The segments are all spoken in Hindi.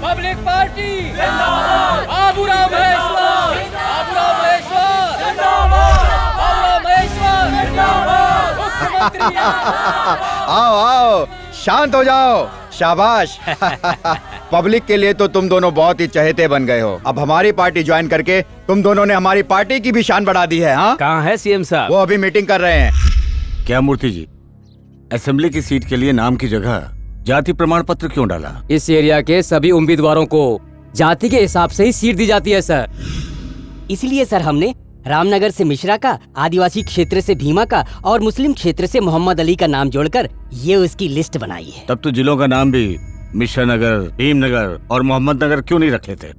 पब्लिक पार्टी जिंदाबाद, बाबूराव महेश्वर, बाबूराव महेश्वर जिंदाबाद, बाबूराव महेश्वर जिंदाबाद, मुख्यमंत्री आओ आओ, शांत हो जाओ, शाबाश। पब्लिक के लिए तो तुम दोनों बहुत ही चहेते बन गए हो। अब हमारी पार्टी ज्वाइन करके तुम दोनों ने हमारी पार्टी की भी शान बढ़ा दी है। हाँ, कहाँ है सीएम साहब? वो अभी मीटिंग कर रहे हैं। क्या मूर्ति जी, असेंबली की सीट के लिए नाम की जगह जाति प्रमाण पत्र क्यों डाला? इस एरिया के सभी उम्मीदवारों को जाति के हिसाब से ही सीट दी जाती है सर। इसलिए सर हमने रामनगर से मिश्रा का, आदिवासी क्षेत्र से भीमा का और मुस्लिम क्षेत्र से मोहम्मद अली का नाम जोड़कर ये उसकी लिस्ट बनाई है। तब तो जिलों का नाम भी मिश्रा नगर, भीमनगर और मोहम्मद नगर क्यों नहीं रख लेते?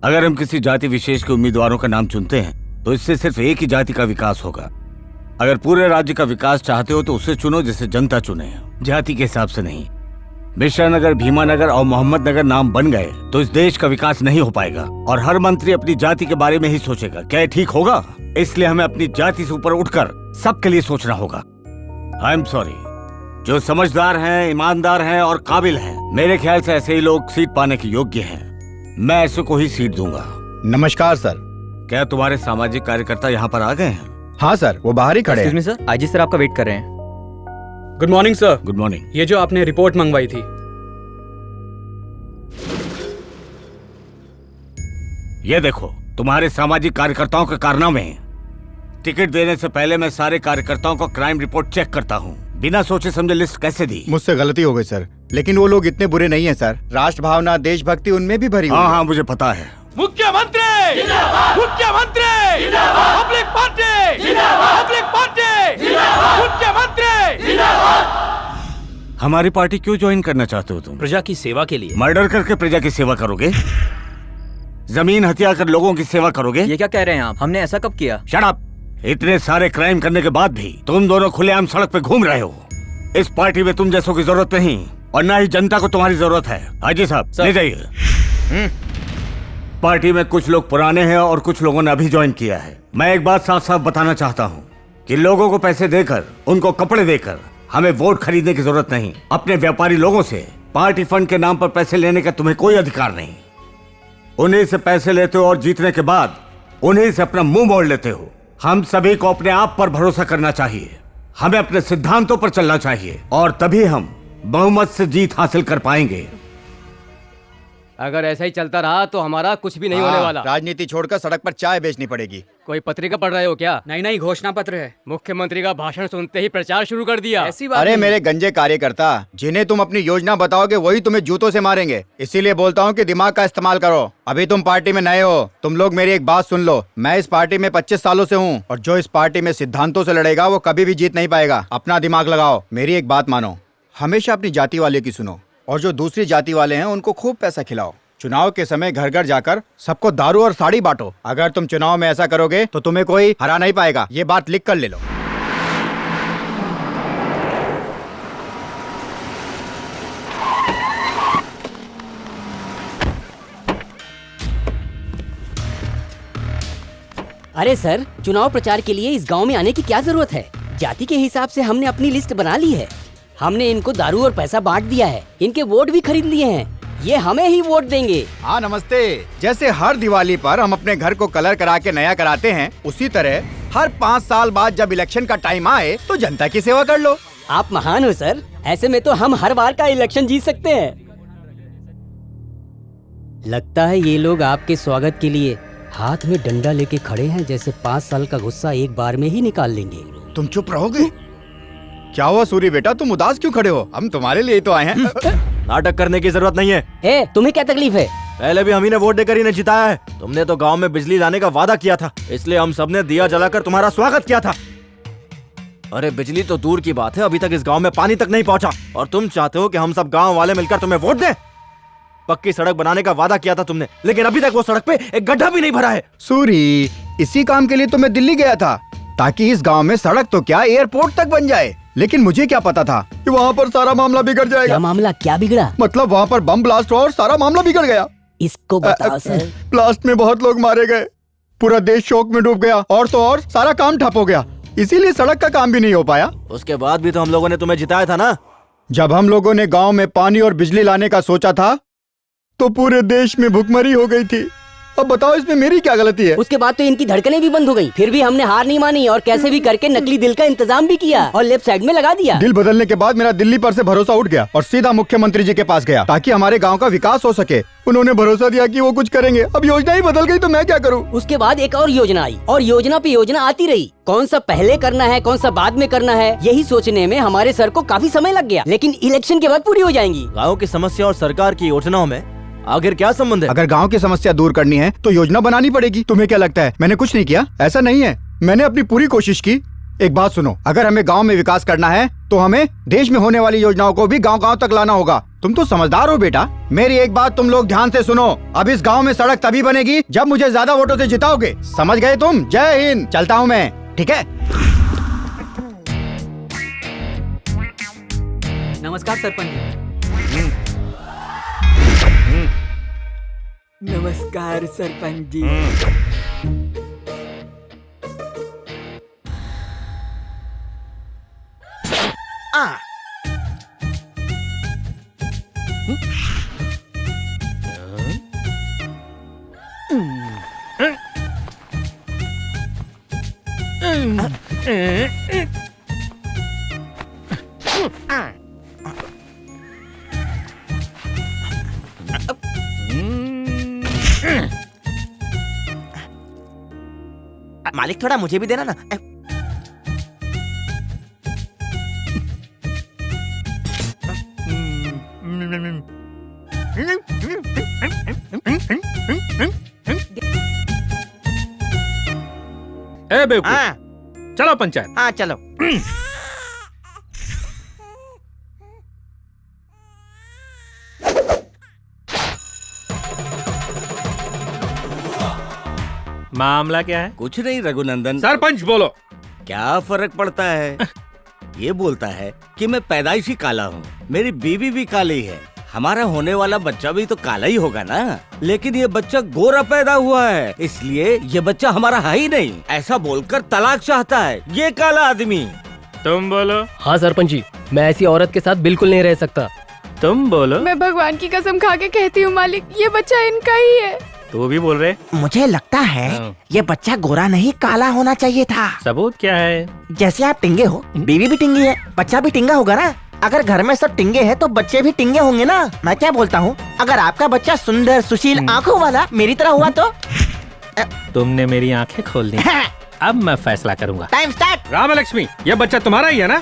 अगर हम किसी जाति विशेष के उम्मीदवारों का नाम चुनते हैं तो इससे सिर्फ एक ही जाति का विकास होगा। अगर पूरे राज्य का विकास चाहते हो तो उसे चुनो जिसे जनता चुने, जाति के हिसाब से नहीं। मिश्रा नगर, भीमा नगर और मोहम्मद नगर नाम बन गए तो इस देश का विकास नहीं हो पाएगा और हर मंत्री अपनी जाति के बारे में ही सोचेगा। क्या ये ठीक होगा? इसलिए हमें अपनी जाति से ऊपर उठकर सबके लिए सोचना होगा। आई एम सॉरी, जो समझदार हैं, ईमानदार हैं और काबिल हैं, मेरे ख्याल से ऐसे ही लोग सीट पाने के योग्य हैं। मैं ऐसे को ही सीट दूंगा। नमस्कार सर। क्या तुम्हारे सामाजिक कार्यकर्ता यहाँ पर आ गए हैं? हाँ सर, वो बाहर ही खड़े हैं। सर, आईजी सर आपका वेट कर रहे हैं। Good morning sir. Good morning. ये जो आपने रिपोर्ट मंगवाई थी। ये देखो तुम्हारे सामाजिक कार्यकर्ताओं के कारनामे हैं। टिकट देने से पहले मैं सारे कार्यकर्ताओं को क्राइम रिपोर्ट चेक करता हूँ। बिना सोचे समझे लिस्ट कैसे दी? मुझसे गलती हो गई सर, लेकिन वो लोग इतने बुरे नहीं हैं सर। राष्ट्र भावना, देशभक्ति उनमें भी भरी हुई है। हाँ, मुझे पता है। मुख्यमंत्री जिंदाबाद, मुख्यमंत्री जिंदाबाद, पब्लिक पार्टी जिंदाबाद, पब्लिक पार्टी जिंदाबाद, मुख्यमंत्री जिंदाबाद। हमारी पार्टी क्यों ज्वाइन करना चाहते हो तुम? प्रजा की सेवा के लिए। मर्डर करके प्रजा की सेवा करोगे? जमीन हत्या कर लोगों की सेवा करोगे? ये क्या कह रहे हैं आप? हमने ऐसा कब किया? Shut up! इतने सारे क्राइम करने के बाद भी तुम दोनों खुलेआम सड़क पे घूम रहे हो। इस पार्टी में तुम जैसों की जरूरत नहीं और ना ही जनता को तुम्हारी जरूरत है। हाजी साहब ले जाइए। पार्टी में कुछ लोग पुराने हैं और कुछ लोगों ने अभी ज्वाइन किया है। मैं एक बात साफ साफ बताना चाहता हूँ कि लोगों को पैसे देकर, उनको कपड़े देकर हमें वोट खरीदने की जरूरत नहीं। अपने व्यापारी लोगों से पार्टी फंड के नाम पर पैसे लेने का तुम्हें कोई अधिकार नहीं। उन्हीं से पैसे लेते हो और जीतने के बाद उन्हीं से अपना मुंह मोड़ लेते हो। हम सभी को अपने आप पर भरोसा करना चाहिए। हमें अपने सिद्धांतों पर चलना चाहिए और तभी हम बहुमत से जीत हासिल कर पाएंगे। अगर ऐसा ही चलता रहा तो हमारा कुछ भी नहीं होने वाला। राजनीति छोड़कर सड़क पर चाय बेचनी पड़ेगी। कोई पत्रिका पढ़ रहे हो क्या? नहीं, घोषणा पत्र है। मुख्यमंत्री का भाषण सुनते ही प्रचार शुरू कर दिया। ऐसी बात अरे नहीं। मेरे गंजे कार्यकर्ता, जिन्हें तुम अपनी योजना बताओगे वही तुम्हें जूतों से मारेंगे। इसीलिए बोलता हूँ कि दिमाग का इस्तेमाल करो। अभी तुम पार्टी में नए हो। तुम लोग मेरी एक बात सुन लो। मैं इस पार्टी में 25 सालों से हूँ और जो इस पार्टी में सिद्धांतों से लड़ेगा वो कभी भी जीत नहीं पाएगा। अपना दिमाग लगाओ। मेरी एक बात मानो, हमेशा अपनी जाति वाले की सुनो और जो दूसरी जाति वाले हैं उनको खूब पैसा खिलाओ। चुनाव के समय घर घर जाकर सबको दारू और साड़ी बांटो। अगर तुम चुनाव में ऐसा करोगे तो तुम्हें कोई हरा नहीं पाएगा। ये बात लिख कर ले लो। अरे सर, चुनाव प्रचार के लिए इस गांव में आने की क्या जरूरत है? जाति के हिसाब से हमने अपनी लिस्ट बना ली है। हमने इनको दारू और पैसा बांट दिया है। इनके वोट भी खरीद लिए हैं। ये हमें ही वोट देंगे। हाँ नमस्ते। जैसे हर दिवाली पर हम अपने घर को कलर करा के नया कराते हैं, उसी तरह हर 5 साल बाद जब इलेक्शन का टाइम आए तो जनता की सेवा कर लो। आप महान हो सर। ऐसे में तो हम हर बार का इलेक्शन जीत सकते हैं। लगता है ये लोग आपके स्वागत के लिए हाथ में डंडा लेके खड़े हैं जैसे 5 साल का गुस्सा एक बार में ही निकाल लेंगे। तुम चुप रहोगे? क्या हुआ सूरी बेटा, तुम उदास क्यों खड़े हो? हम तुम्हारे लिए ही तो आए हैं। नाटक करने की जरूरत नहीं है। ए, तुम्हें क्या तकलीफ है? पहले भी हम ही ने वोट देकर इन्हें जिताया है। तुमने तो गांव में बिजली लाने का वादा किया था, इसलिए हम सबने दिया जलाकर तुम्हारा स्वागत किया था। अरे बिजली तो दूर की बात है, अभी तक इस गांव में पानी तक नहीं पहुंचा, और तुम चाहते हो कि हम सब गांव वाले मिलकर तुम्हें वोट दें? पक्की सड़क बनाने का वादा किया था तुमने, लेकिन अभी तक वो सड़क पे एक गड्ढा भी नहीं भरा है। सूरी, इसी काम के लिए तो मैं दिल्ली गया था, ताकि इस गांव में सड़क तो क्या एयरपोर्ट तक बन जाए। लेकिन मुझे क्या पता था कि वहाँ पर सारा मामला बिगड़ जाएगा। क्या मामला, क्या बिगड़ा? मतलब वहाँ पर बम ब्लास्ट हुआ और सारा मामला बिगड़ गया। इसको बताओ सर। ब्लास्ट में बहुत लोग मारे गए, पूरा देश शोक में डूब गया, और तो और सारा काम ठप हो गया, इसीलिए सड़क का काम भी नहीं हो पाया। उसके बाद भी तो हम लोगों ने तुम्हें जिताया था ना। जब हम लोगों ने गांव में पानी और बिजली लाने का सोचा था तो पूरे देश में भुखमरी हो गई थी। अब बताओ इसमें मेरी क्या गलती है? उसके बाद तो इनकी धड़कनें भी बंद हो गई, फिर भी हमने हार नहीं मानी और कैसे भी करके नकली दिल का इंतजाम भी किया और लेफ्ट साइड में लगा दिया। दिल बदलने के बाद मेरा दिल्ली पर से भरोसा उठ गया और सीधा मुख्यमंत्री जी के पास गया, ताकि हमारे गांव का विकास हो सके। उन्होंने भरोसा दिया कि वो कुछ करेंगे। अब योजना ही बदल गई तो मैं क्या करूं? उसके बाद एक और योजना आई और योजना पे योजना आती रही। कौन सा पहले करना है, कौन सा बाद में करना है, यही सोचने में हमारे सर को काफी समय लग गया, लेकिन इलेक्शन के बाद पूरी हो जाएंगी। गाँव की समस्या और सरकार की योजनाओं में आखिर क्या संबंध है? अगर गांव की समस्या दूर करनी है तो योजना बनानी पड़ेगी। तुम्हें क्या लगता है मैंने कुछ नहीं किया? ऐसा नहीं है, मैंने अपनी पूरी कोशिश की। एक बात सुनो, अगर हमें गांव में विकास करना है तो हमें देश में होने वाली योजनाओं को भी गांव-गांव तक लाना होगा। तुम तो समझदार हो बेटा। मेरी एक बात तुम लोग ध्यान से सुनो, अब इस गांव में सड़क तभी बनेगी जब मुझे ज्यादा वोटों से जिताओगे। समझ गए तुम? जय हिंद। चलता हूँ मैं, ठीक है? नमस्कार सरपंच जी। नमस्कार सरपंच जी। मालिक थोड़ा मुझे भी देना ना। ए बेवकूफ, चलो पंचायत। हाँ चलो। मामला क्या है? कुछ नहीं रघुनंदन। सरपंच बोलो। क्या फर्क पड़ता है? ये बोलता है कि मैं पैदाइशी काला हूँ, मेरी बीवी भी काली है, हमारा होने वाला बच्चा भी तो काला ही होगा ना। लेकिन ये बच्चा गोरा पैदा हुआ है, इसलिए ये बच्चा हमारा है ही नहीं, ऐसा बोलकर तलाक चाहता है ये काला आदमी। तुम बोलो। हाँ सरपंच जी, मैं ऐसी औरत के साथ बिल्कुल नहीं रह सकता। तुम बोलो। मैं भगवान की कसम खा के कहती हूँ मालिक, ये बच्चा इनका ही है। तू भी बोल रहे? मुझे लगता है ये बच्चा गोरा नहीं काला होना चाहिए था। सबूत क्या है? जैसे आप टिंगे हो, बीवी भी टिंगी है, बच्चा भी टिंगा होगा ना। अगर घर में सब टिंगे हैं तो बच्चे भी टिंगे होंगे ना। मैं क्या बोलता हूँ, अगर आपका बच्चा सुंदर सुशील आंखों वाला मेरी तरह हुआ तो? तुमने मेरी आंखें खोल दी। अब मैं फैसला करूंगा। Time start. राम लक्ष्मी, ये बच्चा तुम्हारा ही है ना?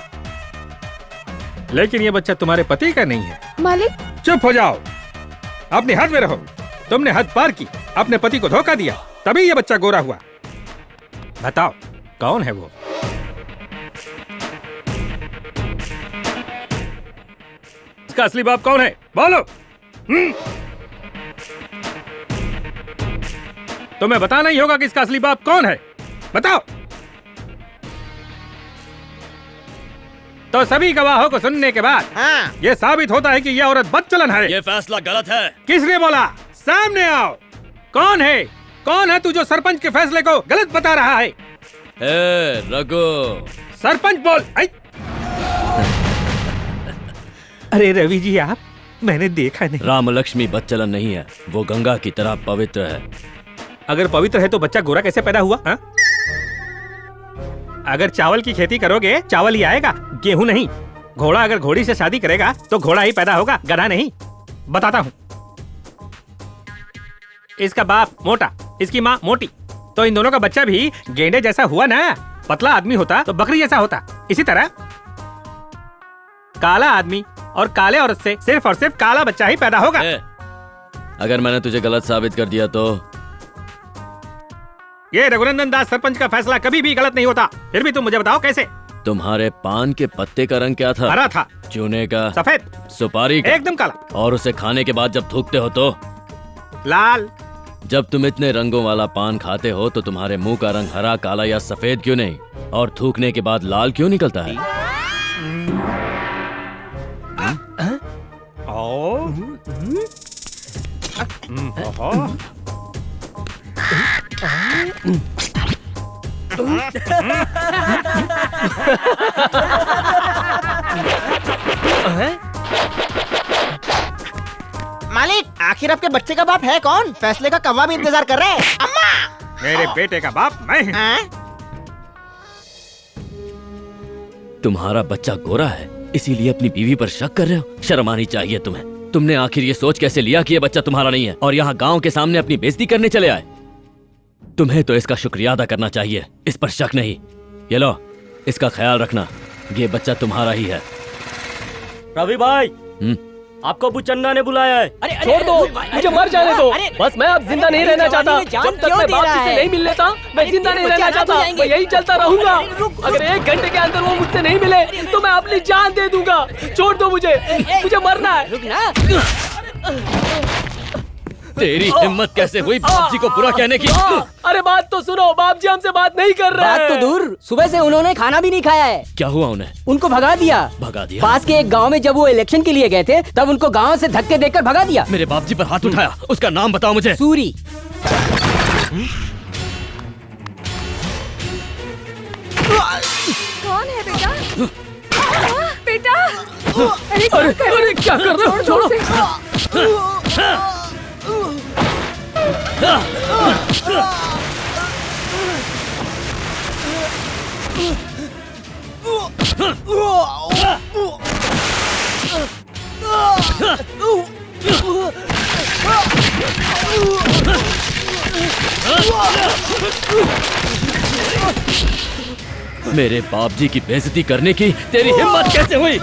लेकिन ये बच्चा तुम्हारे पति का नहीं है। मालिक चुप हो जाओ, अपने हद में रहो। तुमने हद पार की, अपने पति को धोखा दिया, तभी ये बच्चा गोरा हुआ। बताओ कौन है वो? इसका असली बाप कौन है? बोलो। तुम्हें बताना ही होगा कि इसका असली बाप कौन है। बताओ। तो सभी गवाहों को सुनने के बाद ये साबित होता है कि यह औरत बदचलन है। ये फैसला गलत है। किसने बोला? सामने आओ। कौन है? कौन है तू जो सरपंच के फैसले को गलत बता रहा है? रघु। सरपंच बोल। अरे रवि जी, आप, मैंने देखा नहीं। राम लक्ष्मी बदचलन नहीं है, वो गंगा की तरह पवित्र है। अगर पवित्र है तो बच्चा गोरा कैसे पैदा हुआ? हा? अगर चावल की खेती करोगे चावल ही आएगा, गेहूं नहीं। घोड़ा अगर घोड़ी से शादी करेगा तो घोड़ा ही पैदा होगा, गधा नहीं। बताता हूँ। इसका बाप मोटा, इसकी माँ मोटी, तो इन दोनों का बच्चा भी गेंडे जैसा हुआ ना। पतला आदमी होता तो बकरी जैसा होता। इसी तरह काला आदमी और काले औरत से सिर्फ और सिर्फ काला बच्चा ही पैदा होगा। अगर मैंने तुझे गलत साबित कर दिया तो? ये रघुनंदन दास सरपंच का फैसला कभी भी गलत नहीं होता। फिर भी तुम मुझे बताओ कैसे? तुम्हारे पान के पत्ते का रंग क्या था? हरा था। चूने का? सफेद। सुपारी का? एकदम काला। और उसे खाने के बाद जब थूकते हो तो? लाल। जब तुम इतने रंगों वाला पान खाते हो तो तुम्हारे मुंह का रंग हरा, काला या सफेद क्यों नहीं? और थूकने के बाद लाल क्यों निकलता है? मालिक, आखिर आपके बच्चे का बाप है कौन? फैसले का कौवा भी इंतजार कर रहे हैं। अम्मा! मेरे बेटे का बाप मैं हूं। तुम्हारा बच्चा गोरा है, इसीलिए अपनी बीवी पर शक कर रहे हो? शर्म आनी चाहिए तुम्हें। तुमने आखिर ये सोच कैसे लिया कि ये बच्चा तुम्हारा नहीं है और यहाँ गांव के सामने अपनी बेइज्जती करने चले आए? तुम्हें तो इसका शुक्रिया अदा करना चाहिए, इस पर शक नहीं। ये लो, इसका ख्याल रखना, ये बच्चा तुम्हारा ही है। रवि भाई, आपको बुचन्ना ने बुलाया है। अरे छोड़ दो, मुझे मर जाने दो। बस मैं अब जिंदा नहीं रहना चाहता। जब तक मैं बाप जी से नहीं मिल लेता, मैं जिंदा नहीं रहना चाहता। मैं यही चलता रहूंगा। अगर 1 घंटे के अंदर वो मुझसे नहीं मिले तो मैं अपनी जान दे दूंगा। छोड़ दो मुझे मरना है। तेरी हिम्मत कैसे हुई बाप जी को बुरा कहने की? अरे बात तो सुनो, बाप जी हमसे बात नहीं कर रहे हैं। बात तो दूर, सुबह से उन्होंने खाना भी नहीं खाया है। क्या हुआ उन्हें? उनको भगा दिया। भगा दिया? पास के एक गांव में जब वो इलेक्शन के लिए गए थे तब उनको गांव से धक्के देकर भगा दिया। मेरे बाप जी पर हाथ उठाया, उसका नाम बताओ मुझे। सूरी। कौन है बेटा? बेटा! अरे क्या कर रहे हो? छोड़ो। मेरे बाप जी की बेइज्जती करने की तेरी हिम्मत कैसे हुई?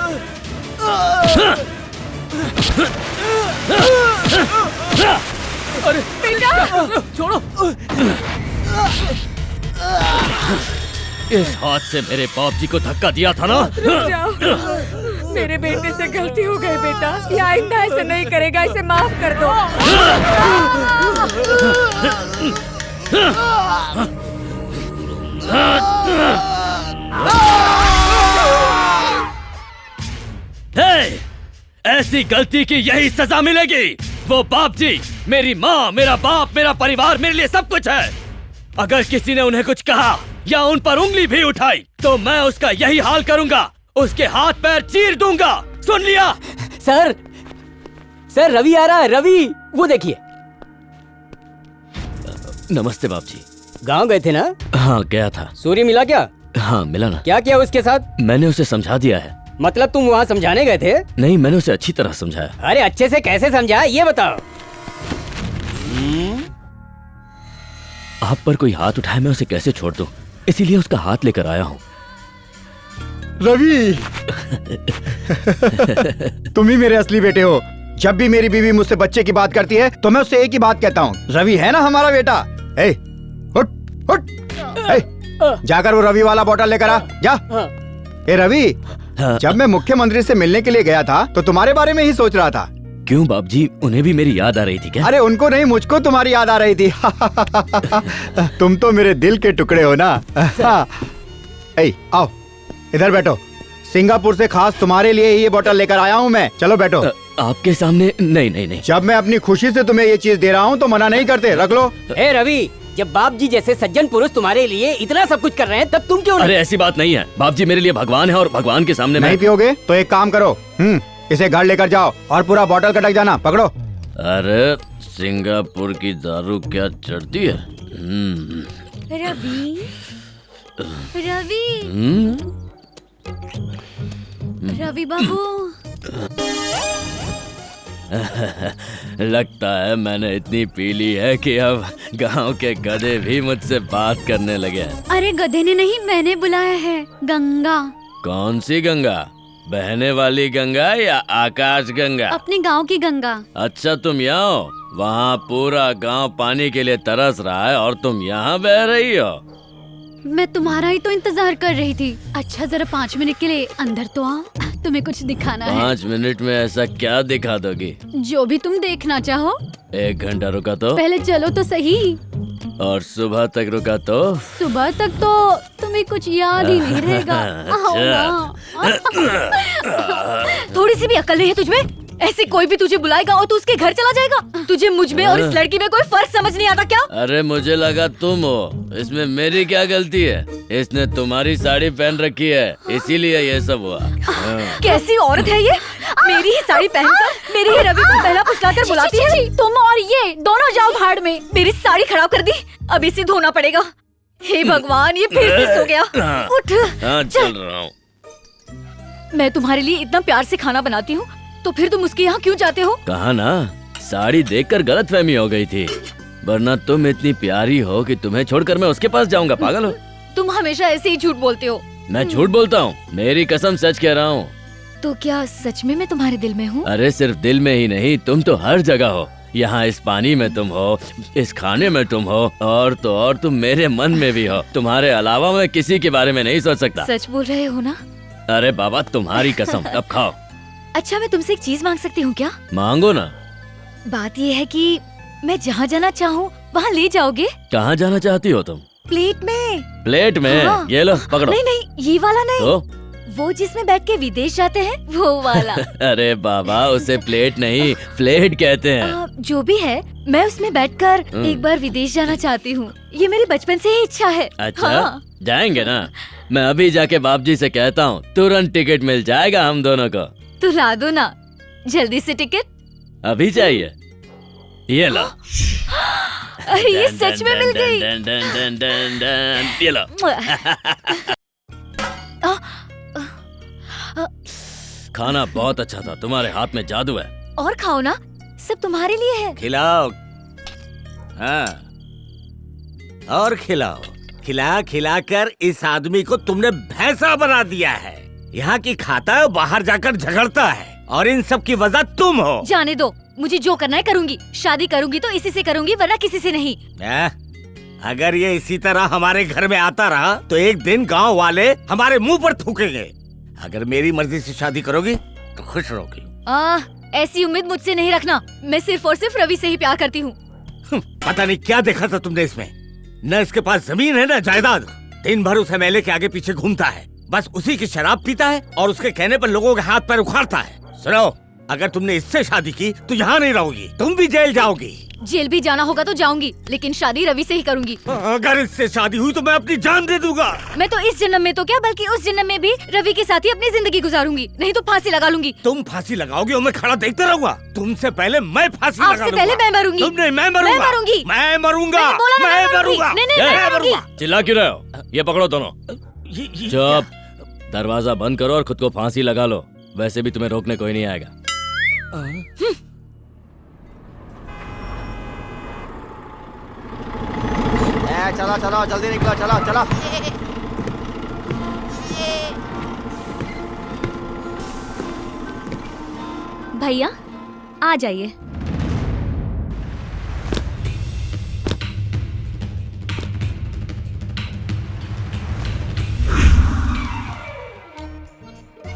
अरे बेटा, छोड़ो। इस हाथ से मेरे बाप जी को धक्का दिया था ना? रुक जाओ। मेरे बेटे से गलती हो गई बेटा, ये आइंदा ऐसे नहीं करेगा, इसे माफ कर दो। हे! ऐसी गलती की यही सजा मिलेगी। वो बाप जी, मेरी माँ, मेरा बाप, मेरा परिवार मेरे लिए सब कुछ है। अगर किसी ने उन्हें कुछ कहा या उन पर उंगली भी उठाई तो मैं उसका यही हाल करूंगा, उसके हाथ पैर चीर दूंगा। सुन लिया? सर रवि आ रहा है। रवि, वो देखिए। नमस्ते बाप जी। गांव गए थे ना? हाँ गया था। सूर्य मिला क्या? हाँ मिला ना। क्या किया उसके साथ? मैंने उसे समझा दिया है। मतलब तुम वहाँ समझाने गए थे? नहीं, मैंने उसे अच्छी तरह समझाया। अरे अच्छे से कैसे समझाया ये बताओ। आप पर कोई हाथ उठाए मैं उसे कैसे छोड़ दूं, इसीलिए उसका हाथ लेकर आया हूँ। रवि, तुम ही मेरे असली बेटे हो। जब भी मेरी बीवी मुझसे बच्चे की बात करती है तो मैं उससे एक ही बात कहता हूँ, रवि है ना हमारा बेटा। ए, उठ, उठ। ए, जाकर वो रवि वाला बोतल लेकर आ, जा। ए रवि, जब मैं मुख्यमंत्री से मिलने के लिए गया था तो तुम्हारे बारे में ही सोच रहा था। क्यों बाप जी, उन्हें भी मेरी याद आ रही थी क्या? अरे उनको नहीं, मुझको तुम्हारी याद आ रही थी। तुम तो मेरे दिल के टुकड़े हो ना। ए, आओ इधर बैठो। सिंगापुर से खास तुम्हारे लिए ही ये बोतल लेकर आया हूँ मैं। चलो बैठो। आपके सामने? नहीं नहीं नहीं। जब मैं अपनी खुशी से तुम्हें ये चीज दे रहा हूँ तो मना नहीं करते, रख लो। ए रवि, जब बाप जी जैसे सज्जन पुरुष तुम्हारे लिए इतना सब कुछ कर रहे हैं तब तुम क्यों अरे ऐसी बात नहीं है, बाप जी मेरे लिए भगवान है और भगवान के सामने नहीं पियोगे तो एक काम करो, इसे घर लेकर जाओ और पूरा बोतल कटक जाना, पकड़ो। अरे सिंगापुर की दारू क्या चढ़ती है? रवि, रवि बाबू, लगता है मैंने इतनी पी ली है कि अब गांव के गधे भी मुझसे बात करने लगे हैं। अरे गधे ने नहीं, मैंने बुलाया है। गंगा। कौन सी गंगा? बहने वाली गंगा या आकाश गंगा? अपने गांव की गंगा। अच्छा तुम यहाँ हो? वहाँ पूरा गांव पानी के लिए तरस रहा है और तुम यहाँ बह रही हो। मैं तुम्हारा ही तो इंतजार कर रही थी। अच्छा जरा 5 मिनट के लिए अंदर तो आओ, तुम्हें कुछ दिखाना है। 5 मिनट में ऐसा क्या दिखा दोगी? जो भी तुम देखना चाहो। 1 घंटा रुका तो? पहले चलो तो सही। और सुबह तक रुका तो? सुबह तक तो तुम्हें कुछ याद ही नहीं रहेगा। आओ ना। थोड़ी सी भी अकल नहीं है तुझमें? ऐसे कोई भी तुझे बुलाएगा और तू उसके घर चला जाएगा? तुझे मुझ में और इस लड़की में कोई फर्क समझ नहीं आता क्या? अरे मुझे लगा तुम हो, इसमें मेरी क्या गलती है? इसने तुम्हारी साड़ी पहन रखी है इसीलिए ये सब हुआ। कैसी औरत है ये? मेरी ही साड़ी पहनकर मेरी ही रवि को पहला फुसलाकर बुलाती है। तुम और ये दोनों जाओ भाड़ में। मेरी साड़ी खराब कर दी, अब इसे धोना पड़ेगा। हे भगवान, ये फिर से सो गया। उठ। हाँ चल रहा हूँ। मैं तुम्हारे लिए इतना प्यार से खाना बनाती हूँ तो फिर तुम उसके यहाँ क्यों जाते हो? कहा ना, साड़ी देखकर गलतफहमी हो गई थी, वरना तुम इतनी प्यारी हो कि तुम्हें छोड़कर मैं उसके पास जाऊंगा। पागल हो? तुम हमेशा ऐसे ही झूठ बोलते हो। मैं झूठ बोलता हूँ? मेरी कसम सच कह रहा हूँ। तो क्या सच में मैं तुम्हारे दिल में हूँ? अरे सिर्फ दिल में ही नहीं, तुम तो हर जगह हो। यहाँ इस पानी में तुम हो, इस खाने में तुम हो, और तो और तुम मेरे मन में भी हो। तुम्हारे अलावा मैं किसी के बारे में नहीं सोच सकता। सच बोल रहे हो ना? अरे बाबा तुम्हारी कसम। अब खाओ। अच्छा मैं तुमसे एक चीज मांग सकती हूँ क्या? मांगो ना। बात ये है कि मैं जहाँ जाना चाहूँ वहाँ ले जाओगे? कहाँ जाना चाहती हो तुम? प्लेट में। प्लेट में? हाँ। ये लो पकड़ो। नहीं नहीं, ये वाला नहीं। तो? वो जिसमें बैठ के विदेश जाते हैं वो वाला। अरे बाबा उसे प्लेट नहीं फ्लेट कहते हैं। जो भी है, मैं उसमें बैठकर एक बार विदेश जाना चाहती हूँ। ये मेरी बचपन से ही इच्छा है। अच्छा हाँ। जाएंगे ना? मैं अभी जाके बाप जी से कहता हूँ, तुरंत टिकट मिल जाएगा हम दोनों को। तो ला दो ना जल्दी से टिकट। अभी चाहिए? ये लो। अरे ये सच में मिल गई। ये लो। खाना बहुत अच्छा था, तुम्हारे हाथ में जादू है। और खाओ ना, सब तुम्हारे लिए है। खिलाओ। हाँ और खिलाओ। खिला खिला कर इस आदमी को तुमने भैंसा बना दिया है। यहाँ की खाता है, बाहर जाकर झगड़ता है, और इन सब की वजह तुम हो। जाने दो, मुझे जो करना है करूँगी। शादी करूँगी तो इसी से करूँगी, वरना किसी से नहीं। अगर ये इसी तरह हमारे घर में आता रहा तो एक दिन गांव वाले हमारे मुंह पर थूकेंगे। अगर मेरी मर्जी से शादी करोगी तो खुश रहोगी। ऐसी उम्मीद मुझसे नहीं रखना। मैं सिर्फ और सिर्फ रवि से ही प्यार करती हूँ। पता नहीं क्या देखा था तुमने इसमें। न इसके पास जमीन है न जायदाद। दिन भर उस एमएलए के आगे पीछे घूमता है, बस उसी की शराब पीता है और उसके कहने पर लोगों के हाथ पैर उखाड़ता है। सुनो, अगर तुमने इससे शादी की तो यहाँ नहीं रहोगी, तुम भी जेल जाओगी। जेल भी जाना होगा तो जाऊंगी, लेकिन शादी रवि से ही करूंगी। अगर इससे शादी हुई तो मैं अपनी जान दे दूंगा। मैं तो इस जन्म में तो क्या, बल्कि उस जन्म में भी रवि के साथ ही अपनी जिंदगी गुजारूंगी, नहीं तो फांसी लगा लूंगी। तुम फांसी लगाओगे और मैं खड़ा देखता रहूंगा? तुमसे पहले मैं फांसी लगा लूंगा। आपसे पहले मैं मरूंगी। तुम नहीं, मैं मरूंगा। मैं मरूंगी। मैं मरूंगा। मैं मरूंगा। मैं मरूंगा। चिल्ला क्यों रहे हो? ये पकड़ो दोनों। चुप। दरवाजा बंद करो और खुद को फांसी लगा लो, वैसे भी तुम्हें रोकने कोई नहीं आएगा। चला चला जल्दी निकलो, चला चला। भैया आ जाइए।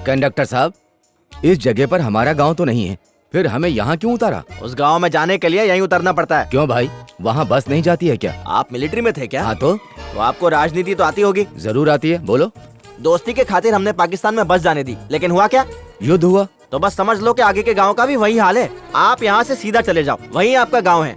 कंडक्टर साहब, इस जगह पर हमारा गांव तो नहीं है, फिर हमें यहाँ क्यों उतारा? उस गांव में जाने के लिए यहीं उतरना पड़ता है। क्यों भाई, वहाँ बस नहीं जाती है क्या? आप मिलिट्री में थे क्या? हाँ तो आपको राजनीति तो आती होगी। जरूर आती है, बोलो। दोस्ती के खातिर हमने पाकिस्तान में बस जाने दी, लेकिन हुआ क्या? युद्ध हुआ। तो बस समझ लो कि आगे के गांव का भी वही हाल है। आप यहाँ से सीधा चले जाओ, वही आपका गांव है।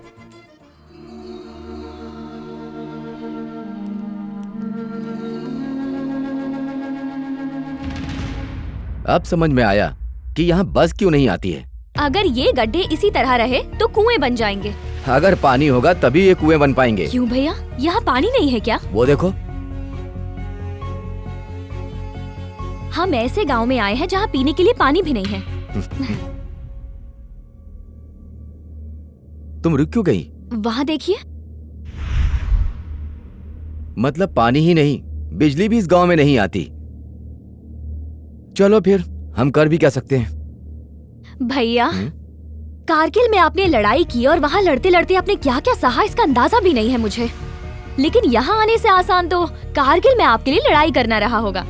अब समझ में आया कि यहाँ बस क्यों नहीं आती है। अगर ये गड्ढे इसी तरह रहे तो कुएं बन जाएंगे। अगर पानी होगा तभी ये कुएं बन पाएंगे। क्यों भैया, यहाँ पानी नहीं है क्या? वो देखो। हम ऐसे गांव में आए हैं जहाँ पीने के लिए पानी भी नहीं है। तुम रुक क्यों गई? वहाँ देखिए। मतलब पानी ही नहीं, बिजली भी इस गांव में नहीं आती। चलो फिर, हम कर भी क्या सकते हैं? भैया, कारगिल में आपने लड़ाई की और वहाँ लड़ते लड़ते आपने क्या क्या सहा इसका अंदाजा भी नहीं है मुझे। लेकिन यहाँ आने से आसान तो कारगिल में आपके लिए लड़ाई करना रहा होगा।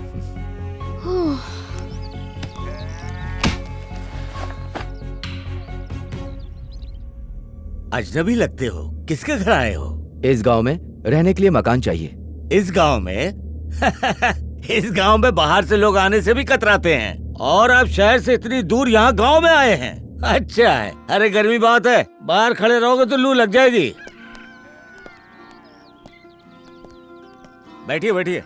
अजनबी लगते हो, किसके घर आए हो? इस गांव में रहने के लिए मकान चाहिए। इस गांव में? इस गांव में बाहर से लोग आने से भी कतराते हैं, और आप शहर से इतनी दूर यहाँ गांव में आए हैं। अच्छा है। अरे गर्मी बहुत है, बाहर खड़े रहोगे तो लू लग जाएगी। बैठिए बैठिए।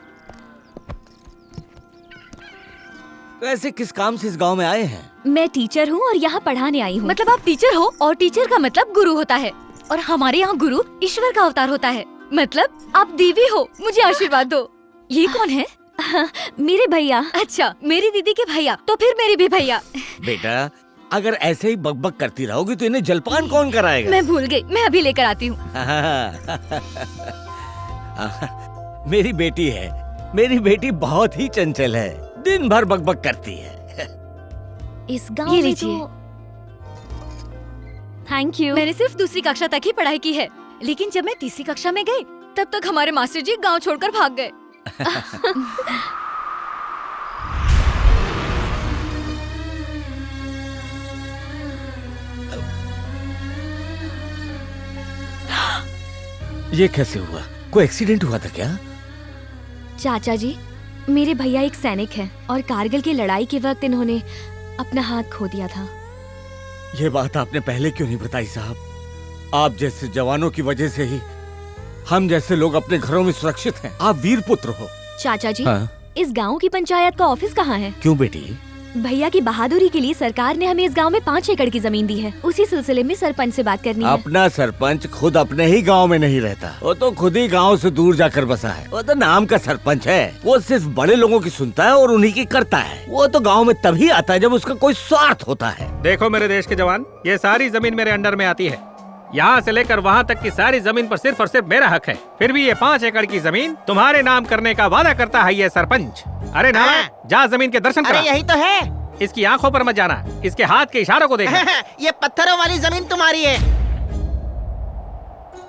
वैसे किस काम से इस गांव में आए हैं? मैं टीचर हूँ और यहाँ पढ़ाने आई हूँ। मतलब आप टीचर हो, और टीचर का मतलब गुरु होता है, और हमारे यहाँ गुरु ईश्वर का अवतार होता है। मतलब आप देवी हो, मुझे आशीर्वाद दो। ये कौन है? मेरे भैया। अच्छा, मेरी दीदी के भैया, तो फिर मेरे भी भैया। बेटा, अगर ऐसे ही बकबक करती रहोगी तो इन्हें जलपान कौन कराएगा? मैं भूल गई, मैं अभी लेकर आती हूँ। मेरी बेटी है, मेरी बेटी बहुत ही चंचल है, दिन भर बकबक करती है। इस गांव में तो... थैंक यू। मैंने सिर्फ दूसरी कक्षा तक ही पढ़ाई की है, लेकिन जब मैं तीसरी कक्षा में गई तब तक हमारे मास्टर जी गांव छोड़कर भाग गए। ये कैसे हुआ? कोई एक्सीडेंट हुआ था क्या? चाचा जी, मेरे भैया एक सैनिक हैं और कारगिल की लड़ाई के वक्त इन्होंने अपना हाथ खो दिया था। ये बात आपने पहले क्यों नहीं बताई साहब? आप जैसे जवानों की वजह से ही हम जैसे लोग अपने घरों में सुरक्षित हैं। आप वीर पुत्र हो। चाचा जी, हाँ? इस गांव की पंचायत का ऑफिस कहाँ है? क्यों बेटी? भैया की बहादुरी के लिए सरकार ने हमें इस गांव में 5 एकड़ की जमीन दी है। उसी सिलसिले में सरपंच से बात करनी है। अपना सरपंच खुद अपने ही गांव में नहीं रहता, वो तो खुद ही गांव से दूर जाकर बसा है। वो तो नाम का सरपंच है, वो सिर्फ बड़े लोगों की सुनता है और उन्हीं की करता है। वो तो गांव में तभी आता है जब उसका कोई स्वार्थ होता है। देखो मेरे देश के जवान, ये सारी जमीन मेरे अंडर में आती है। यहाँ से लेकर वहाँ तक की सारी जमीन पर सिर्फ और सिर्फ मेरा हक है। फिर भी ये 5 एकड़ की जमीन तुम्हारे नाम करने का वादा करता है ये सरपंच। अरे ना, जा जमीन के दर्शन करा। अरे यही तो है। इसकी आंखों पर मत जाना, इसके हाथ के इशारों को देखना। ये पत्थरों वाली जमीन तुम्हारी है।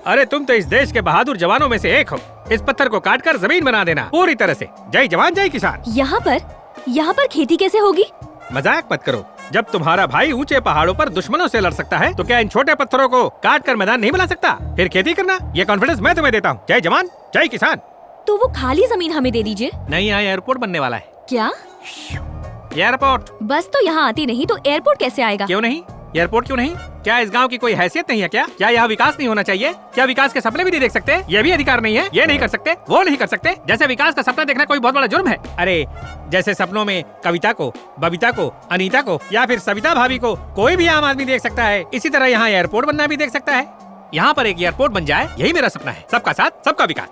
अरे तुम तो इस देश के बहादुर जवानों में से एक हो। इस पत्थर को काटकर जमीन बना देना पूरी तरह से। जय जवान जय किसान। यहाँ पर खेती कैसे होगी? मजाक मत करो। जब तुम्हारा भाई ऊंचे पहाड़ों पर दुश्मनों से लड़ सकता है तो क्या इन छोटे पत्थरों को काट कर मैदान नहीं बना सकता? फिर खेती करना, ये कॉन्फिडेंस मैं तुम्हें देता हूँ। जय जवान जय किसान। तो वो खाली जमीन हमें दे दीजिए। नहीं, यहाँ एयरपोर्ट बनने वाला है। क्या? एयरपोर्ट? बस तो यहाँ आती नहीं तो एयरपोर्ट कैसे आएगा? क्यों नहीं? एयरपोर्ट क्यों नहीं? क्या इस गांव की कोई हैसियत नहीं है क्या? क्या यहाँ विकास नहीं होना चाहिए? क्या विकास के सपने भी नहीं देख सकते? ये भी अधिकार नहीं है? ये नहीं कर सकते, वो नहीं कर सकते? जैसे विकास का सपना देखना कोई बहुत बड़ा जुर्म है। अरे जैसे सपनों में कविता को, बबीता को, अनीता को या फिर सविता भाभी को कोई भी आम आदमी देख सकता है, इसी तरह यहाँ एयरपोर्ट बनना भी देख सकता है। यहाँ पर एक एयरपोर्ट बन जाए, यही मेरा सपना है। सबका साथ सबका विकास।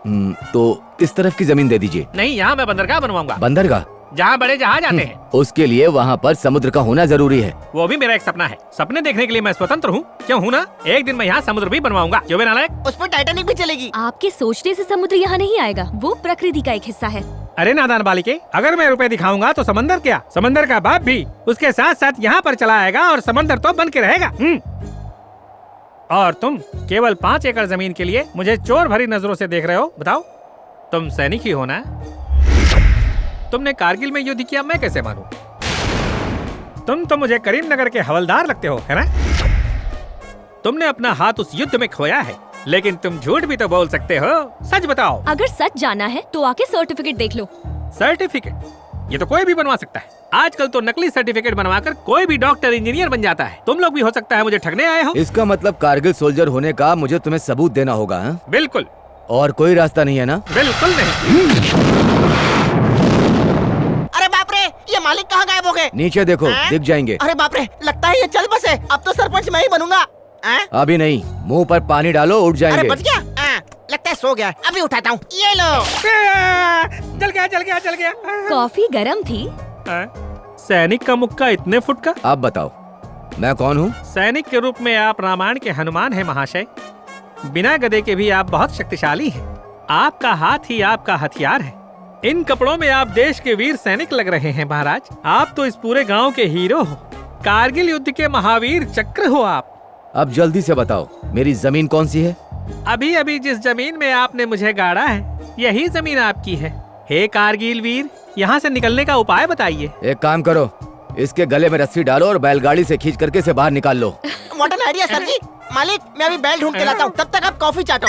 तो इस तरफ की जमीन दे दीजिए। नहीं, यहाँ मैं बंदरगाह बनवाऊंगा। बंदरगाह? जहाँ बड़े जहाज आते हैं। उसके लिए वहाँ पर समुद्र का होना जरूरी है। वो भी मेरा एक सपना है। सपने देखने के लिए मैं स्वतंत्र हूँ, क्यों हूँ ना? एक दिन मैं यहाँ समुद्र भी बनवाऊंगा। क्यों नालायक? उस पर टाइटैनिक भी चलेगी। आपके सोचने से समुद्र यहाँ नहीं आएगा, वो प्रकृति का एक हिस्सा है। अरे नादान बालिके, अगर मैं रुपए दिखाऊंगा तो समंदर क्या, समंदर का बाप भी उसके साथ साथ यहाँ पर चला आएगा और समंदर तो बन के रहेगा। और तुम केवल 5 एकड़ जमीन के लिए मुझे चोर भरी नजरों से देख रहे हो। बताओ, तुम सैनिक ही हो ना? तुमने कारगिल में युद्ध किया, मैं कैसे मानूं? तुम तो मुझे करीमनगर के हवलदार लगते हो, है ना? तुमने अपना हाथ उस युद्ध में खोया है, लेकिन तुम झूठ भी तो बोल सकते हो। सच बताओ। अगर सच जाना है तो आके सर्टिफिकेट देख लो। सर्टिफिकेट? ये तो कोई भी बनवा सकता है। आजकल तो नकली सर्टिफिकेट बनवाकर कोई भी डॉक्टर इंजीनियर बन जाता है। तुम लोग भी हो सकता है मुझे ठगने आए हो। इसका मतलब कारगिल सोल्जर होने का मुझे तुम्हें सबूत देना होगा, है? बिल्कुल। और कोई रास्ता नहीं है ना? बिल्कुल नहीं। अरे बाप रे, ये मालिक कहाँ गायब हो गए? नीचे देखो, दिख जाएंगे। अरे बाप रे, लगता है ये चल बसे। अब तो सरपंच मैं ही बनूंगा। अभी नहीं, मुंह पर पानी डालो, उठ जाएंगे। अरे बच गया? लगता है सो गया। अभी उठाता हूँ। ये लो। जल गया, जल गया, जल गया। कॉफी गरम थी। सैनिक का मुक्का इतने फुट का? आप बताओ। मैं कौन हूँ? सैनिक के रूप में आप रामायण के हनुमान हैं महाशय। बिना गदे के भी आप बहुत शक्तिशाली हैं। आपका हाथ ही आपका हथियार है। इन कपड़ों में आप देश के वीर सैनिक लग रहे हैं महाराज। आप तो इस पूरे गांव के हीरो हो, कारगिल युद्ध के महावीर चक्र हो आप। अब जल्दी से बताओ, मेरी जमीन कौन सी है? अभी अभी जिस जमीन में आपने मुझे गाड़ा है, यही जमीन आपकी है। हे कारगिल वीर, यहाँ से निकलने का उपाय बताइए। एक काम करो, इसके गले में रस्सी डालो और बैलगाड़ी से खींच करके इसे बाहर निकाल लो। मॉडर्न आइडिया सर जी। मालिक, मैं अभी बेल्ट ढूंढ के लाता हूँ, तब तक आप कॉफी चाटो।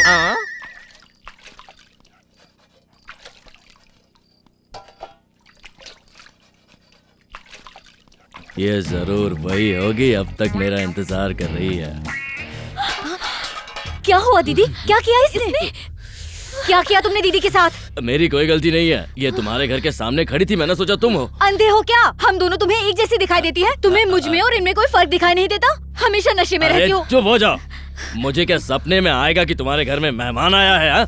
ये जरूर वही होगी, अब तक मेरा इंतजार कर रही है। क्या हुआ दीदी? क्या किया इसने? क्या किया तुमने दीदी के साथ? मेरी कोई गलती नहीं है, ये तुम्हारे घर के सामने खड़ी थी, मैंने सोचा तुम हो। अंधे हो क्या? हम दोनों तुम्हें एक जैसी दिखाई देती है। तुम्हें मुझ में और इनमें कोई फर्क दिखाई नहीं देता? हमेशा नशे में रहती हो। चुप हो जाओ। मुझे क्या सपने में आएगा कि तुम्हारे घर में मेहमान आया है? हा?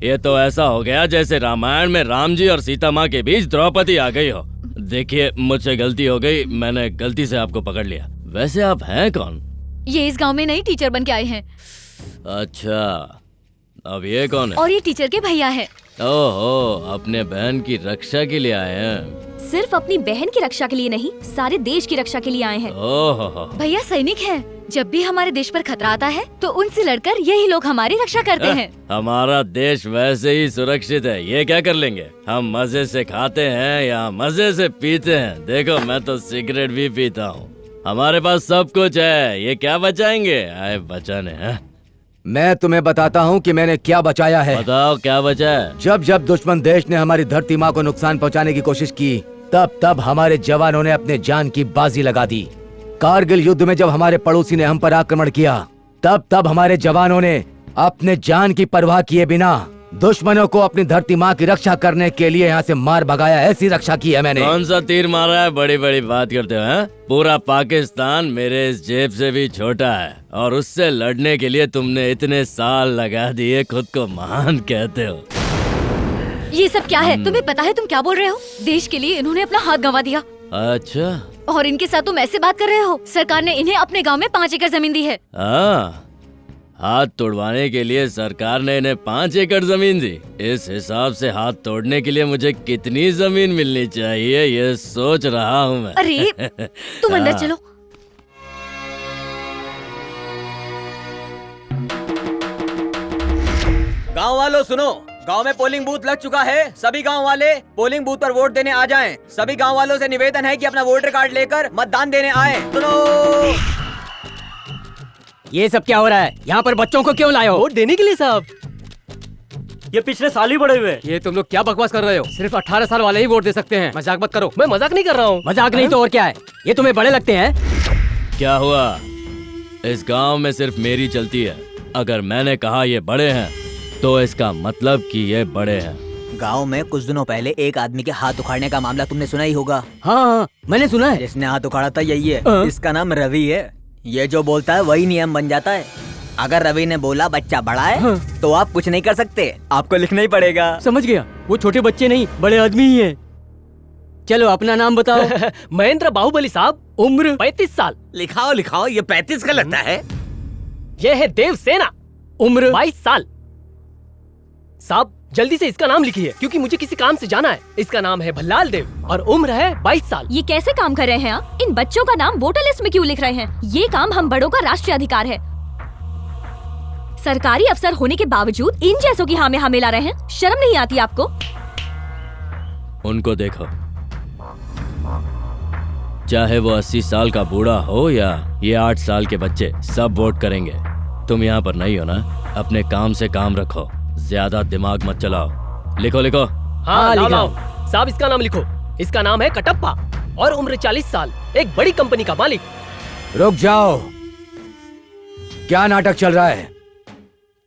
ये तो ऐसा हो गया जैसे रामायण में राम जी और सीता माँ के बीच द्रौपदी आ गई हो। देखिए, मुझसे गलती हो गई, मैंने गलती से आपको पकड़ लिया। वैसे आप हैं कौन? ये इस गांव में नई टीचर बन के आए हैं। अच्छा, अब ये कौन है? और ये टीचर के भैया है। ओहो, अपने बहन की रक्षा के लिए आए हैं। सिर्फ अपनी बहन की रक्षा के लिए नहीं, सारे देश की रक्षा के लिए आए हैं। ओहो, भैया सैनिक हैं। जब भी हमारे देश पर खतरा आता है तो उनसे लड़कर यही लोग हमारी रक्षा करते हैं। हमारा देश वैसे ही सुरक्षित है, ये क्या कर लेंगे? हम मजे से खाते हैं या मजे से पीते हैं। देखो, मैं तो सिगरेट भी पीता हूँ। हमारे पास सब कुछ है, ये क्या बचाएंगे? आए बचाने हैं। मैं तुम्हें बताता हूँ कि मैंने क्या बचाया है। बताओ, क्या बचा है? जब जब दुश्मन देश ने हमारी धरती माँ को नुकसान पहुँचाने की कोशिश की, तब तब हमारे जवानों ने अपने जान की बाजी लगा दी। कारगिल युद्ध में जब हमारे पड़ोसी ने हम पर आक्रमण किया, तब तब हमारे जवानों ने अपने जान की परवाह किए बिना दुश्मनों को अपनी धरती माँ की रक्षा करने के लिए यहाँ से मार भगाया। ऐसी रक्षा की है मैंने। कौन सा तीर मारा है? बड़ी बड़ी बात करते हो हैं? पूरा पाकिस्तान मेरे इस जेब से भी छोटा है, और उससे लड़ने के लिए तुमने इतने साल लगा दिए। खुद को महान कहते हो। ये सब क्या है? तुम्हें पता है तुम क्या बोल रहे हो? देश के लिए इन्होंने अपना हाथ गंवा दिया। अच्छा, और इनके साथ तुम ऐसे बात कर रहे हो? सरकार ने इन्हें अपने गांव में 5 एकड़ जमीन दी है। हाथ तोड़वाने के लिए सरकार ने इन्हें 5 एकड़ जमीन दी। इस हिसाब से हाथ तोड़ने के लिए मुझे कितनी जमीन मिलनी चाहिए, ये सोच रहा हूँ मैं। अरे, तुम अंदर चलो। गांव वालों सुनो, गांव में पोलिंग बूथ लग चुका है। सभी गांव वाले पोलिंग बूथ पर वोट देने आ जाएं। सभी गांव वालों से निवेदन है कि अपना वोटर कार्ड लेकर मतदान देने आए। सुनो। ये सब क्या हो रहा है? यहाँ पर बच्चों को क्यों लाए हो? वोट देने के लिए साहब। ये पिछले साल ही बड़े हुए। ये तुम लोग क्या बकवास कर रहे हो? सिर्फ 18 साल वाले ही वोट दे सकते हैं। मजाक मत करो। मैं मजाक नहीं कर रहा हूँ। मजाक नहीं तो और क्या है? ये तुम्हें बड़े लगते हैं? क्या हुआ? इस गांव में सिर्फ मेरी चलती है। अगर मैंने कहा ये बड़े हैं, तो इसका मतलब कि ये बड़े हैं। गांव में कुछ दिनों पहले एक आदमी के हाथ उखाड़ने का मामला तुमने सुना ही होगा। हाँ, मैंने सुना है। जिसने हाथ उखाड़ा था यही है। इसका नाम रवि है। ये जो बोलता है वही नियम बन जाता है। अगर रवि ने बोला बच्चा बड़ा है, तो आप कुछ नहीं कर सकते, आपको लिखना ही पड़ेगा। समझ गया, वो छोटे बच्चे नहीं बड़े आदमी ही हैं। चलो अपना नाम बताओ। महेंद्र बाहुबली साहब, उम्र 35 साल। लिखाओ लिखाओ, ये 35 का लगता है। ये है देव सेना, उम्र 22 साल। साहब जल्दी से इसका नाम लिखिए, क्योंकि मुझे किसी काम से जाना है। इसका नाम है भल्लाल देव और उम्र है 22 साल। ये कैसे काम कर रहे हैं आप? इन बच्चों का नाम वोटर लिस्ट में क्यों लिख रहे हैं? ये काम हम बड़ों का राष्ट्रीय अधिकार है। सरकारी अफसर होने के बावजूद इन जैसों की हाँ में हाँ मिला रहे हैं। शर्म नहीं आती आपको? उनको देखो, चाहे वो 80 साल का बूढ़ा हो या ये 8 साल के बच्चे, सब वोट करेंगे। तुम यहाँ पर नहीं हो ना? अपने काम से काम रखो, ज्यादा दिमाग मत चलाओ। लिखो लिखो। हाँ, लाओ। साहब इसका नाम लिखो। इसका नाम है कटप्पा और उम्र 40 साल, एक बड़ी कंपनी का मालिक। रुक जाओ, क्या नाटक चल रहा है?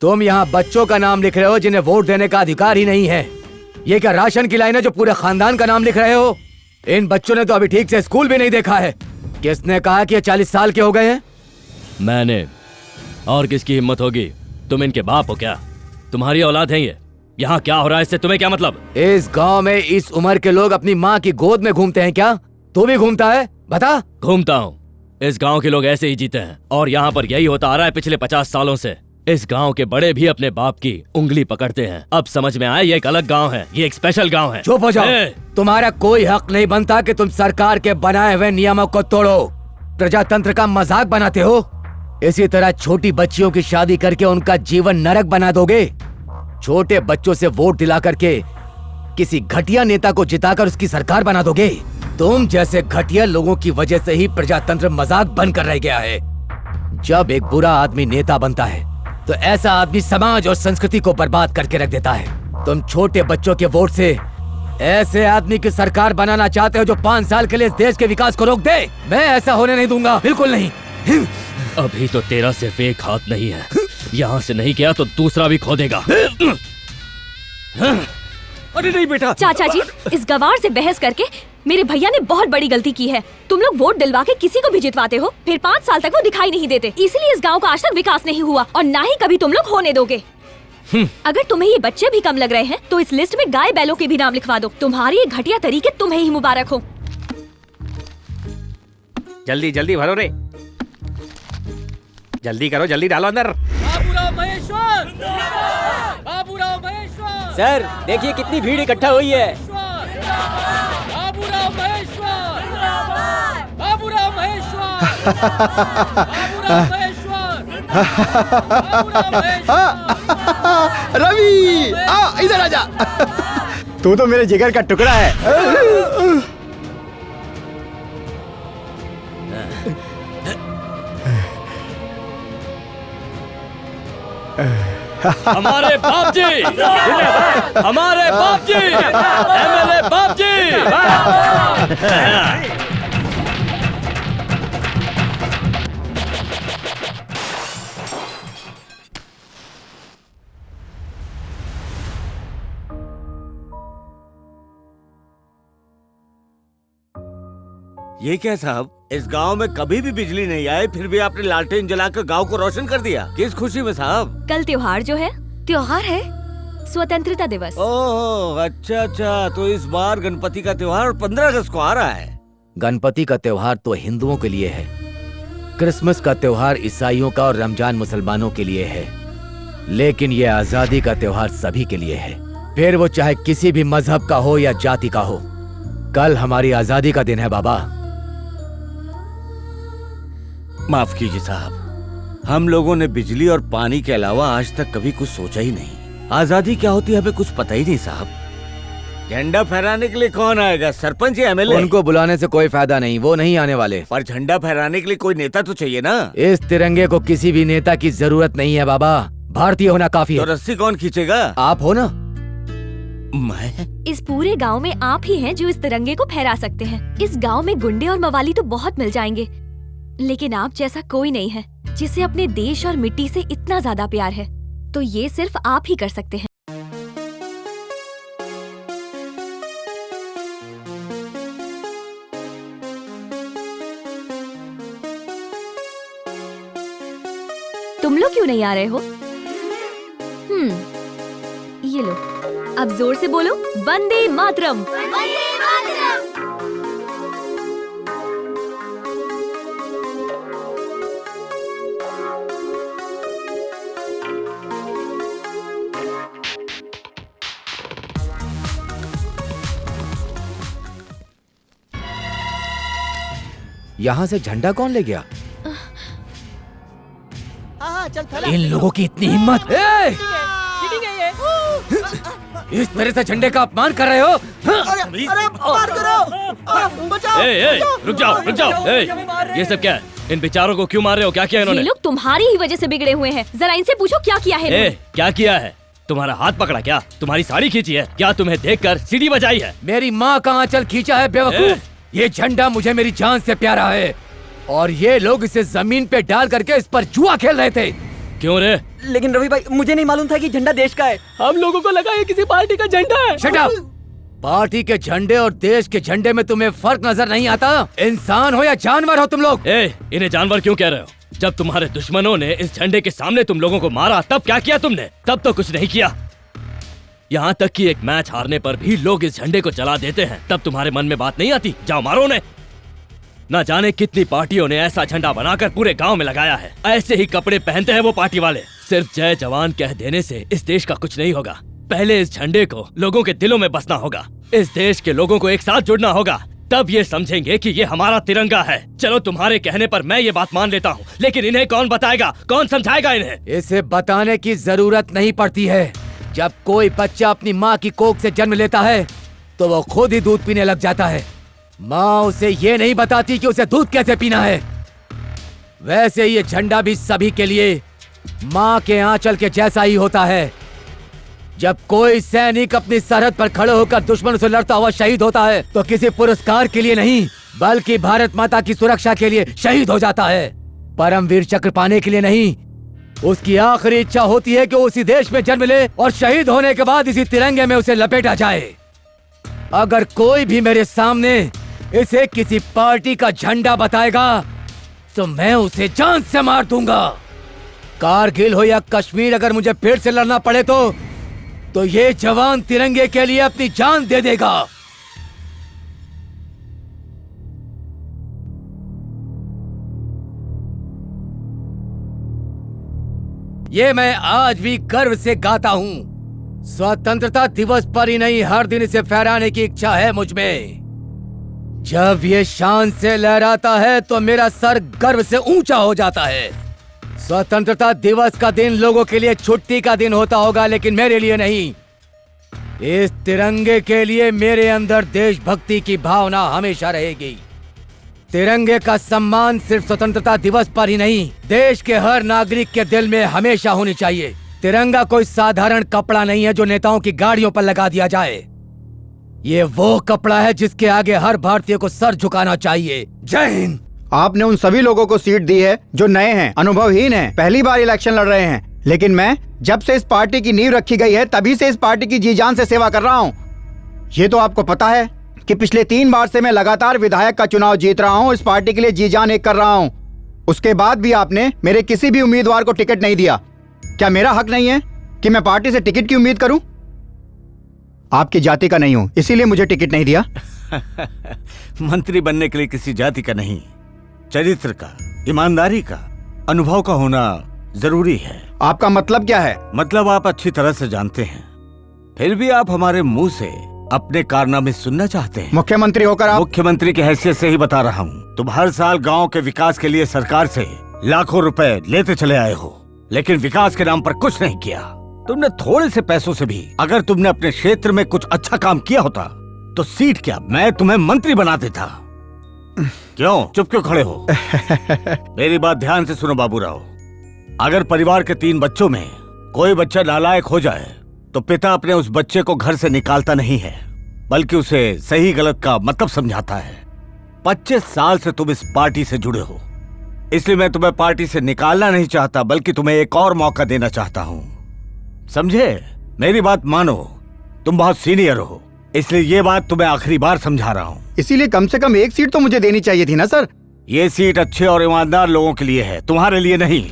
तुम यहाँ बच्चों का नाम लिख रहे हो जिन्हें वोट देने का अधिकार ही नहीं है। ये क्या राशन की लाइन है जो पूरे खानदान का नाम लिख रहे हो? इन बच्चों ने तो अभी ठीक से स्कूल भी नहीं देखा है। किसने कहा कि ये 40 साल के हो गए हैं? मैंने। और किसकी हिम्मत होगी? तुम इनके बाप हो क्या? तुम्हारी औलाद है ये? यहाँ क्या हो रहा है, इससे तुम्हें क्या मतलब? इस गांव में इस उम्र के लोग अपनी माँ की गोद में घूमते हैं क्या? तू भी घूमता है? बता। घूमता हूँ, इस गांव के लोग ऐसे ही जीते हैं और यहाँ पर यही होता आ रहा है पिछले 50 सालों से। इस गांव के बड़े भी अपने बाप की उंगली पकड़ते हैं। अब समझ में आया, ये एक अलग गांव है, ये एक स्पेशल गांव है। चुप हो जाओ। तुम्हारा कोई हक नहीं बनता कि तुम सरकार के बनाए हुए नियमों को तोड़ो, प्रजातंत्र का मजाक बनाते हो। इसी तरह छोटी बच्चियों की शादी करके उनका जीवन नरक बना दोगे। छोटे बच्चों से वोट दिला करके किसी घटिया नेता को जिताकर उसकी सरकार बना दोगे। तुम जैसे घटिया लोगों की वजह से ही प्रजातंत्र मजाक बनकर रह गया है। जब एक बुरा आदमी नेता बनता है तो ऐसा आदमी समाज और संस्कृति को बर्बाद करके रख देता है। तुम छोटे बच्चों के वोट से ऐसे आदमी की सरकार बनाना चाहते हो जो 5 साल के लिए इस देश के विकास को रोक दे। मैं ऐसा होने नहीं दूंगा, बिल्कुल नहीं। अभी तो तेरा सिर्फ एक हाथ नहीं है, यहाँ से नहीं गया तो दूसरा भी खो देगा। अरे नहीं बेटा। चाचा जी, इस गवार से बहस करके मेरे भैया ने बहुत बड़ी गलती की है। तुम लोग वोट दिलवा के किसी को भी जितवाते हो, फिर 5 साल तक वो दिखाई नहीं देते। इसलिए इस गांव का आज तक विकास नहीं हुआ और ना ही कभी तुम लोग होने दोगे। अगर तुम्हें ये बच्चे भी कम लग रहे हैं तो इस लिस्ट में गाय बैलों के भी नाम लिखवा दो। तुम्हारी ये घटिया तरीके तुम्हें ही मुबारक हो। जल्दी जल्दी भरो रे, जल्दी करो, जल्दी डालो अंदर। बाबूराव महेश्वर, बाबूराव महेश्वर। सर देखिए कितनी भीड़ इकट्ठा हुई है। बाबूराव महेश्वर, बाबूराव महेश्वर, बाबूराव महेश्वर, बाबूराव महेश्वर। रवि आ इधर आजा। तू तो मेरे जिगर का टुकड़ा है। हमारे बाप जी, हमारे बाप जी, एमएलए बाप जी। ये क्या साहब, इस गांव में कभी भी बिजली नहीं आई, फिर भी आपने लालटेन जलाकर गांव को रोशन कर दिया। किस खुशी में साहब? कल त्योहार जो है, त्योहार है स्वतंत्रता दिवस। ओह अच्छा अच्छा, तो इस बार गणपति का त्योहार 15 अगस्त को आ रहा है। गणपति का त्योहार तो हिंदुओं के लिए है, क्रिसमस का त्योहार ईसाइयों का और रमजान मुसलमानों के लिए है, लेकिन ये आजादी का त्योहार सभी के लिए है, फिर वो चाहे किसी भी मजहब का हो या जाति का हो। कल हमारी आजादी का दिन है बाबा। माफ कीजिए साहब, हम लोगों ने बिजली और पानी के अलावा आज तक कभी कुछ सोचा ही नहीं। आजादी क्या होती है हमें कुछ पता ही नहीं साहब। झंडा फहराने के लिए कौन आएगा, सरपंच या एमएलए? उनको बुलाने से कोई फायदा नहीं, वो नहीं आने वाले। पर झंडा फहराने के लिए कोई नेता तो चाहिए ना। इस तिरंगे को किसी भी नेता की जरूरत नहीं है बाबा, भारतीय होना काफी है। तो रस्सी कौन खींचेगा? आप हो ना। मैं? इस पूरे गांव में आप ही हैं जो इस तिरंगे को फहरा सकते हैं। इस गांव में गुंडे और मवाली तो बहुत मिल जाएंगे, लेकिन आप जैसा कोई नहीं है जिसे अपने देश और मिट्टी से इतना ज्यादा प्यार है, तो ये सिर्फ आप ही कर सकते हैं। तुम लोग क्यों नहीं आ रहे हो? ये लो, अब जोर से बोलो, वंदे मातरम। वंदे मातरम। यहाँ से झंडा कौन ले गया? इन लोगों की इतनी हिम्मत! इस तरह से झंडे का अपमान कर रहे हो? रुक जाओ। ये सब क्या है? इन बेचारों को क्यों मार रहे हो? क्या किया इन्होंने? ये लोग तुम्हारी ही वजह से बिगड़े हुए हैं। जरा इनसे पूछो क्या किया है इन्होंने? क्या किया है? तुम्हारा हाथ पकड़ा क्या? तुम्हारी साड़ी खींची है क्या? तुम्हें देखकर सीढ़ी बजाई है? मेरी माँ का आंचल खींचा है बेवकूफ। ये झंडा मुझे मेरी जान से प्यारा है और ये लोग इसे जमीन पे डाल करके इस पर जुआ खेल रहे थे। क्यों रे? लेकिन रवि भाई, मुझे नहीं मालूम था कि झंडा देश का है। हम लोगों को लगा ये किसी पार्टी का झंडा है। Shut up! पार्टी के झंडे और देश के झंडे में तुम्हें फर्क नजर नहीं आता? इंसान हो या जानवर हो तुम लोग? इन्हें जानवर क्यों कह रहे हो? जब तुम्हारे दुश्मनों ने इस झंडे के सामने तुम लोगों को मारा तब क्या किया तुमने? तब तो कुछ नहीं किया। यहाँ तक कि एक मैच हारने पर भी लोग इस झंडे को जला देते हैं, तब तुम्हारे मन में बात नहीं आती? जाओ मारो उन्हें। ना जाने कितनी पार्टियों ने ऐसा झंडा बनाकर पूरे गांव में लगाया है। ऐसे ही कपड़े पहनते हैं वो पार्टी वाले। सिर्फ जय जवान कह देने से इस देश का कुछ नहीं होगा। पहले इस झंडे को लोगों के दिलों में बसना होगा। इस देश के लोगों को एक साथ जुड़ना होगा, तब ये समझेंगे कि ये हमारा तिरंगा है। चलो तुम्हारे कहने पर मैं ये बात मान लेता हूँ, लेकिन इन्हें कौन बताएगा, कौन समझाएगा इन्हें? इसे बताने की जरूरत नहीं पड़ती है। जब कोई बच्चा अपनी माँ की कोख से जन्म लेता है तो वो खुद ही दूध पीने लग जाता है। माँ उसे ये नहीं बताती कि उसे दूध कैसे पीना है। वैसे ये झंडा भी सभी के लिए माँ के आंचल के जैसा ही होता है। जब कोई सैनिक अपनी सरहद पर खड़े होकर दुश्मनों से लड़ता हुआ शहीद होता है तो किसी पुरस्कार के लिए नहीं, बल्कि भारत माता की सुरक्षा के लिए शहीद हो जाता है। परमवीर चक्र पाने के लिए नहीं। उसकी आखिरी इच्छा होती है कि वो उसी देश में जन्म ले और शहीद होने के बाद इसी तिरंगे में उसे लपेटा जाए। अगर कोई भी मेरे सामने इसे किसी पार्टी का झंडा बताएगा तो मैं उसे जान से मार दूंगा। कारगिल हो या कश्मीर, अगर मुझे फिर से लड़ना पड़े तो ये जवान तिरंगे के लिए अपनी जान दे देगा। ये मैं आज भी गर्व से गाता हूँ। स्वतंत्रता दिवस पर ही नहीं, हर दिन इसे फहराने की इच्छा है मुझ में। जब ये शान से लहराता है तो मेरा सर गर्व से ऊंचा हो जाता है। स्वतंत्रता दिवस का दिन लोगों के लिए छुट्टी का दिन होता होगा, लेकिन मेरे लिए नहीं। इस तिरंगे के लिए मेरे अंदर देशभक्ति की भावना हमेशा रहेगी। तिरंगे का सम्मान सिर्फ स्वतंत्रता दिवस पर ही नहीं, देश के हर नागरिक के दिल में हमेशा होनी चाहिए। तिरंगा कोई साधारण कपड़ा नहीं है जो नेताओं की गाड़ियों पर लगा दिया जाए। ये वो कपड़ा है जिसके आगे हर भारतीय को सर झुकाना चाहिए। जय हिंद। आपने उन सभी लोगों को सीट दी है जो नए हैं, अनुभवहीन हैं, पहली बार इलेक्शन लड़ रहे हैं। लेकिन मैं जब से इस पार्टी की नींव रखी गई है तभी से इस पार्टी की जी जान से सेवा कर रहा हूँ। ये तो आपको पता है कि पिछले 3 बार से मैं लगातार विधायक का चुनाव जीत रहा हूँ। इस पार्टी के लिए जी जान एक कर रहा हूँ। उसके बाद भी आपने मेरे किसी भी उम्मीदवार को टिकट नहीं दिया। क्या मेरा हक नहीं है कि मैं पार्टी से टिकट की उम्मीद करूं? आपकी जाति का नहीं हूं, इसीलिए मुझे टिकट नहीं दिया। मंत्री बनने के लिए किसी जाति का नहीं, चरित्र का, ईमानदारी का, अनुभव का होना जरूरी है। आपका मतलब क्या है? मतलब आप अच्छी तरह से जानते हैं, फिर भी आप हमारे मुंह से अपने कारनामे सुनना चाहते हैं। मुख्यमंत्री होकर आप? मुख्यमंत्री की हैसियत से ही बता रहा हूँ। तुम हर साल गांव के विकास के लिए सरकार से लाखों रुपए लेते चले आए हो, लेकिन विकास के नाम पर कुछ नहीं किया। तुमने थोड़े से पैसों से भी अगर तुमने अपने क्षेत्र में कुछ अच्छा काम किया होता तो सीट क्या, मैं तुम्हें मंत्री बना देता। क्यों चुप क्यों खड़े हो? मेरी बात ध्यान से सुनो बाबूराव। अगर परिवार के 3 बच्चों में कोई बच्चा नालायक हो जाए तो पिता अपने उस बच्चे को घर से निकालता नहीं है, बल्कि उसे सही गलत का मतलब समझाता है। 25 साल से तुम इस पार्टी से जुड़े हो, इसलिए मैं तुम्हें पार्टी से निकालना नहीं चाहता, बल्कि तुम्हें एक और मौका देना चाहता हूँ। समझे? मेरी बात मानो, तुम बहुत सीनियर हो, इसलिए ये बात तुम्हें आखिरी बार समझा रहा हूँ। इसीलिए कम से कम एक सीट तो मुझे देनी चाहिए थी ना सर। ये सीट अच्छे और ईमानदार लोगों के लिए है, तुम्हारे लिए नहीं।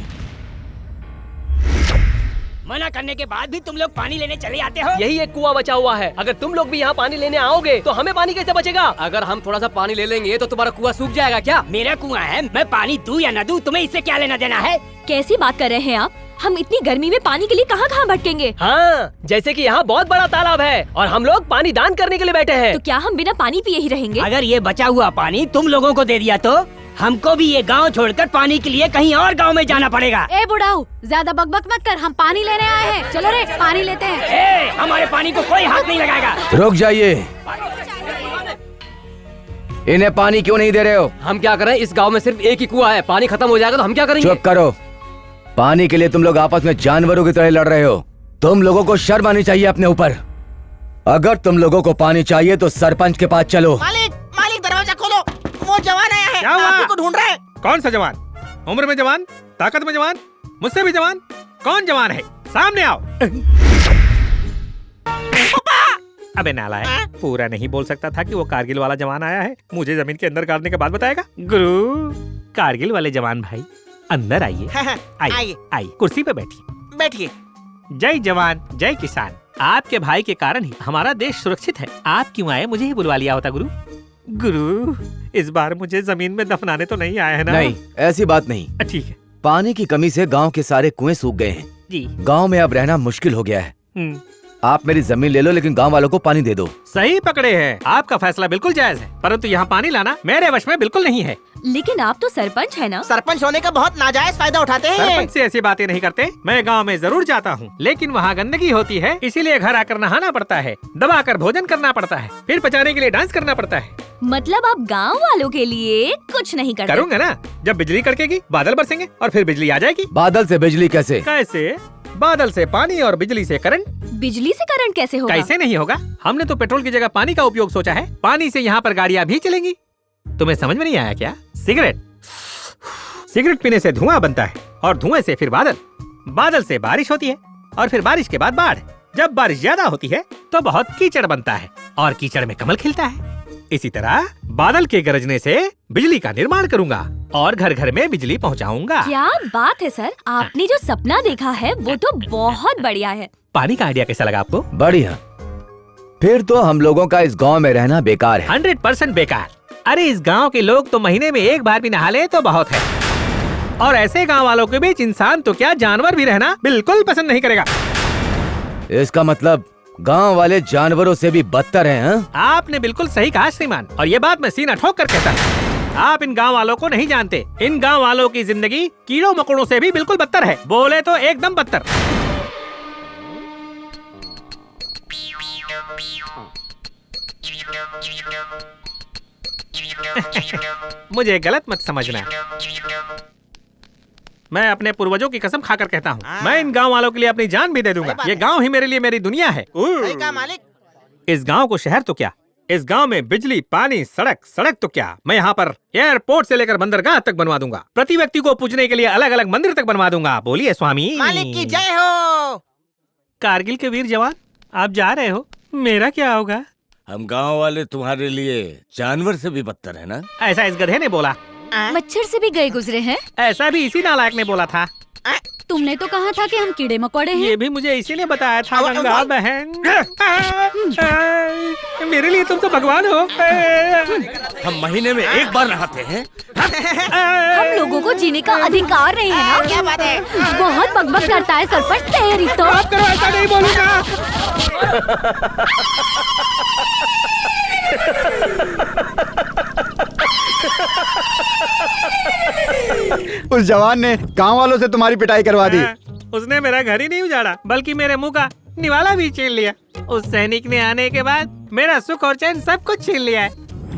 मना करने के बाद भी तुम लोग पानी लेने चले आते हो। यही एक कुआं बचा हुआ है, अगर तुम लोग भी यहाँ पानी लेने आओगे तो हमें पानी कैसे बचेगा? अगर हम थोड़ा सा पानी ले लेंगे तो तुम्हारा कुआं सूख जाएगा क्या? मेरा कुआं है, मैं पानी दूं या न दूं, तुम्हें इससे क्या लेना देना है? कैसी बात कर रहे हैं आप? हम इतनी गर्मी में पानी के लिए कहाँ कहाँ भटकेंगे? हाँ, जैसे कि यहाँ बहुत बड़ा तालाब है और हम लोग पानी दान करने के लिए बैठे हैं। तो क्या हम बिना पानी पिए ही रहेंगे? अगर ये बचा हुआ पानी तुम लोगों को दे दिया तो हमको भी ये गांव छोड़कर पानी के लिए कहीं और गांव में जाना पड़ेगा। ए बुढ़ाऊ, ज्यादा बकबक मत कर, हम पानी लेने आए हैं। चलो रे, पानी लेते हैं। ए, हमारे पानी को कोई हाथ नहीं लगाएगा। रुक जाइए, इन्हें पानी क्यों नहीं दे रहे हो? हम क्या करें, इस गांव में सिर्फ एक ही कुआं है, पानी खत्म हो जाएगा तो हम क्या करेंगे? चुप करो। पानी के लिए तुम लोग आपस में जानवरों की तरह लड़ रहे हो। तुम लोगों को शर्म आनी चाहिए अपने ऊपर। अगर तुम लोगों को पानी चाहिए तो सरपंच के पास चलो। मालिक, मालिक दरवाजा खोलो, वो जवान आया है, क्या हुआ? आप ही को ढूंढ रहा है। कौन सा जवान? उम्र में जवान, ताकत में जवान, मुझसे भी जवान? कौन जवान है? सामने आओ। अबे नालायक, पूरा नहीं बोल सकता था कि वो कारगिल वाला जवान आया है? मुझे जमीन के अंदर गाड़ने के बाद बताएगा। गुरु, कारगिल वाले जवान भाई अंदर आइए। आइए आइए, कुर्सी पे बैठिए। बैठिए। जय जवान जय किसान। आपके भाई के कारण ही हमारा देश सुरक्षित है। आप क्यों आए? मुझे ही बुलवा लिया होता गुरु। गुरु, इस बार मुझे जमीन में दफनाने तो नहीं आए हैं ना? नहीं, ऐसी बात नहीं। ठीक है। पानी की कमी से गांव के सारे कुएं सूख गए हैं जी। गांव में अब रहना मुश्किल हो गया है। हम्म, आप मेरी जमीन ले लो, लेकिन गांव वालों को पानी दे दो। सही पकड़े हैं। आपका फैसला बिल्कुल जायज है, परंतु यहाँ पानी लाना मेरे वश में बिल्कुल नहीं है। लेकिन आप तो सरपंच है ना? सरपंच होने का बहुत नाजायज फायदा उठाते हैं। सरपंच से ऐसी बातें नहीं करते। मैं गांव में जरूर जाता हूँ, लेकिन वहाँ गंदगी होती है, इसीलिए घर आकर नहाना पड़ता है, दबा कर भोजन करना पड़ता है, फिर पचाने के लिए डांस करना पड़ता है। मतलब आप गांव वालों के लिए कुछ नहीं करते? करूँगा ना। जब बिजली कड़केगी, बादल बरसेंगे और फिर बिजली आ जाएगी। बादल से बिजली कैसे? कैसे? बादल से पानी और बिजली से करंट। बिजली से करंट कैसे होगा? कैसे नहीं होगा? हमने तो पेट्रोल की जगह पानी का उपयोग सोचा है। पानी से यहाँ पर गाड़ियाँ भी चलेंगी। तुम्हें समझ में नहीं आया क्या? सिगरेट पीने से धुआं बनता है और धुएं से फिर बादल, बादल से बारिश होती है और फिर बारिश के बाद बाढ़। जब बारिश ज्यादा होती है तो बहुत कीचड़ बनता है और कीचड़ में कमल खिलता है। इसी तरह बादल के गरजने से बिजली का निर्माण करूंगा और घर घर में बिजली पहुंचाऊंगा। क्या बात है सर, आपने जो सपना देखा है वो तो बहुत बढ़िया है। पानी का आइडिया कैसा लगा आपको? बढ़िया। फिर तो हम लोगों का इस गांव में रहना बेकार है। 100% बेकार। अरे इस गांव के लोग तो महीने में एक बार भी नहा ले तो बहुत है, और ऐसे गांव वालों के बीच इंसान तो क्या जानवर भी रहना बिल्कुल पसंद नहीं करेगा। इसका मतलब गांव वाले जानवरों से भी बदतर हैं, हाँ? आपने बिल्कुल सही कहा श्रीमान, और ये बात मैं सीना ठोक कर कहता हूँ। आप इन गांव वालों को नहीं जानते। इन गांव वालों की जिंदगी कीड़ों मकोड़ों से भी बिल्कुल बदतर है, बोले तो एकदम बदतर। मुझे गलत मत समझना। मैं अपने पूर्वजों की कसम खाकर कहता हूँ, मैं इन गांव वालों के लिए अपनी जान भी दे दूंगा। ये गांव ही मेरे लिए मेरी दुनिया है। मालिक। इस गांव को शहर तो क्या, इस गांव में बिजली, पानी, सड़क तो क्या, मैं यहाँ पर एयरपोर्ट से लेकर बंदरगाह तक बनवा दूंगा। प्रति व्यक्ति को पूजने के लिए अलग अलग मंदिर तक बनवा दूंगा। बोलिए स्वामी। मालिक की जय हो। कारगिल के वीर जवान, आप जा रहे हो, मेरा क्या होगा? हम गांव वाले तुम्हारे लिए जानवर से भी बदतर है ना? ऐसा इस गधे ने बोला। मच्छर से भी गए गुजरे हैं? ऐसा भी इसी नालायक ने बोला था। तुमने तो कहा था कि हम कीड़े मकोड़े हैं। ये भी मुझे इसीलिए बताया था गंगा बहन। मेरे लिए तुम तो भगवान हो। हम महीने में एक बार नहाते हैं। हम लोगों को जीने का अधिकार नहीं है ना? क्या बात है? बहुत बकबक करता है सरपंच, तेरी तो। आप करो, ऐसा नहीं बोलूंगा। उस जवान ने गांव वालों से तुम्हारी पिटाई करवा दी। उसने मेरा घर ही नहीं उजाड़ा, बल्कि मेरे मुंह का निवाला भी छीन लिया। उस सैनिक ने आने के बाद मेरा सुख और चैन सब कुछ छीन लिया है।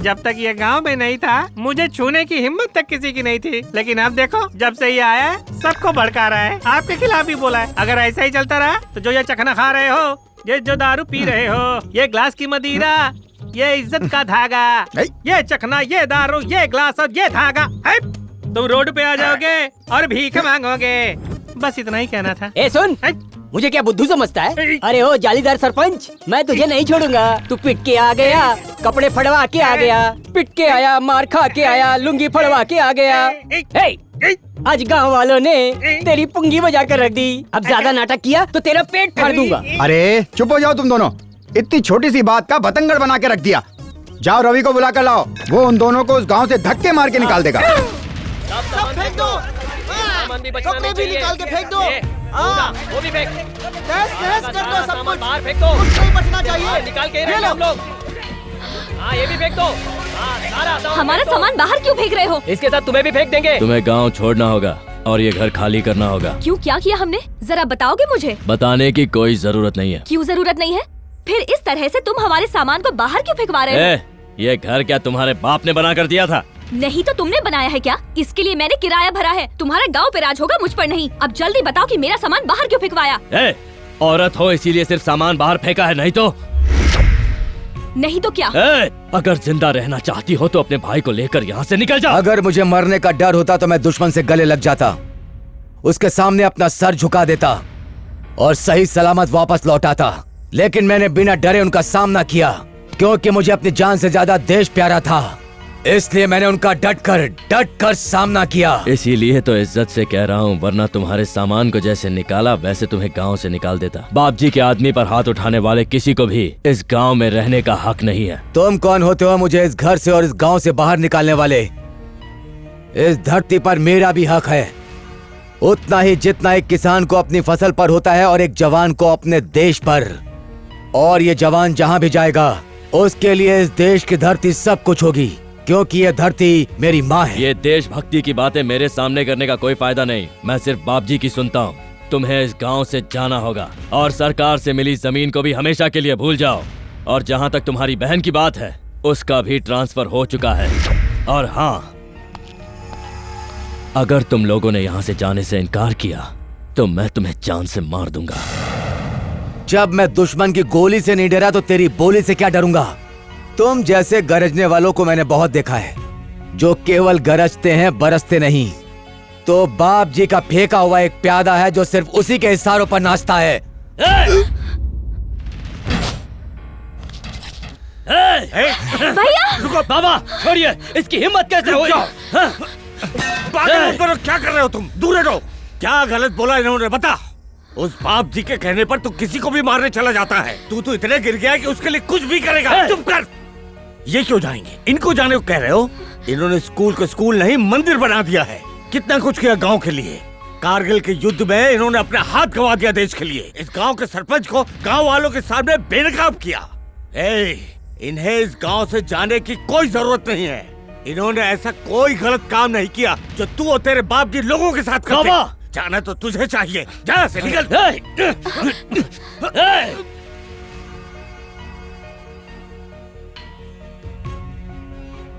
जब तक ये गांव में नहीं था, मुझे छूने की हिम्मत तक किसी की नहीं थी, लेकिन अब देखो, जब से ये आया है, सबको भड़का रहा है, आपके खिलाफ भी बोला है। अगर ऐसा ही चलता रहा तो जो ये चखना खा रहे हो, ये जो दारू पी रहे हो, ये ग्लास की मदिरा, ये इज्जत का धागा, ये चखना, ये दारू, ये ग्लास और ये धागा, तुम रोड पे आ जाओगे और भीख मांगोगे। बस इतना ही कहना था। ए सुन, मुझे क्या बुद्धू समझता है? अरे ओ जालीदार सरपंच, मैं तुझे नहीं छोड़ूंगा। तू पिट के आ गया, कपड़े फड़वा के आ गया, पिट के आया, मार खा के आया, लुंगी फड़वा के आ गया। आज गांव वालों ने तेरी पुंगी बजा कर रख दी। अब ज्यादा नाटक किया तो तेरा पेट फाड़ दूंगा। अरे चुप हो जाओ तुम दोनों। इतनी छोटी सी बात का बतंगड़ बना के रख दिया। जाओ रवि को बुला कर लाओ, वो उन दोनों को उस गांव से धक्के मार के निकाल देगा। सब फेंक दो, कपड़े भी निकाल के फेंक दो। वो भी फेंक, तहस कर दो सब कुछ। बाहर फेंक दो, कुछ नहीं बचना चाहिए। निकाल के रख हम लोग। हाँ ये भी फेंक दो। हमारा सामान बाहर क्यों फेंक रहे हो? इसके साथ तुम्हें भी फेंक देंगे। तुम्हें गांव छोड़ना होगा और ये घर खाली करना होगा। क्यों, क्या किया हमने? जरा बताओगे मुझे? बताने की कोई जरूरत नहीं है। क्यों जरूरत नहीं है? फिर इस तरह से तुम हमारे सामान को बाहर क्यों फेंकवा रहे हो? ये घर क्या तुम्हारे बाप ने बना कर दिया था? नहीं तो तुमने बनाया है क्या? इसके लिए मैंने किराया भरा है। तुम्हारा गांव पे राज होगा, मुझ पर नहीं। अब जल्दी बताओ कि मेरा सामान बाहर क्यों फेंकवाया? औरत हो इसीलिए सिर्फ सामान बाहर फेंका है, नहीं तो क्या? अगर जिंदा रहना चाहती हो तो अपने भाई को लेकर यहाँ से निकल जा। अगर मुझे मरने का डर होता तो मैं दुश्मन से गले लग जाता, उसके सामने अपना सर झुका देता और सही सलामत वापस लौटाता। लेकिन मैंने बिना डरे उनका सामना किया, क्योंकि मुझे अपनी जान से ज्यादा देश प्यारा था। इसलिए मैंने उनका डट कर सामना किया। इसीलिए तो इज्जत से कह रहा हूँ, वरना तुम्हारे सामान को जैसे निकाला वैसे तुम्हें गांव से निकाल देता। बाप जी के आदमी पर हाथ उठाने वाले किसी को भी इस गांव में रहने का हक नहीं है। तुम कौन होते हो मुझे इस घर से और इस गांव से बाहर निकालने वाले? इस धरती पर मेरा भी हक है, उतना ही जितना एक किसान को अपनी फसल पर होता है और एक जवान को अपने देश पर। और ये जवान जहाँ भी जाएगा उसके लिए इस देश की धरती सब कुछ होगी, क्योंकि ये धरती मेरी माँ है। ये देशभक्ति की बातें मेरे सामने करने का कोई फायदा नहीं। मैं सिर्फ बाप जी की सुनता हूँ। तुम्हें इस गांव से जाना होगा और सरकार से मिली जमीन को भी हमेशा के लिए भूल जाओ। और जहाँ तक तुम्हारी बहन की बात है, उसका भी ट्रांसफर हो चुका है। और हाँ, अगर तुम लोगों ने यहाँ से जाने से इनकार किया तो मैं तुम्हें जान से मार दूंगा। जब मैं दुश्मन की गोली से नहीं डरा तो तेरी बोली से क्या डरूंगा? तुम जैसे गरजने वालों को मैंने बहुत देखा है, जो केवल गरजते हैं बरसते नहीं। तो बाप जी का फेंका हुआ एक प्यादा है जो सिर्फ उसी के इशारों पर नाचता है। भैया! रुको बाबा, छोड़िए, इसकी हिम्मत कैसे हुई? क्या कर रहे हो तुम? दूर रहो। क्या गलत बोला इन्होंने, बता। उस बाप जी के कहने पर तू किसी को भी मारने चला जाता है। तू तो इतने गिर गया कि उसके लिए कुछ भी करेगा। चुप कर। ये क्यों जाएंगे? इनको जाने को कह रहे हो? इन्होंने स्कूल को स्कूल नहीं मंदिर बना दिया है। कितना कुछ किया गांव के लिए। कारगिल के युद्ध में इन्होंने अपना हाथ गंवा दिया देश के लिए। इस गांव के सरपंच को गांव वालों के सामने बेनकाब किया। इन्हें इस गांव से जाने की कोई जरूरत नहीं है। इन्होंने ऐसा कोई गलत काम नहीं किया जो तू और तेरे बाप जी लोगों के साथ करते। जाना तो तुझे चाहिए, जा से निकल।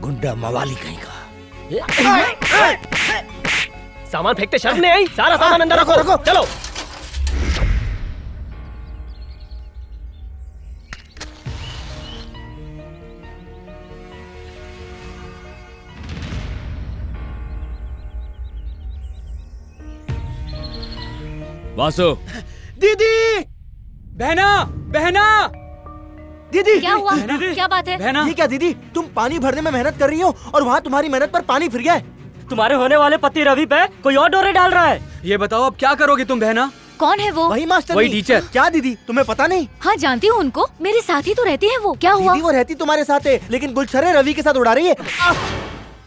गुंडा मवाली कहीं का। सामान फेंकते शर्म नहीं आई? सारा सामान अंदर रखो। चलो। वासु। दीदी! बहना! बहना! दीदी क्या हुआ? क्या बात है? बहना! ये क्या दीदी, तुम पानी भरने में मेहनत कर रही हो और वहाँ तुम्हारी मेहनत पर पानी फिर गया है। तुम्हारे होने वाले पति रवि पे कोई और डोरे डाल रहा है। ये बताओ अब क्या करोगी तुम बहना? कौन है वो? वही मास्टर, वही टीचर। क्या दीदी तुम्हें पता नहीं? हाँ जानती हूँ उनको, मेरे साथ ही तो रहती है वो। क्या हुआ? दीदी वो रहती तुम्हारे साथ है, लेकिन गुलछरे रवि के साथ उड़ा रही है।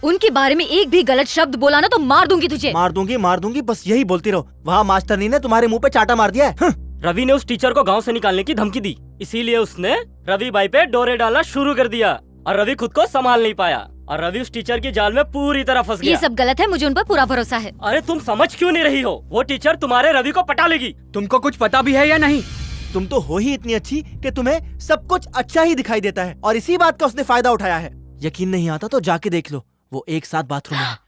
उनके बारे में एक भी गलत शब्द बोला ना तो मार दूंगी तुझे। मार दूंगी, बस यही बोलती रहो। वहाँ मास्टरनी ने तुम्हारे मुंह पे चाटा मार दिया है। रवि ने उस टीचर को गांव से निकालने की धमकी दी, इसीलिए उसने रवि भाई पे डोरे डालना शुरू कर दिया और रवि खुद को संभाल नहीं पाया और रवि उस टीचर की जाल में पूरी तरह फंस गया। ये सब गलत है, मुझे उन पर पूरा भरोसा है। अरे तुम समझ क्यों नहीं रही हो? वो टीचर तुम्हारे रवि को पटा लेगी। तुमको कुछ पता भी है या नहीं? तुम तो हो ही इतनी अच्छी कि तुम्हें सब कुछ अच्छा ही दिखाई देता है और इसी बात का उसने फायदा उठाया है। यकीन नहीं आता तो जाके देख लो, वो एक साथ बाथरूम में है।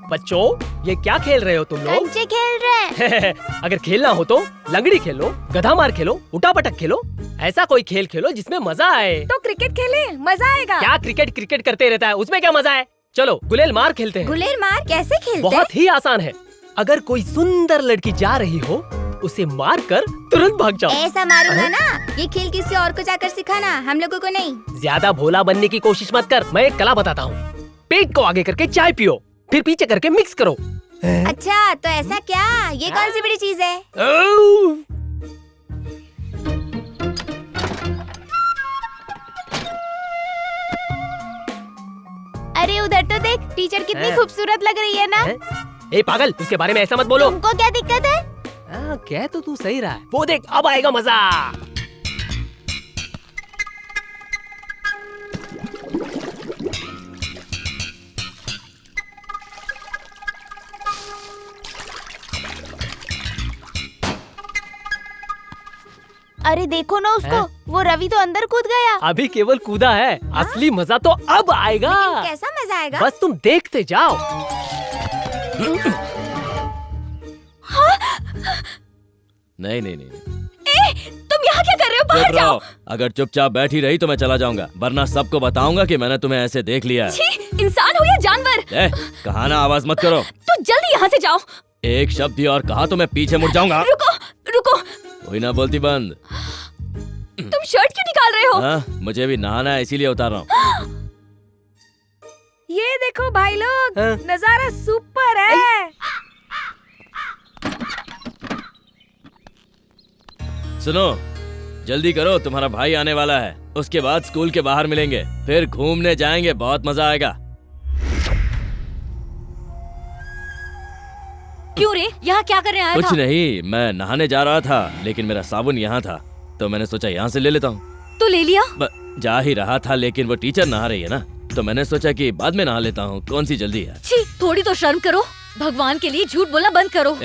बच्चों, ये क्या खेल रहे हो तुम लोग? कंचे खेल रहे हैं। अगर खेलना हो तो लंगड़ी खेलो, गधा मार खेलो, उठा पटक खेलो। ऐसा कोई खेल खेलो जिसमें मजा आए। तो क्रिकेट खेले, मजा आएगा। क्या क्रिकेट करते रहता है, उसमें क्या मजा है? चलो गुलेल मार खेलते हैं। गुलेल मार कैसे खेलते? बहुत ही आसान है। अगर कोई सुंदर लड़की जा रही हो, उसे मार कर तुरंत भाग जाओ। ऐसा मारूंगा ना, ये खेल किसी और को जाकर सिखाना, हम लोगों को नहीं। ज्यादा भोला बनने की कोशिश मत कर। मैं एक कला बताता हूँ। पेट को आगे करके चाय पियो, फिर पीछे करके मिक्स करो। अच्छा तो ऐसा क्या? ये कौन सी बड़ी चीज है? अरे उधर तो देख, टीचर कितनी खूबसूरत लग रही है ना। ए पागल, उसके बारे में ऐसा मत बोलो। तुमको क्या दिक्कत है? कह तो तू सही रहा है। वो देख, अब आएगा मजा। अरे देखो ना उसको, वो रवि तो अंदर कूद गया। अभी केवल कूदा है, असली मजा तो अब आएगा। लेकिन कैसा मजा आएगा? बस तुम देखते जाओ। नहीं। तुम यहाँ क्या कर रहे हो? बाहर जाओ। अगर चुपचाप बैठी रही तो मैं चला जाऊंगा, वरना सबको बताऊंगा कि मैंने तुम्हें ऐसे देख लिया है। छी, इंसान हो या जानवर? कहा ना आवाज मत करो। तो जल्दी यहाँ से जाओ। एक शब्द भी और कहा तो मैं पीछे मुड़ जाऊंगा। रुको। कोई ना बोलती बंद। तुम शर्ट क्यों निकाल रहे हो? हाँ, मुझे भी नहाना है इसीलिए उतार रहा हूँ। ये देखो भाई लोग, नजारा सुपर है। सुनो, जल्दी करो, तुम्हारा भाई आने वाला है। उसके बाद स्कूल के बाहर मिलेंगे, फिर घूमने जाएंगे, बहुत मजा आएगा। क्यों रे, यहाँ क्या करने आया कुछ था? नहीं, मैं नहाने जा रहा था, लेकिन मेरा साबुन यहाँ था, तो मैंने सोचा यहाँ से ले लेता हूँ। तो ले लिया? जा ही रहा था, लेकिन वो टीचर नहा रही है ना, तो मैंने सोचा कि बाद में नहा लेता हूँ, कौन सी जल्दी है। छी, थोड़ी तो शर्म करो। भगवान के लिए झूठ बोलना बंद करो।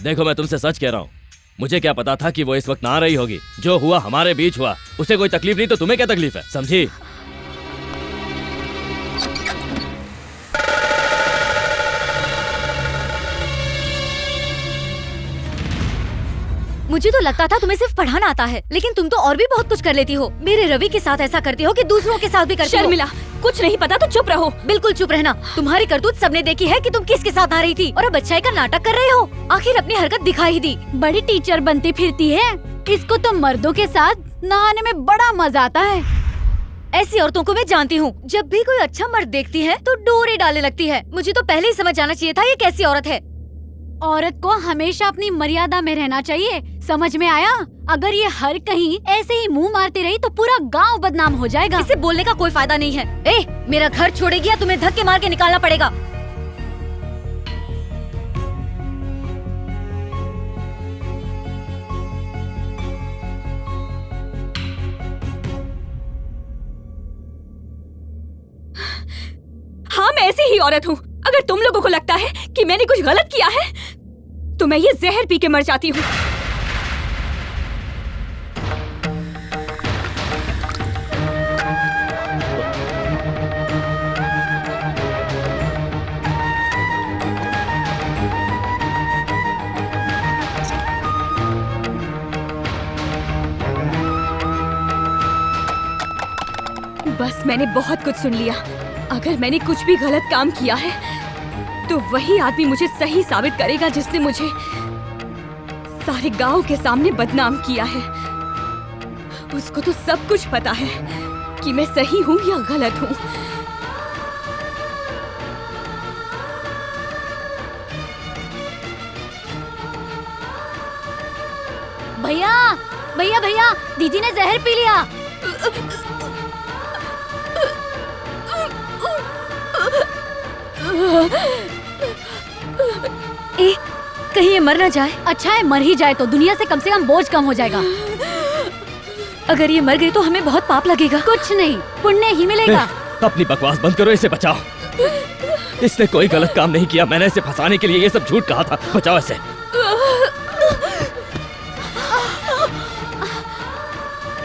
देखो, मैं तुमसे सच कह रहा हूँ, मुझे क्या पता था कि वो इस वक्त नहा रही होगी। जो हुआ हमारे बीच हुआ, उसे कोई तकलीफ नहीं तो तुम्हें क्या तकलीफ है, समझी? मुझे तो लगता था तुम्हें सिर्फ पढ़ाना आता है, लेकिन तुम तो और भी बहुत कुछ कर लेती हो। मेरे रवि के साथ ऐसा करती हो कि दूसरों के साथ भी करती हो। शर्मिला, कुछ नहीं पता तो चुप रहो। बिल्कुल चुप रहना। तुम्हारी करतूत सबने देखी है कि तुम किसके साथ आ रही थी, और अब अच्छाई का नाटक कर रहे हो। आखिर अपनी हरकत दिखा ही दी। बड़ी टीचर बनती फिरती है। इसको तो मर्दों के साथ नहाने में बड़ा मजा आता है। ऐसी औरतों को मैं जानती हूँ, जब भी कोई अच्छा मर्द देखती है तो डोरे डालने लगती है। मुझे तो पहले ही समझ जाना चाहिए था ये कैसी औरत है। औरत को हमेशा अपनी मर्यादा में रहना चाहिए, समझ में आया? अगर ये हर कहीं ऐसे ही मुंह मारती रही तो पूरा गांव बदनाम हो जाएगा। इसे बोलने का कोई फायदा नहीं है। मेरा घर छोड़ेगी या तुम्हें धक्के मार के निकालना पड़ेगा। हाँ, मैं ऐसी ही औरत हूँ। अगर तुम लोगों को लगता है कि मैंने कुछ गलत किया है, तो मैं ये जहर पी के मर जाती हूँ। बस मैंने बहुत कुछ सुन लिया। अगर मैंने कुछ भी गलत काम किया है तो वही आदमी मुझे सही साबित करेगा जिसने मुझे सारे गांव के सामने बदनाम किया है। उसको तो सब कुछ पता है कि मैं सही हूँ या गलत हूँ। भैया भैया भैया, दीदी ने जहर पी लिया। कहीं ये मर न जाए। अच्छा है, मर ही जाए तो दुनिया से कम बोझ कम हो जाएगा। अगर ये मर गई तो हमें बहुत पाप लगेगा। कुछ नहीं, पुण्य ही मिलेगा। अपनी बकवास बंद करो, इसे बचाओ। इसने कोई गलत काम नहीं किया, मैंने इसे फंसाने के लिए ये सब झूठ कहा था। बचाओ इसे।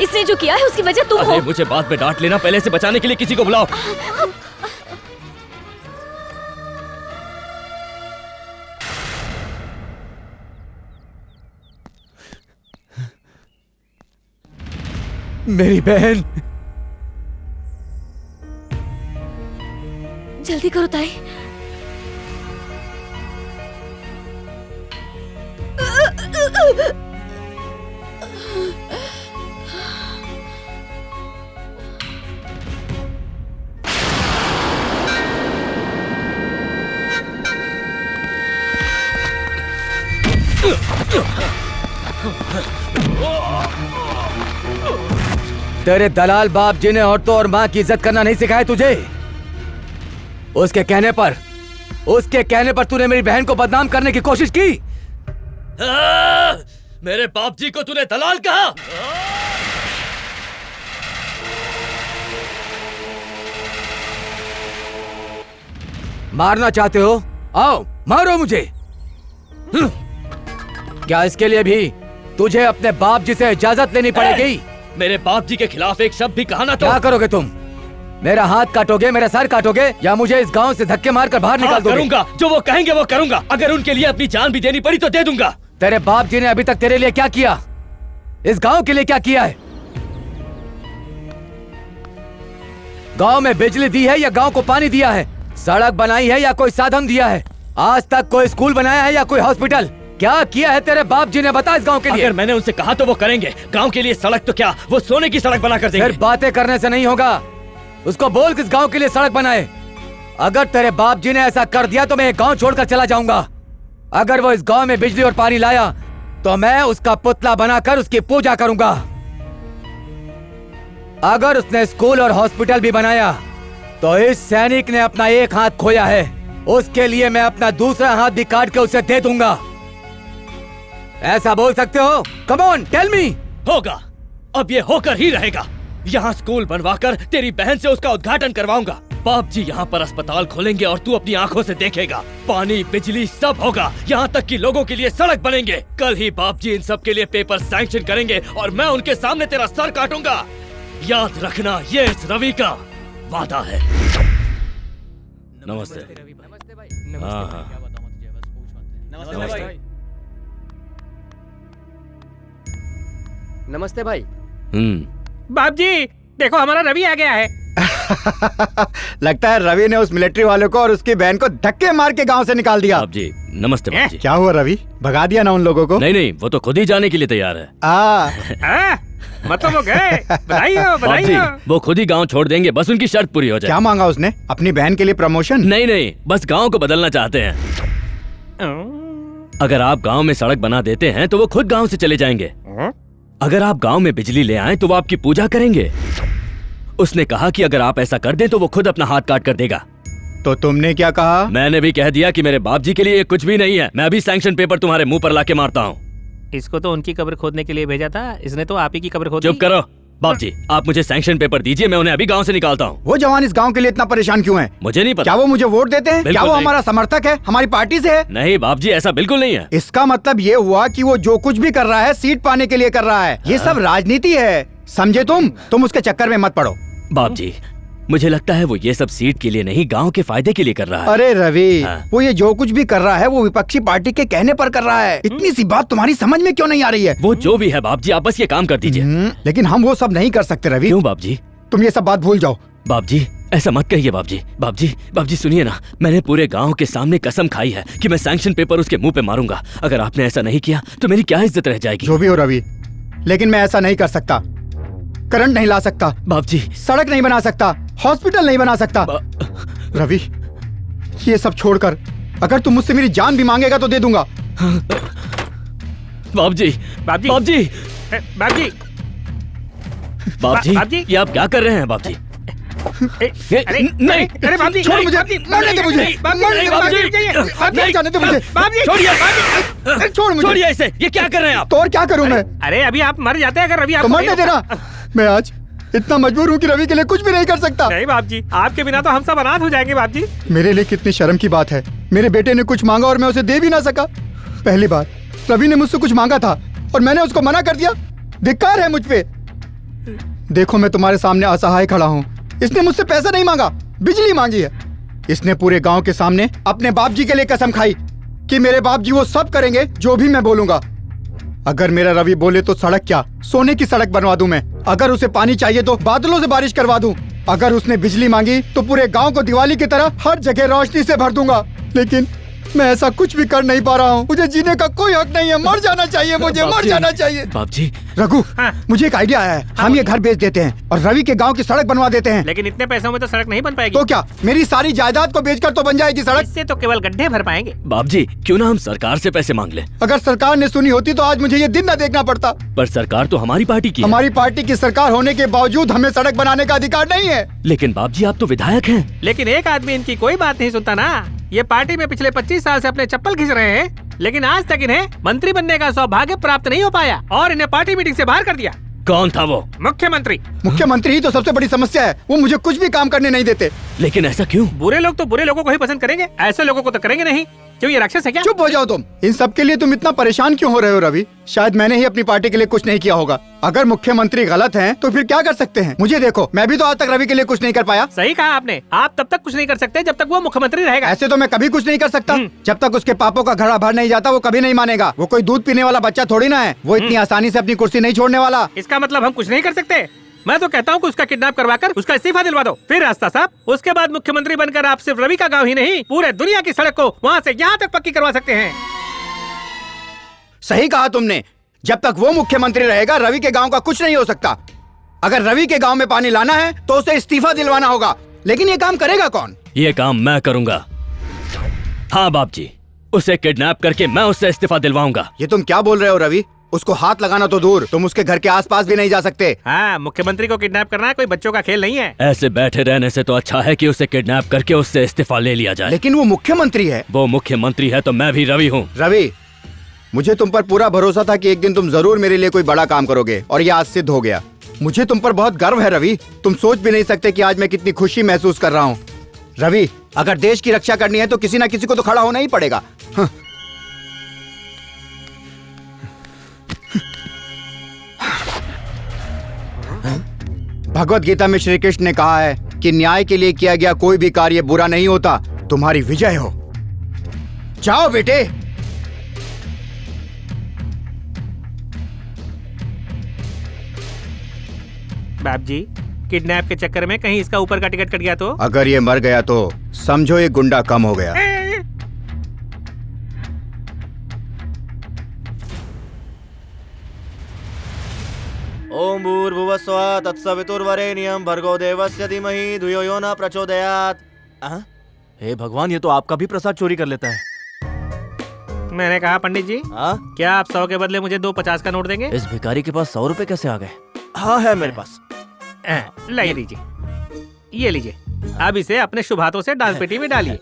इसने जो किया है उसकी वजह तुम हो। मुझे बाद में डांट लेना, पहले इसे बचाने के लिए किसी को बुलाओ। मेरी बहन, जल्दी करो ताई। तेरे दलाल बाप जी ने औरतों और माँ की इज्जत करना नहीं सिखाया तुझे? उसके कहने पर तूने मेरी बहन को बदनाम करने की कोशिश की। मेरे बाप जी को तूने दलाल कहा? मारना चाहते हो? आओ मारो मुझे। क्या इसके लिए भी तुझे अपने बाप जी से इजाजत लेनी पड़ेगी? मेरे बाप जी के खिलाफ एक शब्द भी कहा ना तो। क्या करोगे तुम? मेरा हाथ काटोगे, मेरा सर काटोगे, या मुझे इस गांव से धक्के मारकर बाहर निकाल दोगे? करूंगा, जो वो कहेंगे वो करूंगा। अगर उनके लिए अपनी जान भी देनी पड़ी तो दे दूंगा। तेरे बाप जी ने अभी तक तेरे लिए क्या किया? इस गांव के लिए क्या किया है? गांव में बिजली दी है या गांव को पानी दिया है? सड़क बनाई है या कोई साधन दिया है? आज तक कोई स्कूल बनाया है या कोई हॉस्पिटल? क्या किया है तेरे बाप जी ने, बता इस गांव के लिए। अगर मैंने उनसे कहा तो वो करेंगे। गांव के लिए सड़क तो क्या, वो सोने की सड़क बना कर देंगे। सिर्फ बातें करने से नहीं होगा, उसको बोल किस गांव के लिए सड़क बनाए। अगर तेरे बाप जी ने ऐसा कर दिया तो मैं ये गांव छोड़कर चला जाऊंगा। अगर वो इस गांव में बिजली और पानी लाया तो मैं उसका पुतला बनाकर उसकी पूजा करूंगा। अगर उसने स्कूल और हॉस्पिटल भी बनाया तो इस सैनिक ने अपना एक हाथ खोया है, उसके लिए मैं अपना दूसरा हाथ भी काट के उसे दे दूंगा। ऐसा बोल सकते हो? Come on tell me. होगा, अब ये होकर ही रहेगा। यहाँ स्कूल बनवाकर तेरी बहन से उसका उद्घाटन करवाऊंगा। बाप जी यहाँ पर अस्पताल खोलेंगे और तू अपनी आंखों से देखेगा। पानी बिजली सब होगा, यहाँ तक कि लोगों के लिए सड़क बनेंगे। कल ही बाप जी इन सब के लिए पेपर सैंक्शन करेंगे और मैं उनके सामने तेरा सर काटूंगा। याद रखना, ये इस रवि का वादा है। नमस्ते। हाँ हाँ नमस्ते। नमस्ते भाई। बाप जी देखो हमारा रवि आ गया है। लगता है रवि ने उस मिलिट्री वाले को और उसकी बहन को धक्के मार के गांव से निकाल दिया। बाप जी नमस्ते। बाप जी क्या हुआ रवि, भगा दिया ना उन लोगों को? नहीं, वो तो खुद ही जाने के लिए तैयार है। मतलब वो गए। बधाई हो, बधाई हो। वो खुद ही गांव छोड़ देंगे, बस उनकी शर्त पूरी हो जाए। क्या मांगा उसने? अपनी बहन के लिए प्रमोशन? नहीं, बस गांव को बदलना चाहते हैं। अगर आप गांव में सड़क बना देते हैं तो वो खुद गांव से चले जाएंगे। अगर आप गांव में बिजली ले आए तो वो आपकी पूजा करेंगे। उसने कहा कि अगर आप ऐसा कर दें तो वो खुद अपना हाथ काट कर देगा। तो तुमने क्या कहा? मैंने भी कह दिया कि मेरे बाप जी के लिए ये कुछ भी नहीं है। मैं अभी सैंक्शन पेपर तुम्हारे मुंह पर लाके मारता हूँ। इसको तो उनकी कब्र खोदने के लिए भेजा था, इसने तो आप ही की कब्र खोदी। चुप करो बाप जी, आप मुझे सैंक्शन पेपर दीजिए, मैं उन्हें अभी गांव से निकालता हूँ। वो जवान इस गांव के लिए इतना परेशान क्यों है? मुझे नहीं पता। क्या वो मुझे वोट देते हैं? क्या वो नहीं। हमारा समर्थक है, हमारी पार्टी से है? नहीं बाप जी, ऐसा बिल्कुल नहीं है। इसका मतलब ये हुआ कि वो जो कुछ भी कर रहा है सीट पाने के लिए कर रहा है। ये सब राजनीति है, समझे तुम उसके चक्कर में मत पड़ो। बाप जी मुझे लगता है वो ये सब सीट के लिए नहीं, गांव के फायदे के लिए कर रहा है। अरे रवि, वो ये जो कुछ भी कर रहा है वो विपक्षी पार्टी के कहने पर कर रहा है। इतनी सी बात तुम्हारी समझ में क्यों नहीं आ रही है? वो जो भी है बाप जी, आप बस ये काम कर दीजिए। लेकिन हम वो सब नहीं कर सकते रवि। क्यों बाप जी? तुम ये सब बात भूल जाओ। बाप जी ऐसा मत कहिए बाप जी। बाप जी सुनिए ना, मैंने पूरे गांव के सामने कसम खाई है कि मैं सैंक्शन पेपर उसके मुंह पे मारूंगा। अगर आपने ऐसा नहीं किया तो मेरी क्या इज्जत रह जाएगी? जो भी हो रवि, लेकिन मैं ऐसा नहीं कर सकता। करंट नहीं ला सकता बाप जी, सड़क नहीं बना सकता, हॉस्पिटल नहीं बना सकता। रवि ये सब छोड़कर अगर तुम मुझसे मेरी जान भी मांगेगा तो दे दूंगा। बाप जी बाप जी बाप जी बाप जी बाप जी, ये आप क्या कर रहे हैं बाप जी? अरे नहीं, अरे बाप जी छोड़ मुझे, मरने दे मुझे, जाने दे मुझे। छोड़िए, छोड़ मुझे, छोड़िए इसे। ये क्या कर रहे हैं आप? तो और क्या करूं मैं? अरे अभी आप मर जाते हैं अगर रवि तो आपको मरने देना। मैं आज इतना मजबूर हूँ कि रवि के लिए कुछ भी नहीं कर सकता। नहीं बाप जी, आपके बिना तो हम सब अनाथ हो जाएंगे बाप जी। मेरे लिए कितनी शर्म की बात है, मेरे बेटे ने कुछ मांगा और मैं उसे दे भी ना सका। पहली बार रवि ने मुझसे कुछ मांगा था और मैंने उसको मना कर दिया। धिक्कार है मुझ पे। देखो मैं तुम्हारे सामने असहाय खड़ा हूँ। इसने मुझसे पैसा नहीं मांगा, बिजली मांगी है। इसने पूरे गांव के सामने अपने बाप जी के लिए कसम खाई कि मेरे बाप जी वो सब करेंगे जो भी मैं बोलूंगा। अगर मेरा रवि बोले तो सड़क क्या, सोने की सड़क बनवा दूं मैं। अगर उसे पानी चाहिए तो बादलों से बारिश करवा दूं। अगर उसने बिजली मांगी तो पूरे गांव को दिवाली की तरह हर जगह रोशनी से भर दूंगा। लेकिन मैं ऐसा कुछ भी कर नहीं पा रहा हूँ। मुझे जीने का कोई हक नहीं है, मर जाना चाहिए मुझे, मर जाना चाहिए। बाप जी रघु, मुझे एक आइडिया आया है। हम ये घर बेच देते हैं और रवि के गांव की सड़क बनवा देते हैं। लेकिन इतने पैसों में तो सड़क नहीं बन पाएगी। तो क्या मेरी सारी जायदाद को बेचकर तो बन जाएगी सड़क? इससे तो केवल गड्ढे भर पाएंगे। बाप जी क्यों ना हम सरकार से पैसे मांग लें? अगर सरकार ने सुनी होती तो आज मुझे ये दिन न देखना पड़ता। पर सरकार तो हमारी पार्टी की है। हमारी पार्टी की सरकार होने के बावजूद हमें सड़क बनाने का अधिकार नहीं है। लेकिन बाप जी आप तो विधायक हैं। लेकिन एक आदमी इनकी कोई बात नहीं सुनता ना। ये पार्टी में पिछले 25 साल से अपने चप्पल खींच रहे हैं, लेकिन आज तक इन्हें मंत्री बनने का सौभाग्य प्राप्त नहीं हो पाया और इन्हें पार्टी मीटिंग से बाहर कर दिया। कौन था वो? मुख्यमंत्री। मुख्यमंत्री ही तो सबसे बड़ी समस्या है। वो मुझे कुछ भी काम करने नहीं देते। लेकिन ऐसा क्यों? बुरे लोग तो बुरे लोगों को ही पसंद करेंगे, ऐसे लोगों को तो करेंगे नहीं। क्यों, ये राक्षस है क्या? चुप हो जाओ तुम। इन सब के लिए तुम इतना परेशान क्यों हो रहे हो रवि? शायद मैंने ही अपनी पार्टी के लिए कुछ नहीं किया होगा। अगर मुख्यमंत्री गलत हैं, तो फिर क्या कर सकते हैं? मुझे देखो, मैं भी तो आज तक रवि के लिए कुछ नहीं कर पाया। सही कहा आपने। आप तब तक कुछ नहीं कर सकते जब तक वो मुख्यमंत्री रहेगा। ऐसे तो मैं कभी कुछ नहीं कर सकता। जब तक उसके पापों का घड़ा भर नहीं जाता वो कभी नहीं मानेगा। वो कोई दूध पीने वाला बच्चा थोड़ी ना है। वो इतनी आसानी से अपनी कुर्सी नहीं छोड़ने वाला। इसका मतलब हम कुछ नहीं कर सकते? मैं तो कहता हूँ कि उसका किडनैप करवाकर उसका इस्तीफा दिलवा दो। फिर रास्ता साहब, उसके बाद मुख्यमंत्री बनकर आप सिर्फ रवि का गांव ही नहीं, पूरे दुनिया की सड़क को वहाँ से यहाँ तक पक्की करवा सकते हैं। सही कहा तुमने। जब तक वो मुख्यमंत्री रहेगा रवि के गांव का कुछ नहीं हो सकता। अगर रवि के गांव में पानी लाना है तो उसे इस्तीफा दिलवाना होगा, लेकिन ये काम करेगा कौन? ये काम मैं करूंगा। हाँ बाप जी, उसे किडनैप करके मैं उससे इस्तीफा दिलवाऊंगा। ये तुम क्या बोल रहे हो रवि? उसको हाथ लगाना तो दूर, तुम उसके घर के आसपास भी नहीं जा सकते। हाँ, मुख्यमंत्री को किडनैप करना है कोई बच्चों का खेल नहीं है। ऐसे बैठे रहने से तो अच्छा है कि उसे किडनैप करके उससे इस्तीफा ले लिया जाए। लेकिन वो मुख्यमंत्री है। वो मुख्यमंत्री है तो मैं भी रवि हूँ। रवि, मुझे तुम पर पूरा भरोसा था कि एक दिन तुम जरूर मेरे लिए कोई बड़ा काम करोगे, और ये आज सिद्ध हो गया। मुझे तुम पर बहुत गर्व है रवि। तुम सोच भी नहीं सकते कि आज मैं कितनी खुशी महसूस कर रहा हूँ। रवि, अगर देश की रक्षा करनी है तो किसी ना किसी को तो खड़ा होना ही पड़ेगा। भगवत गीता में श्री कृष्ण ने कहा है कि न्याय के लिए किया गया कोई भी कार्य बुरा नहीं होता। तुम्हारी विजय हो। जाओ बेटे। बाप जी, किडनैप के चक्कर में कहीं इसका ऊपर का टिकट कट गया तो? अगर ये मर गया तो समझो ये गुंडा कम हो गया। ओम भूर्भुवस्वः तत्सवितुर्वरेण्यं भर्गो देवस्य धीमहि धियो यो न प्रचोदयात्। हे भगवान, ये तो आपका भी प्रसाद चोरी कर लेता है। मैंने कहा पंडित जी, क्या आप 100 के बदले मुझे 2 50 का नोट देंगे? इस भिखारी के पास 100 रुपए कैसे आ गए? हाँ है मेरे पास। ले लीजिए, ये लीजिए। अब इसे अपने शुभ हाथों से डाल पेटी में डालिए।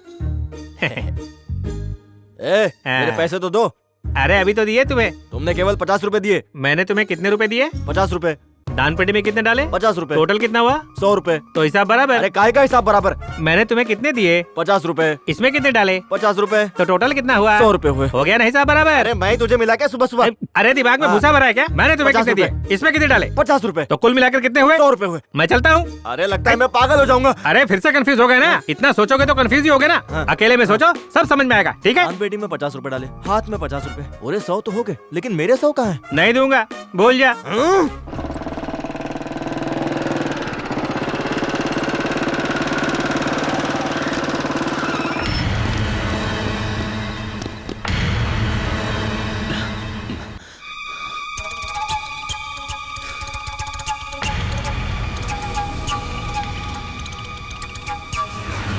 मेरे पैसे तो दो। अरे अभी तो दिए तुम्हें। तुमने केवल 50 रुपए दिए। मैंने तुम्हें कितने रुपए दिए? 50 रुपए। दान पेटी में कितने डाले? 50 रुपए। टोटल कितना हुआ? 100 रुपए। तो हिसाब बराबर। अरे काहे का हिसाब बराबर? मैंने तुम्हें कितने दिए? 50 रुपए। इसमें कितने डाले? 50 रुपए। तो टोटल कितना हुआ? 100 रुपए हुए। हो गया ना हिसाब बराबर? अरे मैं तुझे मिला क्या सुबह सुबह? अरे दिमाग में भूसा भरा है क्या? मैंने तुम्हें कितने दिए? इसमें कितने डाले? 50 रुपए। तो कुल मिलाकर कितने हुए? 100 रुपए हुए। मैं चलता हूँ। अरे लगता है मैं पागल हो जाऊंगा। अरे फिर से कंफ्यूज हो गए ना? इतना सोचोगे तो कंफ्यूज ही होगे ना। अकेले में सोचो, सब समझ में आएगा। ठीक है? दान पेटी में 50 रुपए डाले, हाथ में 50 रुपए। अरे 100 तो हो गए, लेकिन मेरे 100 कहाँ है? नहीं दूंगा, भूल जा।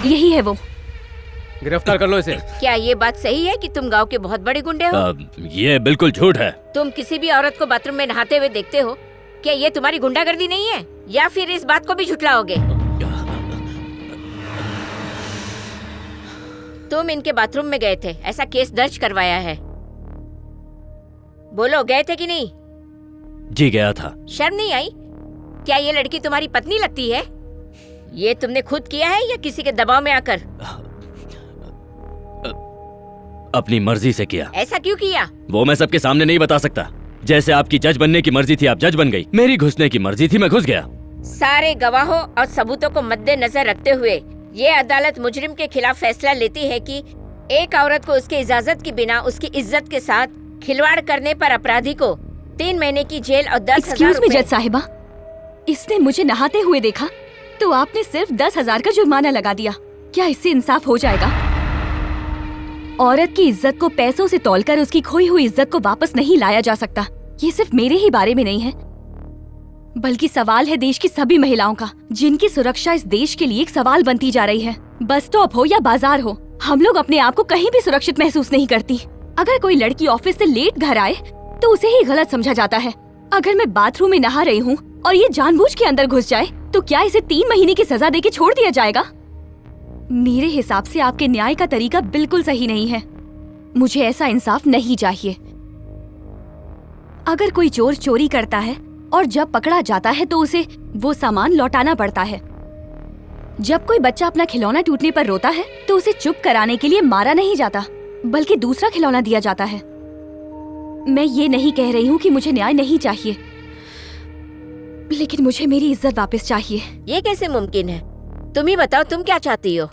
यही है वो। गिरफ्तार कर लो इसे। क्या ये बात सही है कि तुम गांव के बहुत बड़े गुंडे हो? ये बिल्कुल झूठ है। तुम किसी भी औरत को बाथरूम में नहाते हुए देखते हो? क्या ये तुम्हारी गुंडागर्दी नहीं है, या फिर इस बात को भी झुठलाओगे? तुम इनके बाथरूम में गए थे, ऐसा केस दर्ज करवाया है। बोलो, गए थे कि नहीं? जी गया था। शर्म नहीं आई? क्या ये लड़की तुम्हारी पत्नी लगती है? ये तुमने खुद किया है या किसी के दबाव में आकर? अपनी मर्जी से किया। ऐसा क्यों किया? वो मैं सबके सामने नहीं बता सकता। जैसे आपकी जज बनने की मर्जी थी, आप जज बन गई। मेरी घुसने की मर्जी थी, मैं घुस गया। सारे गवाहों और सबूतों को मद्देनजर रखते हुए ये अदालत मुजरिम के खिलाफ फैसला लेती है कि एक औरत को उसकी इजाजत के बिना उसकी इज्जत के साथ खिलवाड़ करने पर अपराधी को 3 महीने की जेल और 10,000 एक्सक्यूज मी जज साहिबा, इसने मुझे नहाते हुए देखा तो आपने सिर्फ 10,000 का जुर्माना लगा दिया। क्या इससे इंसाफ हो जाएगा? औरत की इज्जत को पैसों से तौलकर उसकी खोई हुई इज्जत को वापस नहीं लाया जा सकता। ये सिर्फ मेरे ही बारे में नहीं है, बल्कि सवाल है देश की सभी महिलाओं का, जिनकी सुरक्षा इस देश के लिए एक सवाल बनती जा रही है। बस स्टॉप हो या बाजार हो, हम लोग अपने आप को कहीं भी सुरक्षित महसूस नहीं करती। अगर कोई लड़की ऑफिस से लेट घर आए तो उसे ही गलत समझा जाता है। अगर मैं बाथरूम में नहा रही हूँ और ये जानबूझ के अंदर घुस जाए तो क्या इसे 3 महीने की सजा देके छोड़ दिया जाएगा? मेरे हिसाब से आपके न्याय का तरीका बिल्कुल सही नहीं है। मुझे ऐसा इंसाफ नहीं चाहिए। अगर कोई चोर चोरी करता है और जब पकड़ा जाता है तो उसे वो सामान लौटाना पड़ता है। जब कोई बच्चा अपना खिलौना टूटने पर रोता है तो उसे चुप कराने के लिए मारा नहीं जाता, बल्कि दूसरा खिलौना दिया जाता है। मैं ये नहीं कह रही हूँ कि मुझे न्याय नहीं चाहिए, लेकिन मुझे मेरी इज्जत वापस चाहिए। ये कैसे मुमकिन है? तुम ही बताओ, तुम क्या चाहती हो?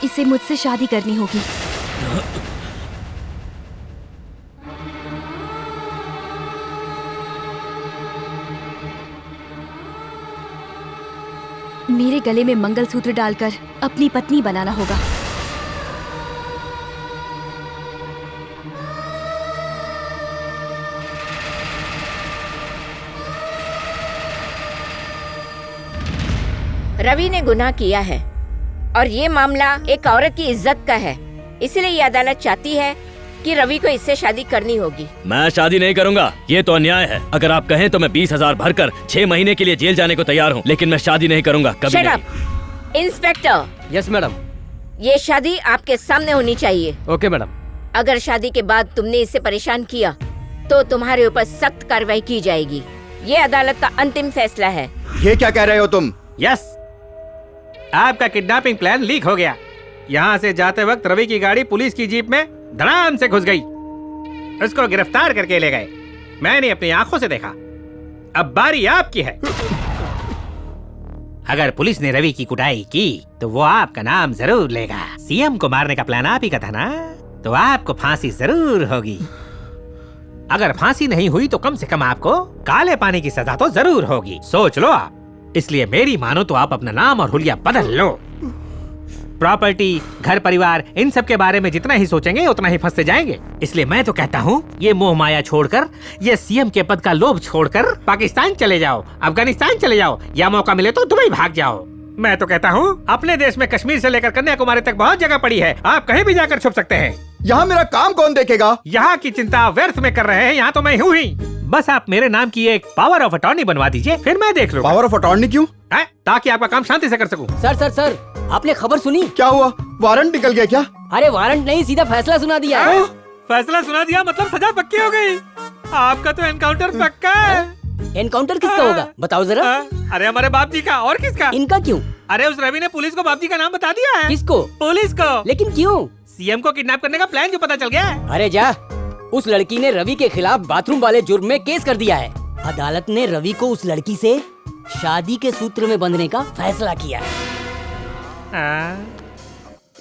इसे मुझसे शादी करनी होगी। मेरे गले में मंगलसूत्र डालकर अपनी पत्नी बनाना होगा। रवि ने गुनाह किया है और ये मामला एक औरत की इज्जत का है, इसलिए ये अदालत चाहती है कि रवि को इससे शादी करनी होगी। मैं शादी नहीं करूंगा, ये तो अन्याय है। अगर आप कहें तो मैं 20,000 भरकर 6 महीने के लिए जेल जाने को तैयार हूँ, लेकिन मैं शादी नहीं करूंगा कभी Shut नहीं। up! इंस्पेक्टर। Yes madam. ये शादी आपके सामने होनी चाहिए। Okay madam. अगर शादी के बाद तुमने इसे परेशान किया तो तुम्हारे ऊपर सख्त कार्रवाई की जाएगी। ये अदालत का अंतिम फैसला है। ये क्या कह रहे हो तुम? यस, आपका किडनैपिंग प्लान लीक हो गया। यहाँ से जाते वक्त रवि की गाड़ी पुलिस की जीप में धड़ाम से घुस गई। उसको गिरफ्तार करके ले गए। मैंने अपनी आंखों से देखा। अब बारी आपकी है। अगर पुलिस ने रवि की कुटाई की तो वो आपका नाम जरूर लेगा। सीएम को मारने का प्लान आप ही का था ना, तो आपको फांसी जरूर होगी। अगर फांसी नहीं हुई तो कम से कम आपको काले पानी की सजा तो जरूर होगी। सोच लो आप। इसलिए मेरी मानो तो आप अपना नाम और हुलिया बदल लो। प्रॉपर्टी, घर परिवार, इन सब के बारे में जितना ही सोचेंगे उतना ही फंसते जाएंगे। इसलिए मैं तो कहता हूँ ये मोह माया छोड़कर, ये सीएम के पद का लोभ छोड़कर पाकिस्तान चले जाओ, अफगानिस्तान चले जाओ, या मौका मिले तो दुबई भाग जाओ। मैं तो कहता हूँ अपने देश में कश्मीर से लेकर कन्याकुमारी तक बहुत जगह पड़ी है, आप कहीं भी जाकर छुप सकते हैं। यहाँ मेरा काम कौन देखेगा? यहाँ की चिंता व्यर्थ में कर रहे हैं, यहाँ तो मैं हूँ ही। बस आप मेरे नाम की एक पावर ऑफ अटॉर्नी बनवा दीजिए, फिर मैं देख लूँगा। पावर ऑफ अटॉर्नी क्यों? ताकि आपका काम शांति से कर सकूं। सर, आपने खबर सुनी? क्या हुआ? वारंट निकल गया क्या? अरे वारंट नहीं, सीधा फैसला सुना दिया है। फैसला सुना दिया मतलब सजा पक्की हो गई। आपका तो एनकाउंटर पक्का है। एनकाउंटर किसका होगा बताओ जरा? अरे हमारे बाप जी का। और किसका? इनका क्यों? अरे उस रवि ने पुलिस को बाप जी का नाम बता दिया है। किसको? पुलिस को। लेकिन क्यों? सीएम को किडनैप करने का प्लान जो पता चल गया है। अरे जा, उस लड़की ने रवि के खिलाफ बाथरूम वाले जुर्म में केस कर दिया है। अदालत ने रवि को उस लड़की से शादी के सूत्र में बंधने का फैसला किया है।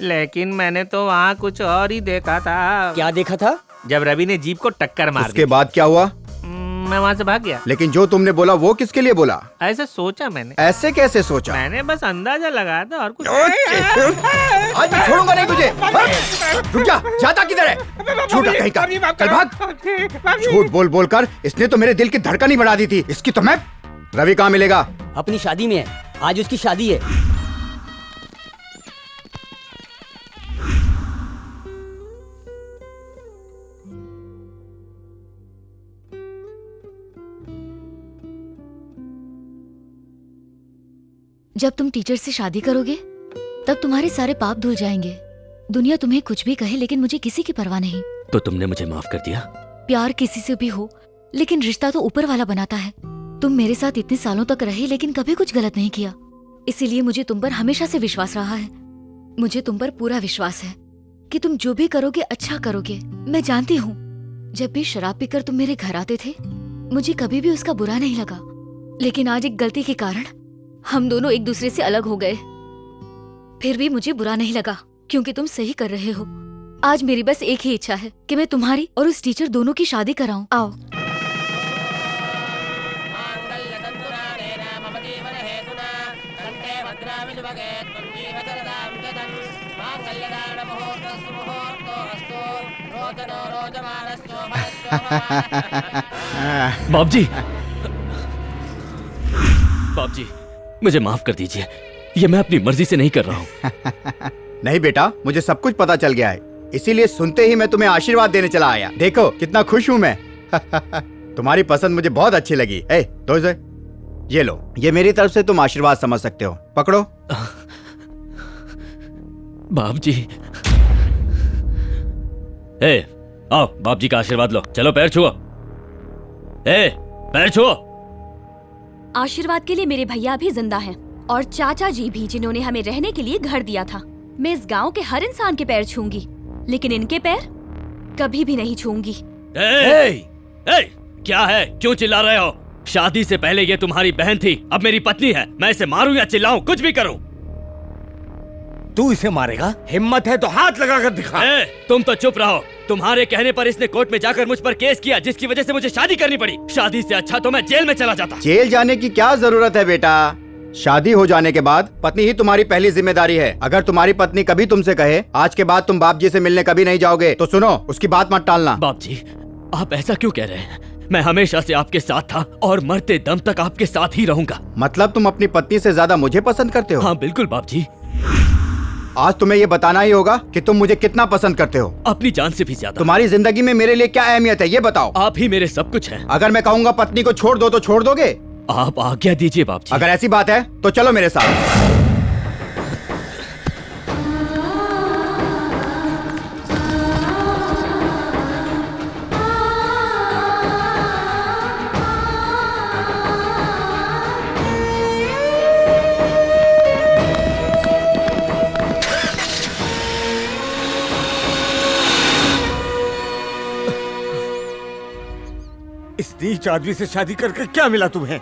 लेकिन मैंने तो वहाँ कुछ और ही देखा था। क्या देखा था? जब रवि ने जीप को टक्कर मार दी। उसके बाद क्या हुआ? मैं वहाँ से भाग गया। लेकिन जो तुमने बोला वो किसके लिए बोला? ऐसे सोचा मैंने। ऐसे कैसे सोचा? मैंने बस अंदाजा लगाया था और कुछ। आज मैं छोड़ूंगा नहीं तुझे। रुक जा, जाता किधर है? झूठा कहीं का, चल भाग। झूठ बोल बोल कर इसने तो मेरे दिल की धड़कन ही बढ़ा दी थी। इसकी तो मैं। रवि कहाँ मिलेगा? अपनी शादी में है, आज उसकी शादी है। जब तुम टीचर से शादी करोगे तब तुम्हारे सारे पाप धुल जाएंगे। दुनिया तुम्हें कुछ भी कहे लेकिन मुझे किसी की परवाह नहीं। तो तुमने मुझे माफ कर दिया? प्यार किसी से भी हो लेकिन रिश्ता तो ऊपर वाला बनाता है। तुम मेरे साथ इतने सालों तक रहे लेकिन कभी कुछ गलत नहीं किया, इसीलिए मुझे तुम पर हमेशा से विश्वास रहा है। मुझे तुम पर पूरा विश्वास है कि तुम जो भी करोगे अच्छा करोगे। मैं जानती हूँ जब भी शराब पीकर तुम मेरे घर आते थे मुझे कभी भी उसका बुरा नहीं लगा, लेकिन आज एक गलती के कारण हम दोनों एक दूसरे से अलग हो गए। फिर भी मुझे बुरा नहीं लगा क्योंकि तुम सही कर रहे हो। आज मेरी बस एक ही इच्छा है कि मैं तुम्हारी और उस टीचर दोनों की शादी कराऊं। आओ। बाप जी, बाप जी मुझे माफ कर दीजिए, ये मैं अपनी मर्जी से नहीं कर रहा हूँ। नहीं बेटा, मुझे सब कुछ पता चल गया है, इसीलिए सुनते ही मैं तुम्हें आशीर्वाद देने चला आया। देखो कितना खुश हूँ मैं। तुम्हारी पसंद मुझे बहुत अच्छी लगी। दोस्त ये लो, ये मेरी तरफ से तुम आशीर्वाद समझ सकते हो, पकड़ो। बाप जी, आओ बाप जी का आशीर्वाद लो। चलो पैर छुओ, पैर छुओ। आशीर्वाद के लिए मेरे भैया भी जिंदा हैं और चाचा जी भी, जिन्होंने हमें रहने के लिए घर दिया था। मैं इस गांव के हर इंसान के पैर छूंगी, लेकिन इनके पैर कभी भी नहीं छूंगी। क्या है, क्यों चिल्ला रहे हो? शादी से पहले ये तुम्हारी बहन थी, अब मेरी पत्नी है। मैं इसे मारूं या चिल्लाऊं, कुछ भी करूं। तू इसे मारेगा? हिम्मत है तो हाथ लगाकर दिखा। तुम तो चुप रहो। तुम्हारे कहने पर इसने कोर्ट में जाकर मुझ पर केस किया, जिसकी वजह से मुझे शादी करनी पड़ी। शादी से अच्छा तो मैं जेल में चला जाता। जेल जाने की क्या जरूरत है बेटा? शादी हो जाने के बाद पत्नी ही तुम्हारी पहली जिम्मेदारी है। अगर तुम्हारी पत्नी कभी तुमसे कहे आज के बाद तुम बाप जी से मिलने कभी नहीं जाओगे, तो सुनो, उसकी बात मत टालना। बाप जी, आप ऐसा क्यों कह रहे हैं? मैं हमेशा से आपके साथ था और मरते दम तक आपके साथ ही रहूंगा। मतलब तुम अपनी पत्नी से ज्यादा मुझे पसंद करते हो? हाँ बिल्कुल बाप जी। आज तुम्हें ये बताना ही होगा कि तुम मुझे कितना पसंद करते हो। अपनी जान से भी ज्यादा। तुम्हारी जिंदगी में मेरे लिए क्या अहमियत है ये बताओ। आप ही मेरे सब कुछ हैं। अगर मैं कहूँगा पत्नी को छोड़ दो तो छोड़ दोगे? आप आज्ञा दीजिए बाप जी। अगर ऐसी बात है तो चलो मेरे साथ। इस नीच आदमी से शादी करके क्या मिला तुम्हें?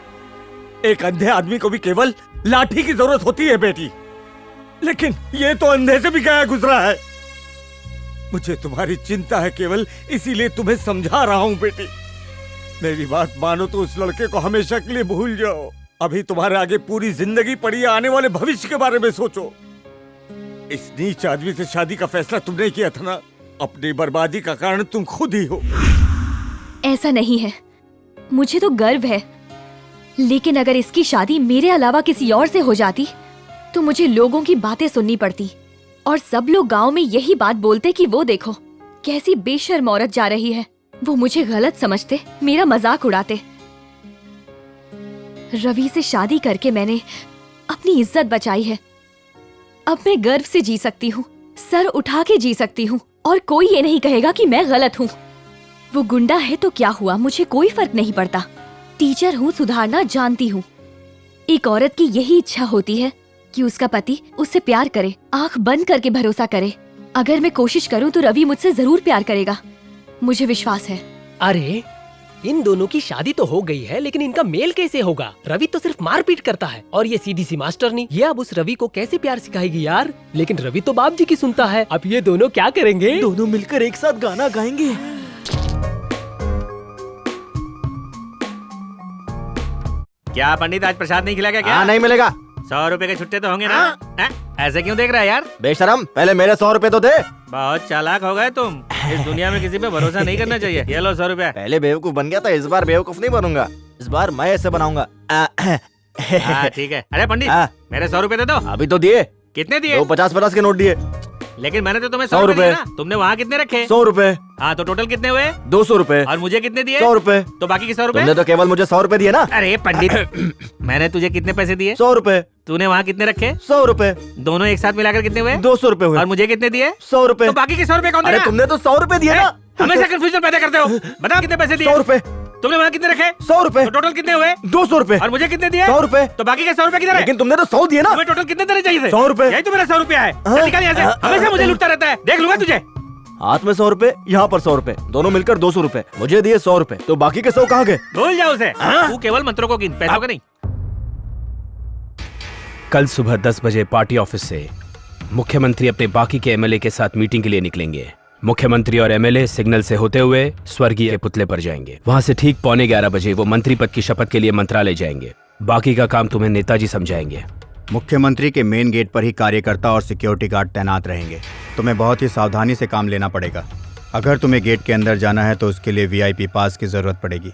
एक अंधे आदमी को भी केवल लाठी की जरूरत होती है बेटी, लेकिन ये तो अंधे से भी गया गुजरा है। मुझे तुम्हारी चिंता है केवल इसीलिए तुम्हें समझा रहा हूँ बेटी। मेरी बात मानो तो उस लड़के को हमेशा के लिए भूल जाओ। अभी तुम्हारे आगे पूरी जिंदगी पड़ी है, आने वाले भविष्य के बारे में सोचो। इस नीच आदमी से शादी का फैसला तुमने किया था ना, अपनी बर्बादी का कारण तुम खुद ही हो। ऐसा नहीं है, मुझे तो गर्व है, लेकिन अगर इसकी शादी मेरे अलावा किसी और से हो जाती तो मुझे लोगों की बातें सुननी पड़ती और सब लोग गांव में यही बात बोलते कि वो देखो कैसी बेशर्म औरत जा रही है। वो मुझे गलत समझते, मेरा मजाक उड़ाते। रवि से शादी करके मैंने अपनी इज्जत बचाई है। अब मैं गर्व से जी सकती हूँ, सर उठा के जी सकती हूँ और कोई ये नहीं कहेगा कि मैं गलत हूँ। वो गुंडा है तो क्या हुआ, मुझे कोई फर्क नहीं पड़ता। टीचर हूँ, सुधारना जानती हूँ। एक औरत की यही इच्छा होती है कि उसका पति उससे प्यार करे, आंख बंद करके भरोसा करे। अगर मैं कोशिश करूँ तो रवि मुझसे जरूर प्यार करेगा, मुझे विश्वास है। अरे इन दोनों की शादी तो हो गई है, लेकिन इनका मेल कैसे होगा? रवि तो सिर्फ मारपीट करता है और ये सीधी सी मास्टरनी। ये अब उस रवि को कैसे प्यार सिखाएगी यार? लेकिन रवि तो बाप जी की सुनता है। अब ये दोनों क्या करेंगे? दोनों मिलकर एक साथ गाना गाएंगे। क्या पंडित, आज प्रसाद नहीं खिलाएगा क्या? नहीं मिलेगा। 100 रुपए के छुट्टे तो होंगे ना? ऐसे क्यों देख रहा है यार? बेशरम, पहले मेरे 100 रुपए तो दे। बहुत चालाक हो गए तुम। इस दुनिया में किसी पे भरोसा नहीं करना चाहिए। ये लो 100 रुपया। पहले बेवकूफ बन गया था, इस बार बेवकूफ नहीं बनूंगा। इस बार मैं ऐसे बनाऊंगा। ठीक है। अरे पंडित, मेरे 100 रुपए दे दो। अभी तो दिए। कितने दिए? 50-50 के नोट दिए। लेकिन मैंने तो तुम्हें 100 रुपए। तुमने वहाँ कितने रखे? 100 रुपए। हाँ, तो टोटल कितने हुए? 200 रुपए। और मुझे कितने दिए? 100 रुपए। तो बाकी के 100 रुपए? तुमने तो केवल मुझे 100 रुपए दिए ना। अरे पंडित, मैंने तुझे कितने पैसे दिए? 100 रुपए। तूने वहाँ कितने रखे? 100 रुपए। दोनों एक साथ मिलाकर कितने हुए? 200 रुपए हुए। और मुझे कितने दिए? 100 रुपए। तो बाकी के 100 रुपए कौन देगा? अरे तुमने तो 100 रुपए दिए ना। हमेशा कंफ्यूजन पैदा करते हो। बताओ कितने पैसे दिए? 100 रुपए। तुमने वहाँ कितने रखे? 100 रुपए। तो टोटल कितने हुए? 200 रुपए। और मुझे कितने दिए? 100 रुपए। तो बाकी के 100 रुपए किधर है? लेकिन तुमने तो 100 दिए ना। तुम्हें टोटल कितने देने चाहिए थे? 100 रुपए। यही तो मेरा 100 रुपया है। निकाल यहाँ से। हमेशा मुझे लूटता रहता है, देख लूंगा तुझे। हाथ में 100 रुपए, यहाँ पर 100 रुपए, दोनों मिलकर 200 रुपए। मुझे दिए 100 रुपए, तो बाकी के 100 कहाँ गए? भूल जाओ उसे। तू केवल मंत्रों को गिन, पैसों का नहीं। कल सुबह 10 बजे पार्टी ऑफिस से मुख्यमंत्री अपने बाकी के एमएलए के साथ मीटिंग के लिए निकलेंगे। मुख्यमंत्री और एमएलए सिग्नल से होते हुए स्वर्गीय के पुतले पर जाएंगे। वहां से ठीक 11:15 बजे वो मंत्री पद की शपथ के लिए मंत्रालय जाएंगे। बाकी का काम तुम्हें नेताजी समझाएंगे। मुख्यमंत्री के मेन गेट पर ही कार्यकर्ता और सिक्योरिटी गार्ड तैनात रहेंगे। तुम्हें बहुत ही सावधानी से काम लेना पड़ेगा। अगर तुम्हें गेट के अंदर जाना है तो उसके लिए वीआईपी पास की जरूरत पड़ेगी।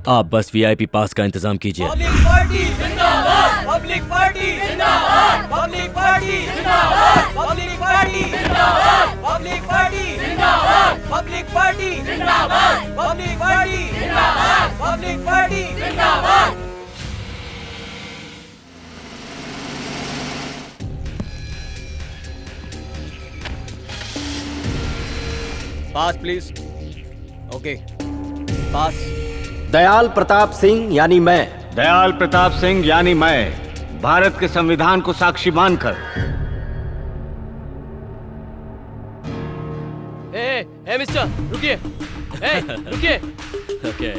आप बस वीआईपी पास का इंतजाम कीजिए। पब्लिक पार्टी जिंदाबाद, पब्लिक पार्टी जिंदाबाद, पब्लिक पार्टी जिंदाबाद, पब्लिक पार्टी जिंदाबाद, पब्लिक पार्टी जिंदाबाद, पब्लिक पार्टी जिंदाबाद, पब्लिक पार्टी जिंदाबाद, पब्लिक पार्टी जिंदाबाद। पास प्लीज। ओके, पास। दयाल प्रताप सिंह यानी मैं। दयाल प्रताप सिंह यानी मैं भारत के संविधान को साक्षी मानकर। ए मिस्टर, रुकिए। रुकिए। ओके।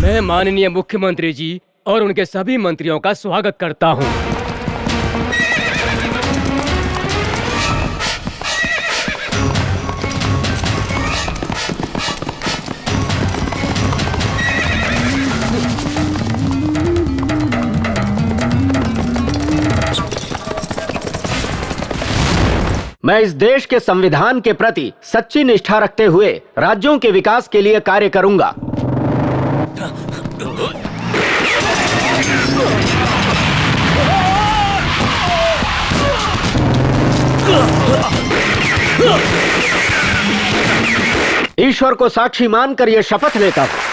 मैं माननीय मुख्यमंत्री जी और उनके सभी मंत्रियों का स्वागत करता हूं। मैं इस देश के संविधान के प्रति सच्ची निष्ठा रखते हुए राज्यों के विकास के लिए कार्य करूंगा। ईश्वर को साक्षी मानकर यह शपथ लेता हूं।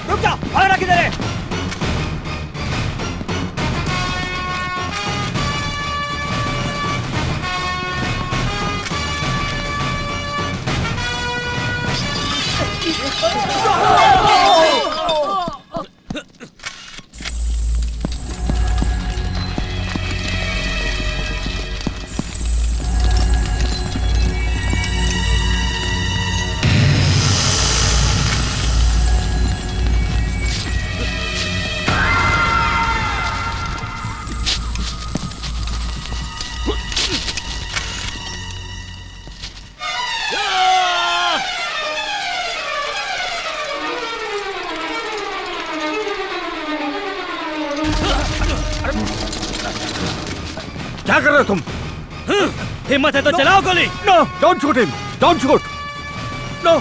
रुक जा, भागना किधर है? क्या कर रहे हो तुम? हिम्मत है तो चलाओ गोली। No, don't shoot him, don't shoot. No.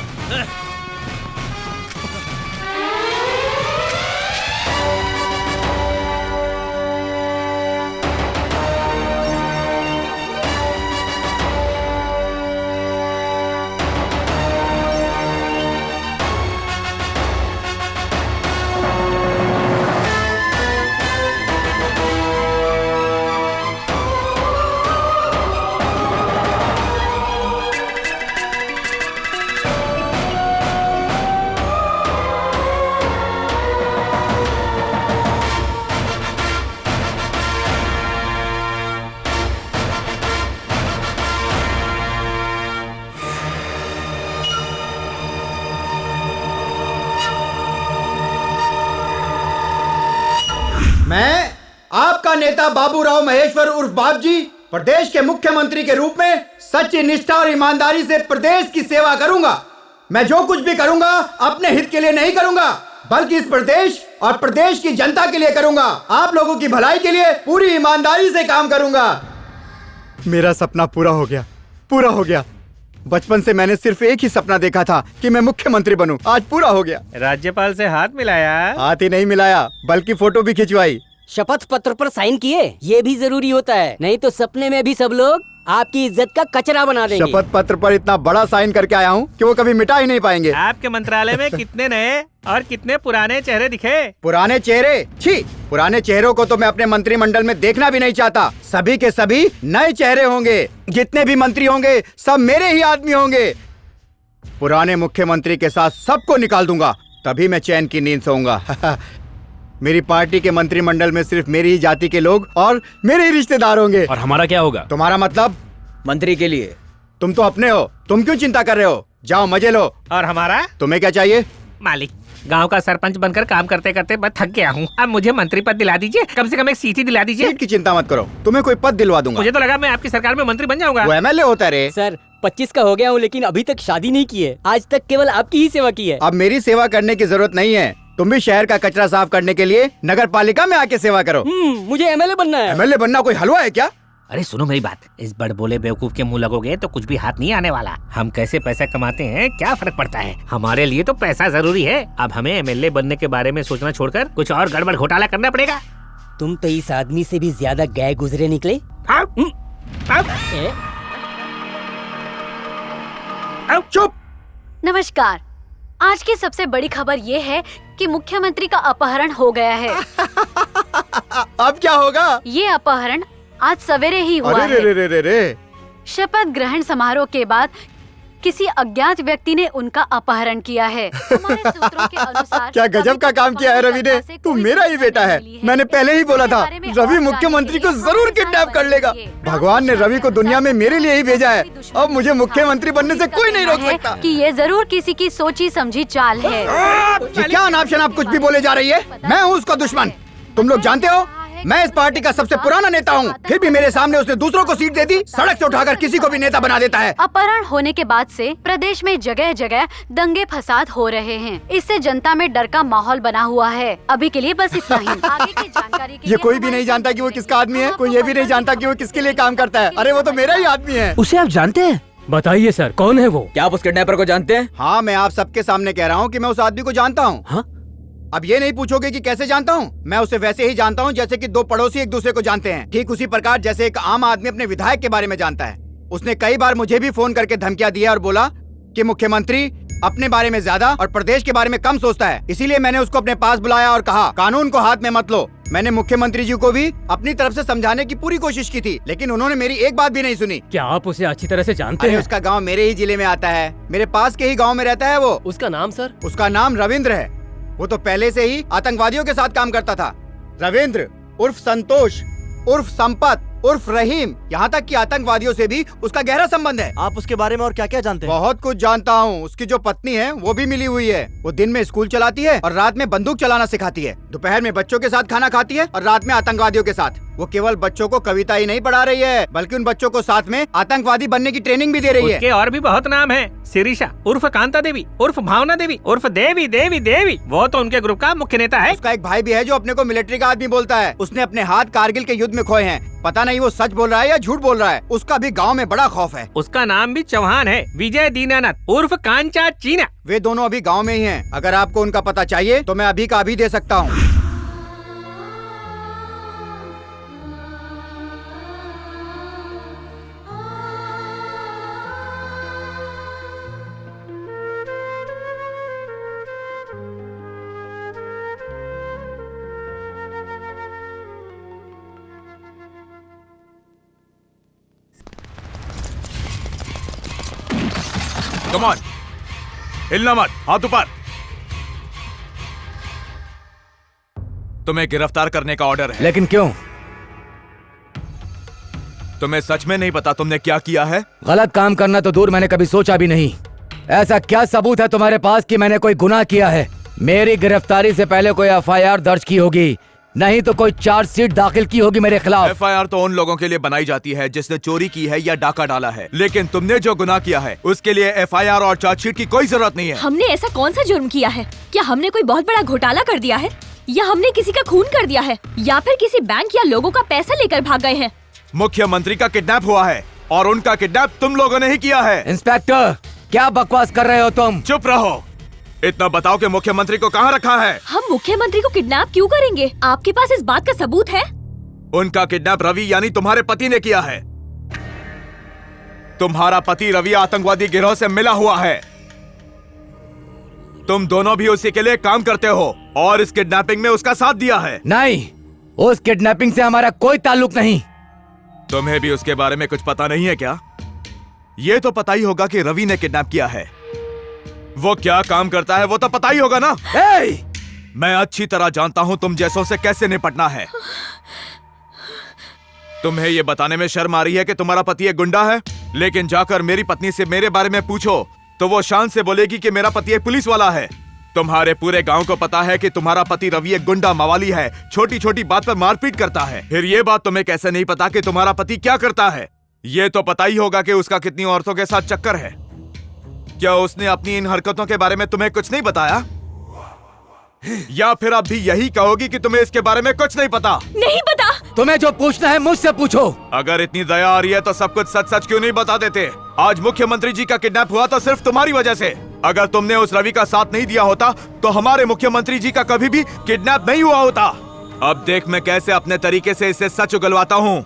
मैं आपका नेता बाबूराव महेश्वर उर्फ बाबजी प्रदेश के मुख्यमंत्री के रूप में सच्ची निष्ठा और ईमानदारी से प्रदेश की सेवा करूंगा। मैं जो कुछ भी करूंगा अपने हित के लिए नहीं करूंगा, बल्कि इस प्रदेश और प्रदेश की जनता के लिए करूंगा। आप लोगों की भलाई के लिए पूरी ईमानदारी से काम करूंगा। मेरा सपना पूरा हो गया, पूरा हो गया। बचपन से मैंने सिर्फ एक ही सपना देखा था कि मैं मुख्यमंत्री बनूं। आज पूरा हो गया। राज्यपाल से हाथ मिलाया? हाथ ही नहीं मिलाया, बल्कि फोटो भी खिंचवाई। शपथ पत्र पर साइन किए, ये भी जरूरी होता है, नहीं तो सपने में भी सब लोग आपकी इज्जत का कचरा बना देंगे। शपथ पत्र पर इतना बड़ा साइन करके आया हूँ कि वो कभी मिटा ही नहीं पाएंगे। आपके मंत्रालय में कितने नए और कितने पुराने चेहरे दिखे? पुराने चेहरे? छी, पुराने चेहरों को तो मैं अपने मंत्रिमंडल में देखना भी नहीं चाहता। सभी के सभी नए चेहरे होंगे। जितने भी मंत्री होंगे सब मेरे ही आदमी होंगे। पुराने मुख्यमंत्री के साथ सबको निकाल दूंगा, तभी मैं चैन की नींद सोऊंगा। मेरी पार्टी के मंत्रिमंडल में सिर्फ मेरी ही जाति के लोग और मेरे ही रिश्तेदार होंगे। और हमारा क्या होगा? तुम्हारा मतलब? मंत्री के लिए। तुम तो अपने हो, तुम क्यों चिंता कर रहे हो? जाओ मजे लो। और हमारा? तुम्हें क्या चाहिए? मालिक, गांव का सरपंच बनकर काम करते करते मैं थक गया हूँ। अब मुझे मंत्री पद दिला दीजिए, कम से कम एक सीट ही दिला दीजिए। सीट की चिंता मत करो, तुम्हें कोई पद दिलवा दूंगा। मुझे तो लगा मैं आपकी सरकार में मंत्री बन जाऊंगा। वो एमएलए होता रे। सर 25 का हो गया हूँ, लेकिन अभी तक शादी नहीं की है। आज तक केवल आपकी ही सेवा की है। अब मेरी सेवा करने की जरूरत नहीं है। तुम भी शहर का कचरा साफ करने के लिए नगर पालिका में आके सेवा करो। मुझे एमएलए बनना है। एमएलए बनना कोई हलवा है क्या? अरे सुनो मेरी बात, इस बड़बोले बेवकूफ के मुंह लगोगे तो कुछ भी हाथ नहीं आने वाला। हम कैसे पैसा कमाते हैं क्या फर्क पड़ता है, हमारे लिए तो पैसा जरूरी है। अब हमें एमएलए बनने के बारे में सोचना छोड़कर कुछ और गड़बड़ घोटाला करना पड़ेगा। तुम तो इस आदमी से भी ज्यादा गए गुजरे निकले। चुप। नमस्कार, आज की सबसे बड़ी खबर ये है कि मुख्यमंत्री का अपहरण हो गया है। अब क्या होगा? ये अपहरण आज सवेरे ही हुआ अरे रे रे रे रे। शपथ ग्रहण समारोह के बाद किसी अज्ञात व्यक्ति ने उनका अपहरण किया है। हमारे सूत्रों के अनुसार क्या गजब का काम किया है रवि ने। तू मेरा ही बेटा है। मैंने पहले ही बोला था रवि मुख्यमंत्री को जरूर किडनैप कर लेगा। भगवान ने रवि को दुनिया में मेरे लिए ही भेजा है। अब मुझे मुख्यमंत्री बनने से कोई नहीं रोक सकता। कि ये जरूर किसी की सोची समझी चाल है। ये क्या अनाप शनाप कुछ भी बोले जा रही है? मैं हूँ उसका दुश्मन। तुम लोग जानते हो मैं इस पार्टी का सबसे पुराना नेता हूँ, फिर भी मेरे सामने उसने दूसरों को सीट दे दी। सड़क से उठाकर किसी को भी नेता बना देता है। अपहरण होने के बाद से प्रदेश में जगह जगह दंगे फसाद हो रहे हैं। इससे जनता में डर का माहौल बना हुआ है। अभी के लिए बस इतना ही। आगे की जानकारी के ये कोई भी नहीं जानता कि वो किसका आदमी है। कोई ये भी नहीं जानता कि वो किसके लिए काम करता है। अरे वो तो मेरा ही आदमी है। उसे आप जानते हैं? बताइए सर, कौन है वो? क्या आप उस किडनैपर को जानते हैं? हाँ, मैं आप सबके सामने कह रहा हूँ कि मैं उस आदमी को जानता हूँ। हाँ? अब ये नहीं पूछोगे कि कैसे जानता हूँ। मैं उसे वैसे ही जानता हूँ जैसे कि दो पड़ोसी एक दूसरे को जानते हैं। ठीक उसी प्रकार जैसे एक आम आदमी अपने विधायक के बारे में जानता है। उसने कई बार मुझे भी फोन करके धमकियां दी है और बोला कि मुख्यमंत्री अपने बारे में ज्यादा और प्रदेश के बारे में कम सोचता है। इसीलिए मैंने उसको अपने पास बुलाया और कहा कानून को हाथ में मत लो। मैंने मुख्यमंत्री जी को भी अपनी तरफ से समझाने की पूरी कोशिश की थी, लेकिन उन्होंने मेरी एक बात भी नहीं सुनी। क्या आप उसे अच्छी तरह से जानते हैं? उसका गाँव मेरे ही जिले में आता है। मेरे पास के ही गाँव में रहता है वो। उसका नाम सर? उसका नाम रविंद्र है। वो तो पहले से ही आतंकवादियों के साथ काम करता था। रविंद्र उर्फ संतोष उर्फ संपत उर्फ रहीम, यहाँ तक कि आतंकवादियों से भी उसका गहरा संबंध है। आप उसके बारे में और क्या क्या जानते हैं? बहुत कुछ जानता हूँ। उसकी जो पत्नी है वो भी मिली हुई है। वो दिन में स्कूल चलाती है और रात में बंदूक चलाना सिखाती है। दोपहर में बच्चों के साथ खाना खाती है और रात में आतंकवादियों के साथ। वो केवल बच्चों को कविता ही नहीं पढ़ा रही है, बल्कि उन बच्चों को साथ में आतंकवादी बनने की ट्रेनिंग भी दे रही है। उसके और भी बहुत नाम है। शिरीषा उर्फ कांता देवी उर्फ भावना देवी उर्फ देवी देवी देवी। वो तो उनके ग्रुप का मुख्य नेता है। उसका एक भाई भी है जो अपने को मिलिट्री का आदमी बोलता है। उसने अपने हाथ कारगिल के युद्ध में खोए हैं। पता नहीं वो सच बोल रहा है या झूठ बोल रहा है। उसका भी गांव में बड़ा खौफ है। उसका नाम भी चौहान है, विजय दीनानाथ उर्फ कांचा चीना। वे दोनों अभी गांव में ही हैं। अगर आपको उनका पता चाहिए तो मैं अभी का अभी दे सकता हूँ। कम ऑन, हिलना मत, हाथ ऊपर। तुम्हें गिरफ्तार करने का ऑर्डर है। लेकिन क्यों? तुम्हें सच में नहीं पता तुमने क्या किया है? गलत काम करना तो दूर, मैंने कभी सोचा भी नहीं। ऐसा क्या सबूत है तुम्हारे पास कि मैंने कोई गुनाह किया है? मेरी गिरफ्तारी से पहले कोई एफआईआर दर्ज की होगी नहीं तो कोई चार्जशीट दाखिल की होगी मेरे खिलाफ। FIR तो उन लोगों के लिए बनाई जाती है जिसने चोरी की है या डाका डाला है, लेकिन तुमने जो गुनाह किया है उसके लिए FIR और चार्जशीट की कोई जरूरत नहीं है। हमने ऐसा कौन सा जुर्म किया है? क्या हमने कोई बहुत बड़ा घोटाला कर दिया है, या हमने किसी का खून कर दिया है, या फिर किसी बैंक या लोगों का पैसा लेकर भाग गए हैं? मुख्यमंत्री का किडनैप हुआ है और उनका किडनैप तुम लोगों ने ही किया है। इंस्पेक्टर, क्या बकवास कर रहे हो तुम? चुप रहो। इतना बताओ कि मुख्यमंत्री को कहाँ रखा है? हम मुख्यमंत्री को किडनैप क्यों करेंगे? आपके पास इस बात का सबूत है? उनका किडनैप रवि यानी तुम्हारे पति ने किया है। तुम्हारा पति रवि आतंकवादी गिरोह से मिला हुआ है। तुम दोनों भी उसी के लिए काम करते हो और इस किडनैपिंग में उसका साथ दिया है। नहीं, उस किडनैपिंग से हमारा कोई ताल्लुक नहीं। तुम्हें भी उसके बारे में कुछ पता नहीं है क्या? ये तो पता ही होगा कि रवि ने किडनैप किया है। वो क्या काम करता है वो तो पता ही होगा ना। मैं अच्छी तरह जानता हूं तुम जैसों से कैसे निपटना है। तुम्हें ये बताने में शर्म आ रही है कि तुम्हारा पति एक गुंडा है, लेकिन जाकर मेरी पत्नी से मेरे बारे में पूछो तो वो शान से बोलेगी कि मेरा पति एक पुलिस वाला है। तुम्हारे पूरे गांव को पता है कि तुम्हारा पति रवि एक गुंडा मवाली है, छोटी छोटी बात पर मारपीट करता है। फिर ये बात तुम्हें कैसे नहीं पता कि तुम्हारा पति क्या करता है? ये तो पता ही होगा कि उसका कितनी औरतों के साथ चक्कर है। क्या उसने अपनी इन हरकतों के बारे में तुम्हें कुछ नहीं बताया? या फिर अब भी यही कहोगी कि तुम्हें इसके बारे में कुछ नहीं पता? नहीं पता। तुम्हें जो पूछना है मुझसे पूछो। अगर इतनी दया आ रही है तो सब कुछ सच सच क्यों नहीं बता देते? आज मुख्यमंत्री जी का किडनैप हुआ तो सिर्फ तुम्हारी वजह से। अगर तुमने उस रवि का साथ नहीं दिया होता तो हमारे मुख्यमंत्री जी का कभी भी किडनैप नहीं हुआ होता। अब देख मैं कैसे अपने तरीके से इससे सच उगलवाता हूँ।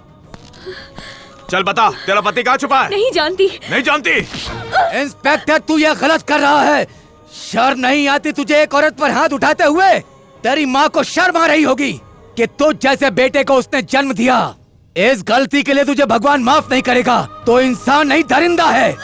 चल बता, तेरा पति कहाँ छुपा है? नहीं जानती। नहीं जानती? इंस्पेक्टर, तू ये गलत कर रहा है। शर्म नहीं आती तुझे एक औरत पर हाथ उठाते हुए? तेरी माँ को शर्म आ रही होगी कि तुझ जैसे बेटे को उसने जन्म दिया। इस गलती के लिए तुझे भगवान माफ नहीं करेगा। तो इंसान नहीं, दरिंदा है।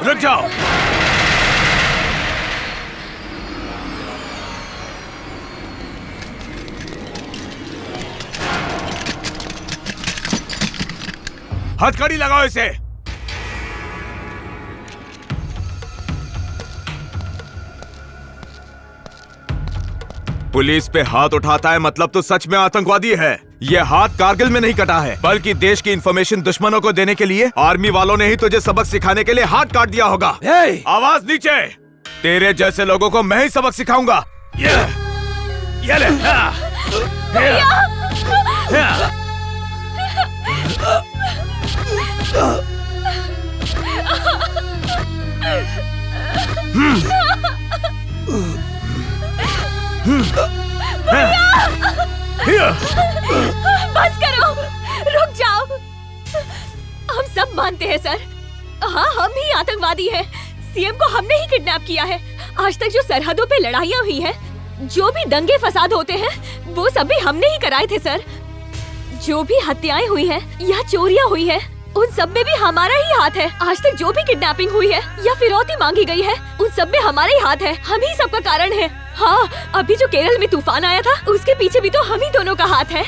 रुक जाओ। हथकड़ी लगाओ इसे। पुलिस पे हाथ उठाता है मतलब तो सच में आतंकवादी है। ये हाथ कारगिल में नहीं कटा है, बल्कि देश की इंफॉर्मेशन दुश्मनों को देने के लिए आर्मी वालों ने ही तुझे सबक सिखाने के लिए हाथ काट दिया होगा। आवाज नीचे। तेरे जैसे लोगों को मैं ही सबक सिखाऊंगा। ये ले। बस करो, रुक जाओ। हम सब मानते हैं सर, हाँ हम ही आतंकवादी हैं। सीएम को हमने ही किडनैप किया है। आज तक जो सरहदों पे लड़ाइयाँ हुई हैं, जो भी दंगे फसाद होते हैं, वो सब भी हमने ही कराए थे सर। जो भी हत्याएं हुई हैं या चोरियां हुई हैं, उन सब में भी हमारा ही हाथ है। आज तक जो भी किडनैपिंग हुई है या फिरौती मांगी गई है, उन सब में हमारा ही हाथ है। हम ही सबका कारण है। हाँ, अभी जो केरल में तूफान आया था, उसके पीछे भी तो हम ही दोनों का हाथ है।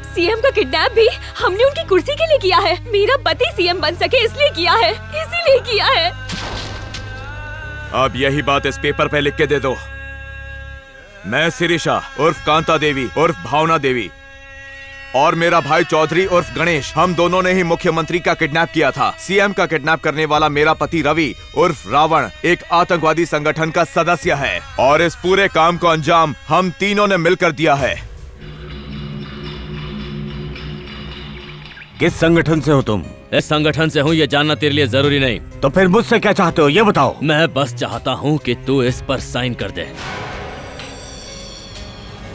सीएम का किडनैप भी हमने उनकी कुर्सी के लिए किया है। मेरा पति सीएम बन सके इसलिए किया है, इसीलिए किया है। अब यही बात इस पेपर पे लिख के दे दो। मैं शिरीषा उर्फ कांता देवी उर्फ भावना देवी और मेरा भाई चौधरी उर्फ गणेश, हम दोनों ने ही मुख्यमंत्री का किडनैप किया था। सीएम का किडनैप करने वाला मेरा पति रवि उर्फ रावण एक आतंकवादी संगठन का सदस्य है और इस पूरे काम को अंजाम हम तीनों ने मिलकर दिया है। किस संगठन से हो तुम? इस संगठन से हूँ, ये जानना तेरे लिए जरूरी नहीं। तो फिर मुझसे क्या चाहते हो ये बताओ। मैं बस चाहता हूँ कि तू इस पर साइन कर दे।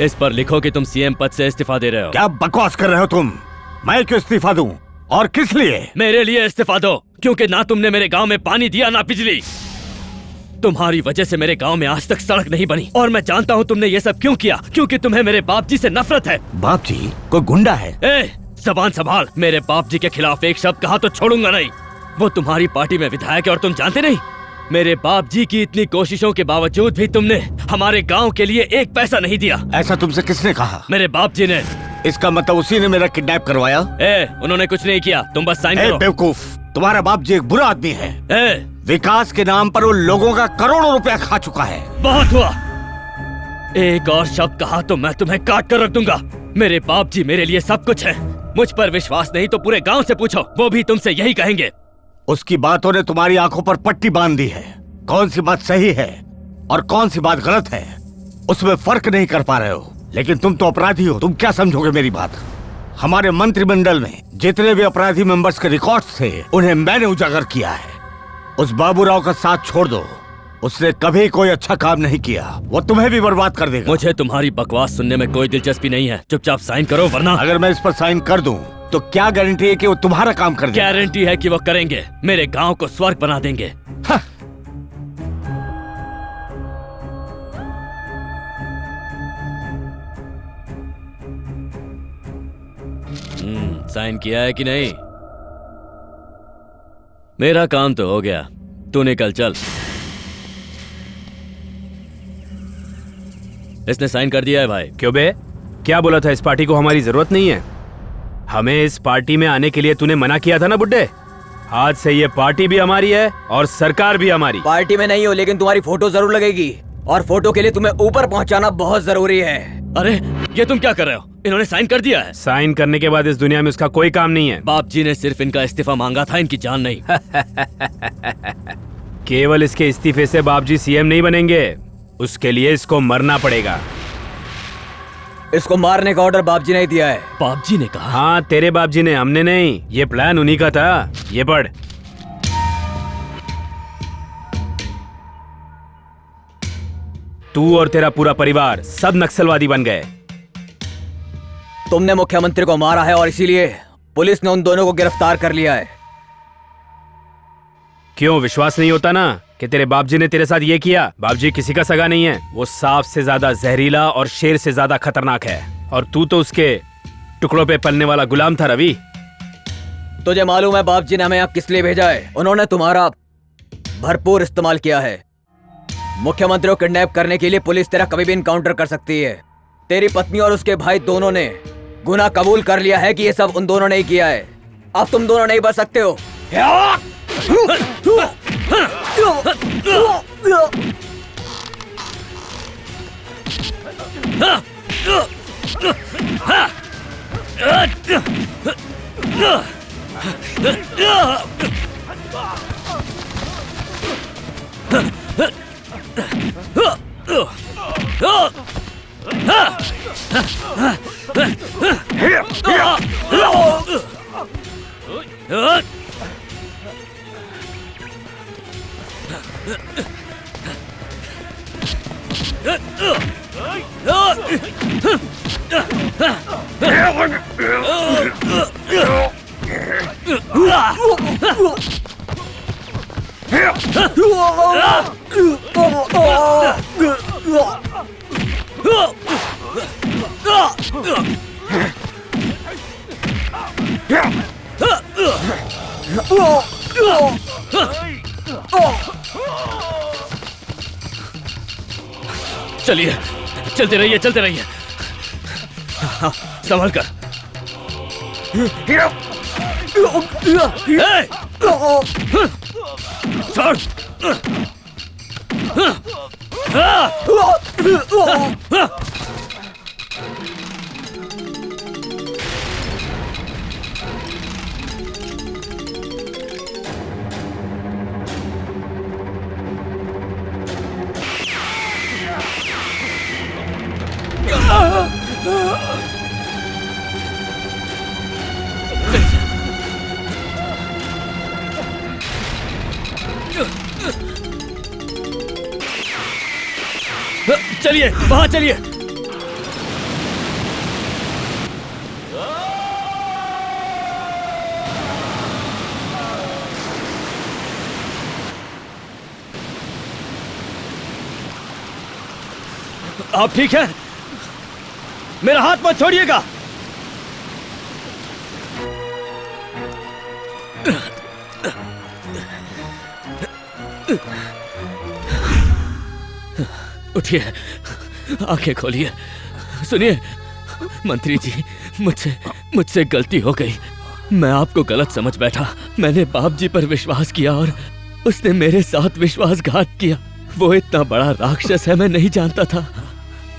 इस पर लिखो कि तुम सीएम पद से इस्तीफा दे रहे हो। क्या बकवास कर रहे हो तुम? मैं क्यों इस्तीफा दूं? और किस लिए? मेरे लिए इस्तीफा दो, क्योंकि ना तुमने मेरे गांव में पानी दिया ना बिजली। तुम्हारी वजह से मेरे गांव में आज तक सड़क नहीं बनी और मैं जानता हूँ तुमने ये सब क्यों किया, क्योंकि तुम्हें मेरे बाप जी से नफरत है। बाप जी कोई गुंडा है? ए, जबान संभाल। मेरे बाप जी के खिलाफ एक शब्द कहा तो छोड़ूंगा नहीं। वो तुम्हारी पार्टी में विधायक है और तुम जानते नहीं। मेरे बाप जी की इतनी कोशिशों के बावजूद भी तुमने हमारे गांव के लिए एक पैसा नहीं दिया। ऐसा तुमसे किसने कहा? मेरे बाप जी ने। इसका मतलब उसी ने मेरा किडनैप करवाया? उन्होंने कुछ नहीं किया, तुम बस साइन करो। बेवकूफ, तुम्हारा बाप जी एक बुरा आदमी है। विकास के नाम पर वो लोगों का करोड़ों रुपया खा चुका है। बहुत हुआ। एक और शब्द कहा तो मैं तुम्हें काट कर रख दूंगा। मेरे बाप जी मेरे लिए सब कुछ है। मुझ पर विश्वास नहीं तो पूरे गांव से पूछो, वो भी तुमसे यही कहेंगे। उसकी बातों ने तुम्हारी आंखों पर पट्टी बांध दी है। कौन सी बात सही है और कौन सी बात गलत है उसमें फर्क नहीं कर पा रहे हो। लेकिन तुम तो अपराधी हो, तुम क्या समझोगे मेरी बात? हमारे मंत्रिमंडल में जितने भी अपराधी मेंबर्स के रिकॉर्ड्स थे उन्हें मैंने उजागर किया है। उस बाबूराव का साथ छोड़ दो, उसने कभी कोई अच्छा काम नहीं किया, वो तुम्हें भी बर्बाद कर देगा। मुझे तुम्हारी बकवास सुनने में कोई दिलचस्पी नहीं है, चुपचाप साइन करो वरना। अगर मैं इस पर साइन कर दूं तो क्या गारंटी है कि वो तुम्हारा काम कर देंगे? गारंटी है कि वो करेंगे, मेरे गांव को स्वर्ग बना देंगे। साइन किया है कि नहीं? मेरा काम तो हो गया, तू निकल चल। इसने साइन कर दिया है भाई। क्यों बे, क्या बोला था? इस पार्टी को हमारी जरूरत नहीं है। हमें इस पार्टी में आने के लिए तूने मना किया था ना बुड्ढे। आज से ये पार्टी भी हमारी है और सरकार भी हमारी। पार्टी में नहीं हो लेकिन तुम्हारी फोटो जरूर लगेगी और फोटो के लिए तुम्हें ऊपर पहुंचाना बहुत जरूरी है। अरे ये तुम क्या कर रहे हो? इन्होंने साइन कर दिया है। साइन करने के बाद इस दुनिया में उसका कोई काम नहीं है। बाप जी ने सिर्फ इनका इस्तीफा मांगा था, इनकी जान नहीं। केवल इसके इस्तीफे से बाप जी सीएम नहीं बनेंगे, उसके लिए इसको मरना पड़ेगा। इसको मारने का ऑर्डर बाप जी ने दिया है। बाप जी ने कहा? हाँ तेरे बाप जी ने, हमने नहीं। ये प्लान उन्हीं का था। ये पढ़। तू और तेरा पूरा परिवार सब नक्सलवादी बन गए। तुमने मुख्यमंत्री को मारा है और इसीलिए पुलिस ने उन दोनों को गिरफ्तार कर लिया है। क्यों विश्वास नहीं होता ना कि तेरे बाप जी ने तेरे साथ ये किया? बाप जी किसी का सगा नहीं है, वो सांप से ज्यादा जहरीला और शेर से ज्यादा खतरनाक है। और तू तो उसके टुकड़ों पे पलने वाला गुलाम था रवि। तुझे मालूम है बाप जी ने हमें यहाँ किस लिए भेजा है? उन्होंने तुम्हारा भरपूर इस्तेमाल किया है। मुख्यमंत्री को किडनैप करने के लिए पुलिस तेरा कभी भी इनकाउंटर कर सकती है। तेरी पत्नी और उसके भाई दोनों ने गुनाह कबूल कर लिया है कि ये सब उन दोनों ने ही किया है। अब तुम दोनों नहीं बच सकते हो। चलिए, चलते रहिए, चलते रहिए। संभल कर। छोड़। चलिए, वहां चलिए। आप ठीक हैं? मेरा हाथ मत छोड़िएगा। उठिए, आंखें खोलिए। सुनिए मंत्री जी, मुझसे गलती हो गई। मैं आपको गलत समझ बैठा। मैंने बाप जी पर विश्वास किया और उसने मेरे साथ विश्वासघात किया। वो इतना बड़ा राक्षस है, मैं नहीं जानता था।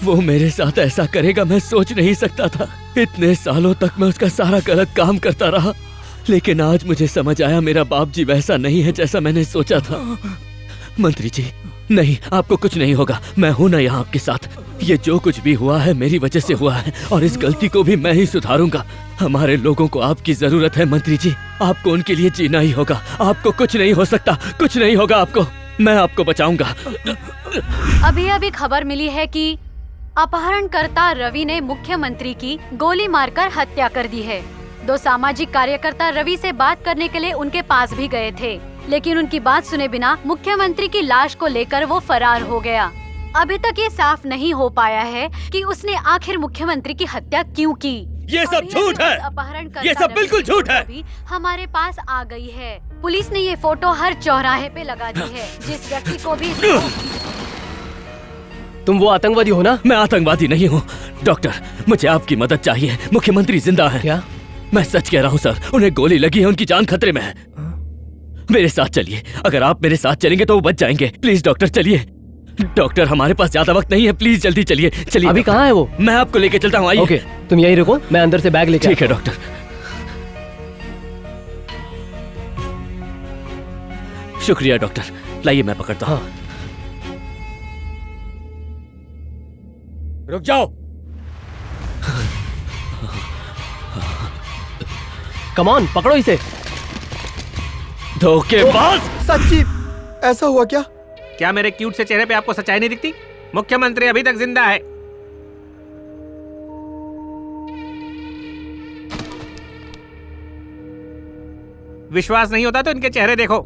वो मेरे साथ ऐसा करेगा मैं सोच नहीं सकता था। इतने सालों तक मैं उसका सारा गलत काम करता रहा, लेकिन आज मुझे समझ आया मेरा बाप जी वैसा नहीं है जैसा मैंने सोचा था। मंत्री जी, नहीं, आपको कुछ नहीं होगा। मैं हूं ना यहाँ आपके साथ। ये जो कुछ भी हुआ है मेरी वजह से हुआ है और इस गलती को भी मैं ही सुधारूंगा। हमारे लोगों को आपकी जरूरत है मंत्री जी। आपको उनके लिए जीना ही होगा। आपको कुछ नहीं हो सकता, कुछ नहीं होगा आपको। मैं आपको बचाऊंगा। अभी अभी खबर मिली है कि अपहरणकर्ता रवि ने मुख्यमंत्री की गोली मारकर हत्या कर दी है। 2 सामाजिक कार्यकर्ता रवि से बात करने के लिए उनके पास भी गए थे, लेकिन उनकी बात सुने बिना मुख्यमंत्री की लाश को लेकर वो फरार हो गया। अभी तक ये साफ नहीं हो पाया है कि उसने आखिर मुख्यमंत्री की हत्या क्यों की। ये सब झूठ है। ये सब बिल्कुल झूठ है। भी हमारे पास आ गई है। पुलिस ने ये फोटो हर चौराहे पे लगा दी है। जिस व्यक्ति को भी तुम वो आतंकवादी हो ना? मैं आतंकवादी नहीं हूँ डॉक्टर, मुझे आपकी मदद चाहिए। मुख्यमंत्री जिंदा है। क्या? मैं सच कह रहा हूँ सर, उन्हें गोली लगी है, उनकी जान खतरे में है। मेरे साथ चलिए, अगर आप मेरे साथ चलेंगे तो वो बच जाएंगे। प्लीज डॉक्टर चलिए। डॉक्टर हमारे पास ज्यादा वक्त नहीं है, प्लीज जल्दी चलिए। चलिए। अभी कहाँ है वो? मैं आपको लेके चलता हूँ, आइए। ओके, तुम यहीं रुको, मैं अंदर से बैग लेके ठीक है डॉक्टर। शुक्रिया डॉक्टर, लाइए मैं पकड़ता हूँ। रुक जाओ। कम ऑन, पकड़ो इसे। धोखेबाज! सच्ची ऐसा हुआ क्या? क्या मेरे क्यूट से चेहरे पे आपको सच्चाई नहीं दिखती? मुख्यमंत्री अभी तक जिंदा है। विश्वास नहीं होता तो इनके चेहरे देखो।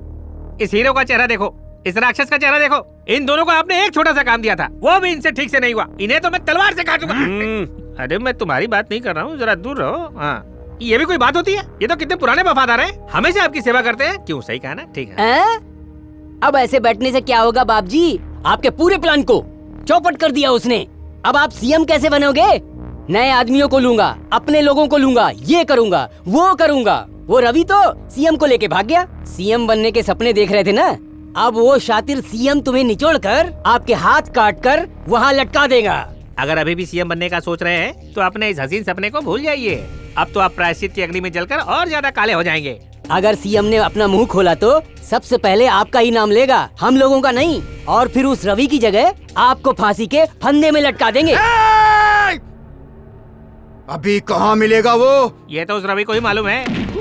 इस हीरो का चेहरा देखो, इस राक्षस का चेहरा देखो। इन दोनों को आपने एक छोटा सा काम दिया था, वो भी इनसे ठीक से नहीं हुआ। इन्हें तो मैं तलवार से काटूंगा। अरे मैं तुम्हारी बात नहीं कर रहा हूँ, जरा दूर रहो। हाँ, ये भी कोई बात होती है? ये तो कितने पुराने वफादार हैं, हमेशा आपकी सेवा करते हैं। क्यों, सही कहा ना? ठीक है। अब ऐसे बैठने से क्या होगा बाप जी? आपके पूरे प्लान को चौपट कर दिया उसने। अब आप सीएम कैसे बनोगे? नए आदमियों को लूंगा, अपने लोगों को लूंगा, ये करूंगा, वो करूंगा। वो रवि तो सीएम को लेके भाग गया। सीएम बनने के सपने देख रहे थे ना, अब वो शातिर सीएम तुम्हें निचोड़कर आपके हाथ काट कर वहाँ लटका देगा। अगर अभी भी सीएम बनने का सोच रहे हैं तो अपने इस हसीन सपने को भूल जाइए। अब तो आप प्रायश्चित की अग्नि में जलकर और ज्यादा काले हो जाएंगे। अगर सीएम ने अपना मुंह खोला तो सबसे पहले आपका ही नाम लेगा, हम लोगों का नहीं। और फिर उस रवि की जगह आपको फांसी के फंदे में लटका देंगे। अभी कहाँ मिलेगा वो? ये तो उस रवि को ही मालूम है।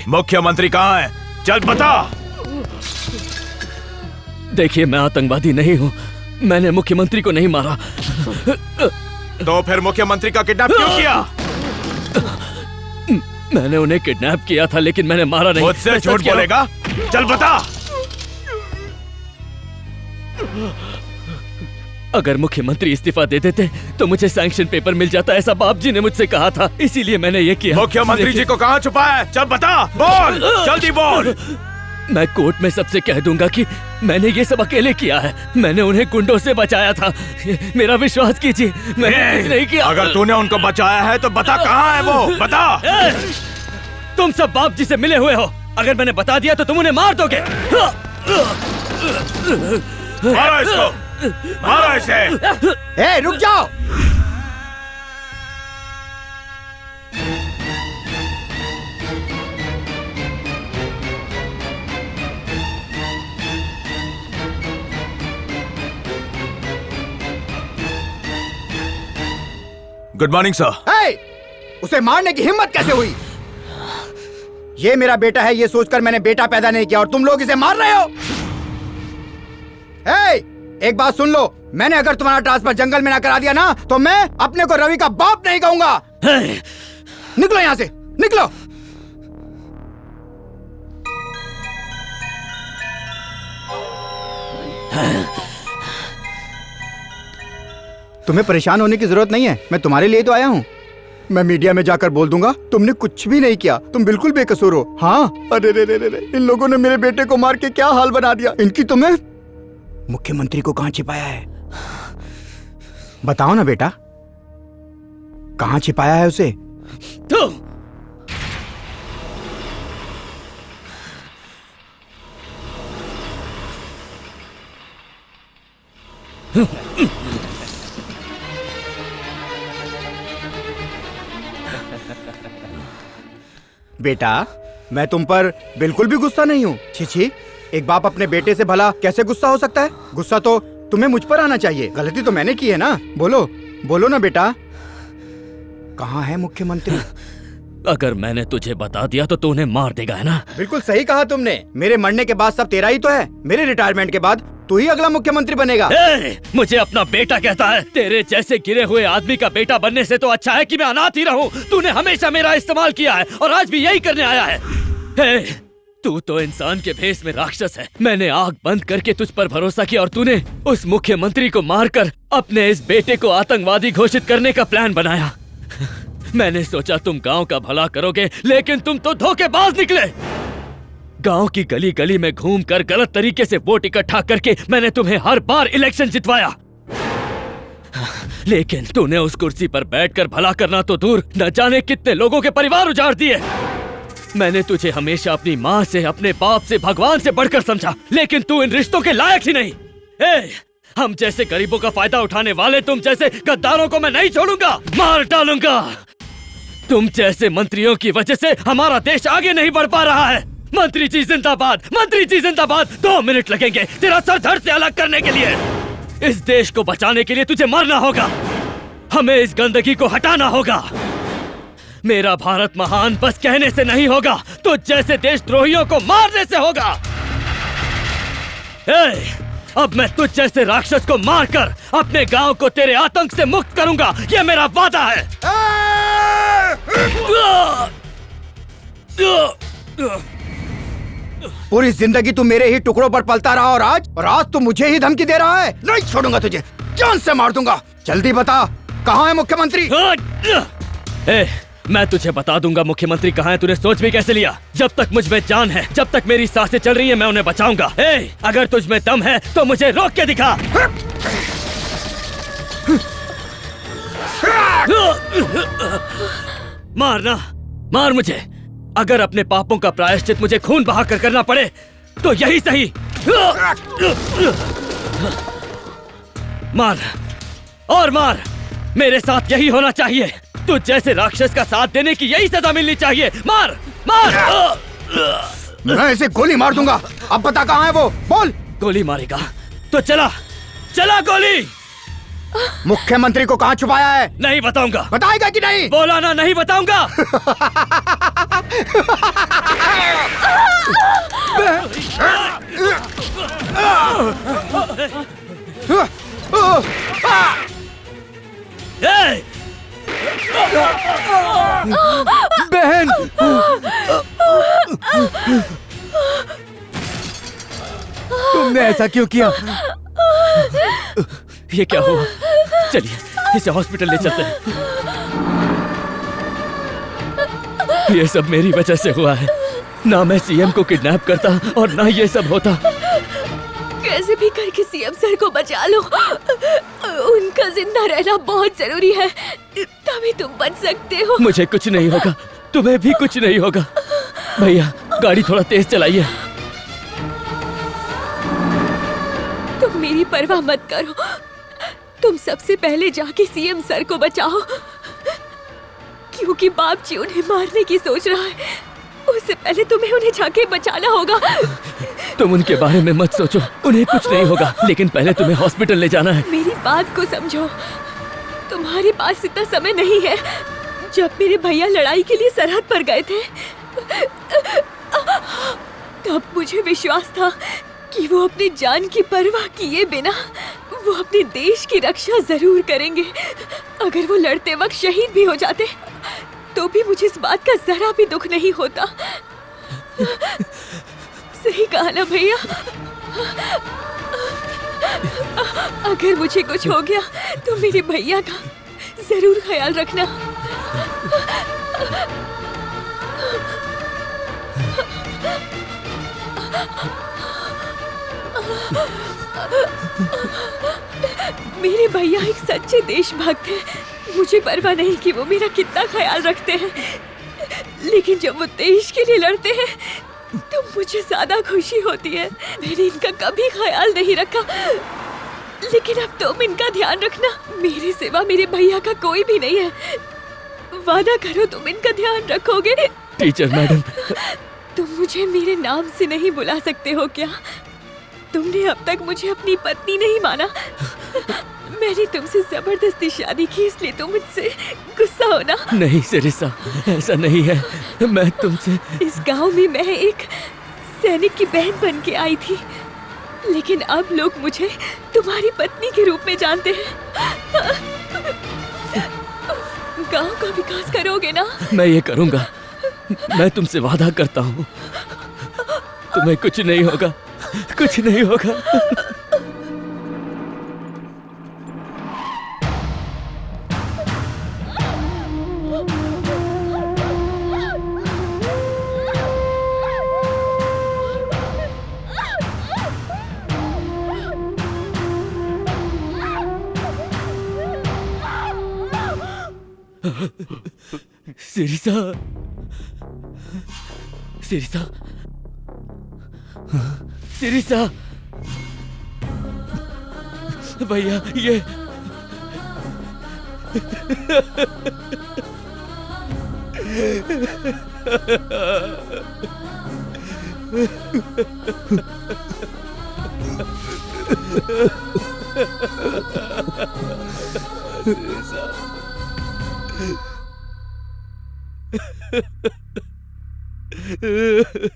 मुख्यमंत्री कहाँ है? चल बता। देखिए, मैं आतंकवादी नहीं हूँ, मैंने मुख्यमंत्री को नहीं मारा। तो फिर मुख्यमंत्री का किडनैप क्यों किया? मैंने उन्हें किडनैप किया था, लेकिन मैंने मारा नहीं। मुझसे झूठ बोलेगा? चल बता। अगर मुख्यमंत्री इस्तीफा दे देते तो मुझे सैंक्शन पेपर मिल जाता, ऐसा बाप जी ने मुझसे कहा था, इसीलिए मैंने ये किया। मुख्यमंत्री जी को कहाँ छुपाया है? चल बता, बोल, जल्दी बोल। मैं कोर्ट में सबसे कह दूंगा कि मैंने ये सब अकेले किया है। मैंने उन्हें गुंडों से बचाया था, मेरा विश्वास कीजिए, मैंने कुछ नहीं किया। अगर तूने उनको बचाया है तो बता कहाँ है वो, बता। तुम सब बाप जी से मिले हुए हो, अगर मैंने बता दिया तो तुम उन्हें मार दोगे। मारो इसको, मारो इसे। ए, रुक जाओ। Good morning sir. उसे मारने की हिम्मत कैसे हुई? ये मेरा बेटा है, ये सोचकर मैंने बेटा पैदा नहीं किया और तुम लोग इसे मार रहे हो। एक बात सुन लो, मैंने अगर तुम्हारा ट्रांसफर जंगल में ना करा दिया ना तो मैं अपने को रवि का बाप नहीं कहूंगा। निकलो यहाँ से, निकलो। तुम्हें परेशान होने की जरूरत नहीं है, मैं तुम्हारे लिए तो आया हूँ। मैं मीडिया में जाकर बोल दूंगा तुमने कुछ भी नहीं किया, तुम बिल्कुल बेकसूर हो। हाँ, अरे रे रे रे, इन लोगों ने मेरे बेटे को मार के क्या हाल बना दिया। इनकी तुम्हें मुख्यमंत्री को कहाँ छिपाया है? बताओ ना बेटा, कहाँ छिपाया है उसे? बेटा, मैं तुम पर बिल्कुल भी गुस्सा नहीं हूँ। छी, एक बाप अपने बेटे से भला कैसे गुस्सा हो सकता है? गुस्सा तो तुम्हें मुझ पर आना चाहिए। गलती तो मैंने की है ना। बोलो, बोलो ना बेटा, कहाँ है मुख्यमंत्री? अगर मैंने तुझे बता दिया तो तू उन्हें मार देगा, है ना? बिल्कुल सही कहा तुमने। मेरे मरने के बाद सब तेरा ही तो है। मेरे रिटायरमेंट के बाद तू ही अगला मुख्यमंत्री बनेगा। मुझे अपना बेटा कहता है? तेरे जैसे गिरे हुए आदमी का बेटा बनने से तो अच्छा है कि मैं अनाथ ही रहूं। तूने हमेशा मेरा इस्तेमाल किया है और आज भी यही करने आया है। तू तो इंसान के भेष में राक्षस है। मैंने आंख बंद करके तुझ पर भरोसा किया और तूने उस मुख्यमंत्री को मारकर अपने इस बेटे को आतंकवादी घोषित करने का प्लान बनाया। मैंने सोचा तुम गांव का भला करोगे, लेकिन तुम तो धोखेबाज निकले। गांव की गली गली में घूमकर गलत तरीके से वोट इकट्ठा करके मैंने तुम्हें हर बार इलेक्शन जितवाया, लेकिन तूने उस कुर्सी पर बैठकर भला करना तो दूर, न जाने कितने लोगों के परिवार उजाड़ दिए। मैंने तुझे हमेशा अपनी माँ से, अपने बाप से, भगवान से बढ़कर समझा, लेकिन तू इन रिश्तों के लायक ही नहीं। हम जैसे गरीबों का फायदा उठाने वाले तुम जैसे गद्दारों को मैं नहीं छोड़ूंगा, मार डालूंगा। तुम जैसे मंत्रियों की वजह से हमारा देश आगे नहीं बढ़ पा रहा है। मंत्री जी जिंदाबाद, मंत्री जी जिंदाबाद। 2 मिनट लगेंगे तेरा सर धड़ से अलग करने के लिए। इस देश को बचाने के लिए तुझे मरना होगा। हमें इस गंदगी को हटाना होगा। मेरा भारत महान बस कहने से नहीं होगा, तो जैसे देशद्रोहियों को मारने से होगा। अब मैं तुझ जैसे राक्षस को मारकर अपने गांव को तेरे आतंक से मुक्त करूंगा, यह मेरा वादा है। पूरी जिंदगी तू मेरे ही टुकड़ों पर पलता रहा और आज तू मुझे ही धमकी दे रहा है। नहीं छोड़ूंगा तुझे, जान से मार दूंगा। जल्दी बता, कहाँ है मुख्यमंत्री? मैं तुझे बता दूंगा मुख्यमंत्री कहाँ है। तूने सोच भी कैसे लिया? जब तक मुझ में जान है, जब तक मेरी सांसें चल रही हैं, मैं उन्हें बचाऊंगा। अगर तुझ में दम है तो मुझे रोक के दिखा। मारना, मार मुझे। अगर अपने पापों का प्रायश्चित मुझे खून बहाकर करना पड़े तो यही सही। मार और मार, मेरे साथ यही होना चाहिए। तू जैसे राक्षस का साथ देने की यही सजा मिलनी चाहिए। मार मार। मैं इसे गोली मार दूंगा। अब बता कहाँ है वो, बोल। गोली मारेगा तो चला चला गोली। मुख्यमंत्री को कहाँ छुपाया है? नहीं बताऊंगा। बताएगा कि नहीं? बोला ना, नहीं बताऊंगा। बहन, तुमने ऐसा क्यों किया? ये क्या हुआ? चलिए इसे हॉस्पिटल ले चलते हैं। ये सब मेरी वजह से हुआ है। ना मैं सीएम को किडनैप करता और ना ये सब होता। कैसे भी करके सीएम सर को बचा लो। उनका जिंदा रहना बहुत जरूरी है, तभी तुम बच सकते हो। मुझे कुछ नहीं होगा, तुम्हें भी कुछ नहीं होगा। भैया गाड़ी थोड़ा तेज चलाइए। तुम मेरी परवाह मत करो, तुम सबसे पहले जाके सीएम सर को बचाओ, क्योंकि बाप जी उन्हें मारने की सोच रहा है। उससे पहले तुम्हें उन्हें जाके बचाना होगा। तुम उनके बारे में मत सोचो, उन्हें कुछ नहीं होगा, लेकिन पहले तुम्हें हॉस्पिटल ले जाना है। मेरी बात को समझो, तुम्हारे पास इतना समय नहीं है। जब मेरे भैया लड़ाई के लिए सरहद पर गए थे, तब मुझे विश्वास था कि वो अपनी जान की परवाह किए बिना वो अपने देश की रक्षा जरूर करेंगे। अगर वो लड़ते वक्त शहीद भी हो जाते तो भी मुझे इस बात का जरा भी दुख नहीं होता। सही कहा ना भैया? अगर मुझे कुछ हो गया तो मेरे भैया का जरूर ख्याल रखना। मेरे भैया एक सच्चे देशभक्त हैं। मुझे परवाह नहीं कि वो मेरा कितना ख्याल रखते हैं, लेकिन जब वो देश के लिए लड़ते हैं तो मुझे ज्यादा खुशी होती है। मैंने इनका कभी ख्याल नहीं रखा, लेकिन अब तुम इनका ध्यान रखना। मेरे सिवा मेरे भैया का कोई भी नहीं है। वादा करो तुम इनका ध्यान रखोगे। टीचर मैडम, तुम मुझे मेरे नाम से नहीं बुला सकते हो क्या? तुमने अब तक मुझे अपनी पत्नी नहीं माना। मैंने तुमसे जबरदस्ती शादी की, इसलिए तुम मुझसे गुस्सा हो ना? नहीं सिरिसा, ऐसा नहीं है। मैं तुमसे इस गांव में मैं एक सैनिक की बहन बन के आई थी, लेकिन अब लोग मुझे तुम्हारी पत्नी के रूप में जानते हैं। गांव का विकास करोगे ना? मैं ये करूंगा। मैं तुमसे वादा करता हूँ, तुम्हें कुछ नहीं होगा, कुछ नहीं होगा। सिरिसा, सिरिसा, सिरिसा, भैया ये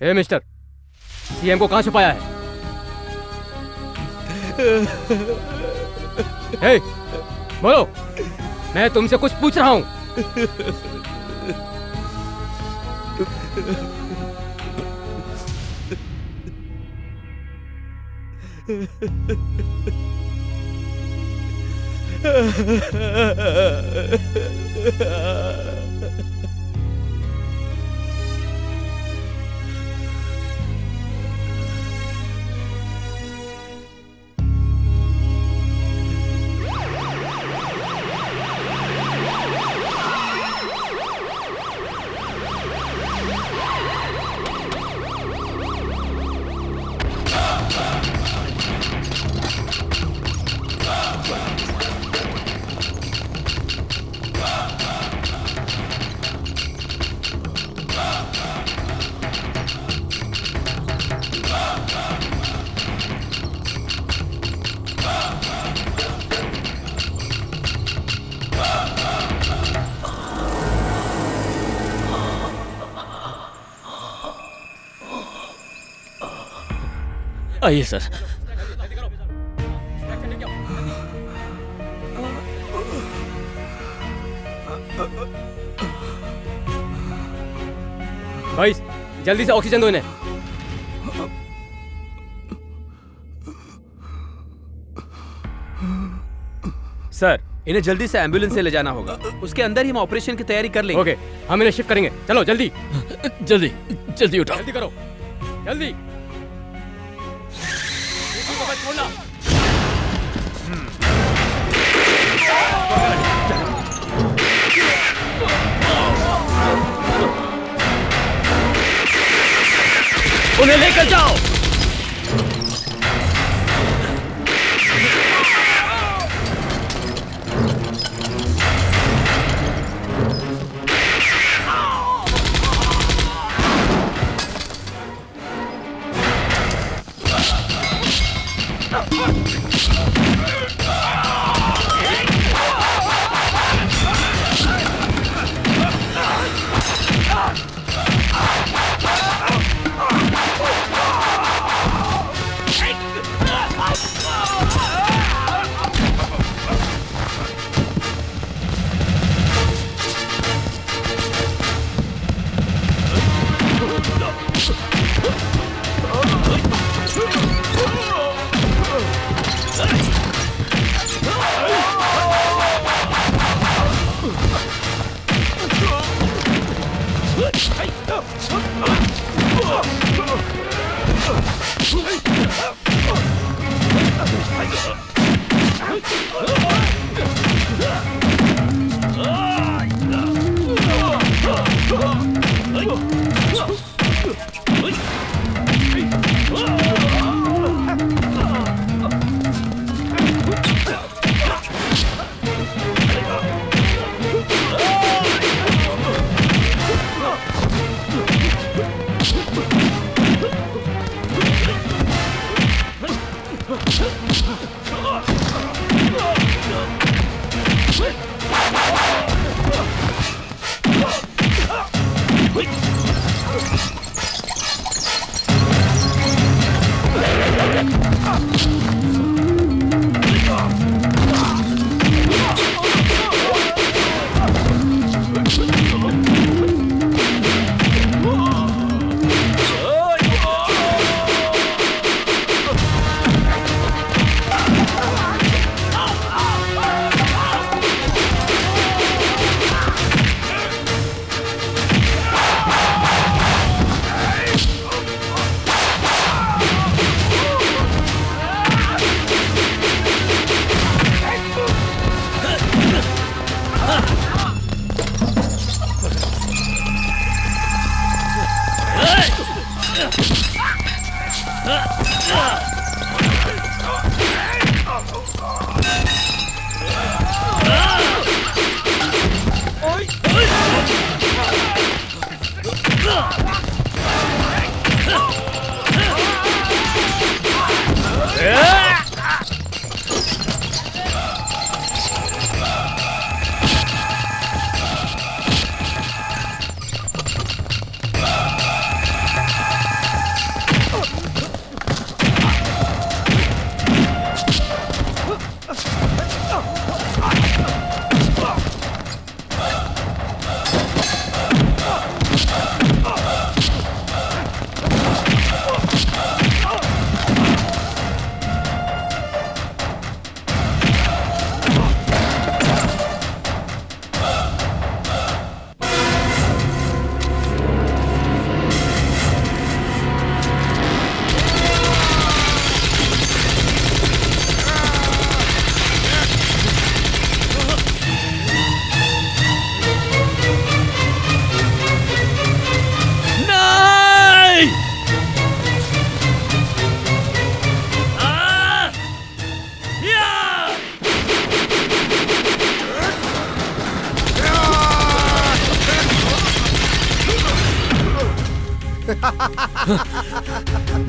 ए मिस्टर, सीएम को कहाँ छुपाया है? ए, बोलो, मैं तुमसे कुछ पूछ रहा हूँ। आइए सर। भाई जल्दी से ऑक्सीजन दो इन्हें। सर, इन्हें जल्दी से एम्बुलेंस से ले जाना होगा। उसके अंदर ही हम ऑपरेशन की तैयारी कर लेंगे। ओके, हम इन्हें शिफ्ट करेंगे। चलो जल्दी जल्दी जल्दी उठाओ। जल्दी करो, जल्दी। किसी को मत छोड़ना। उन्हें लेकर जाओ।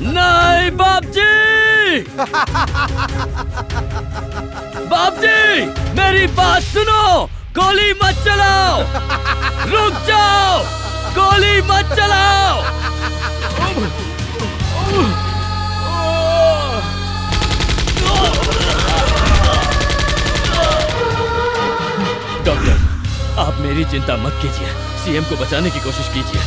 नहीं बाप जी, बाप जी मेरी बात सुनो, गोली मत चलाओ, रुक जाओ, गोली मत चलाओ। डॉक्टर, आप मेरी चिंता मत कीजिए, सीएम को बचाने की कोशिश कीजिए।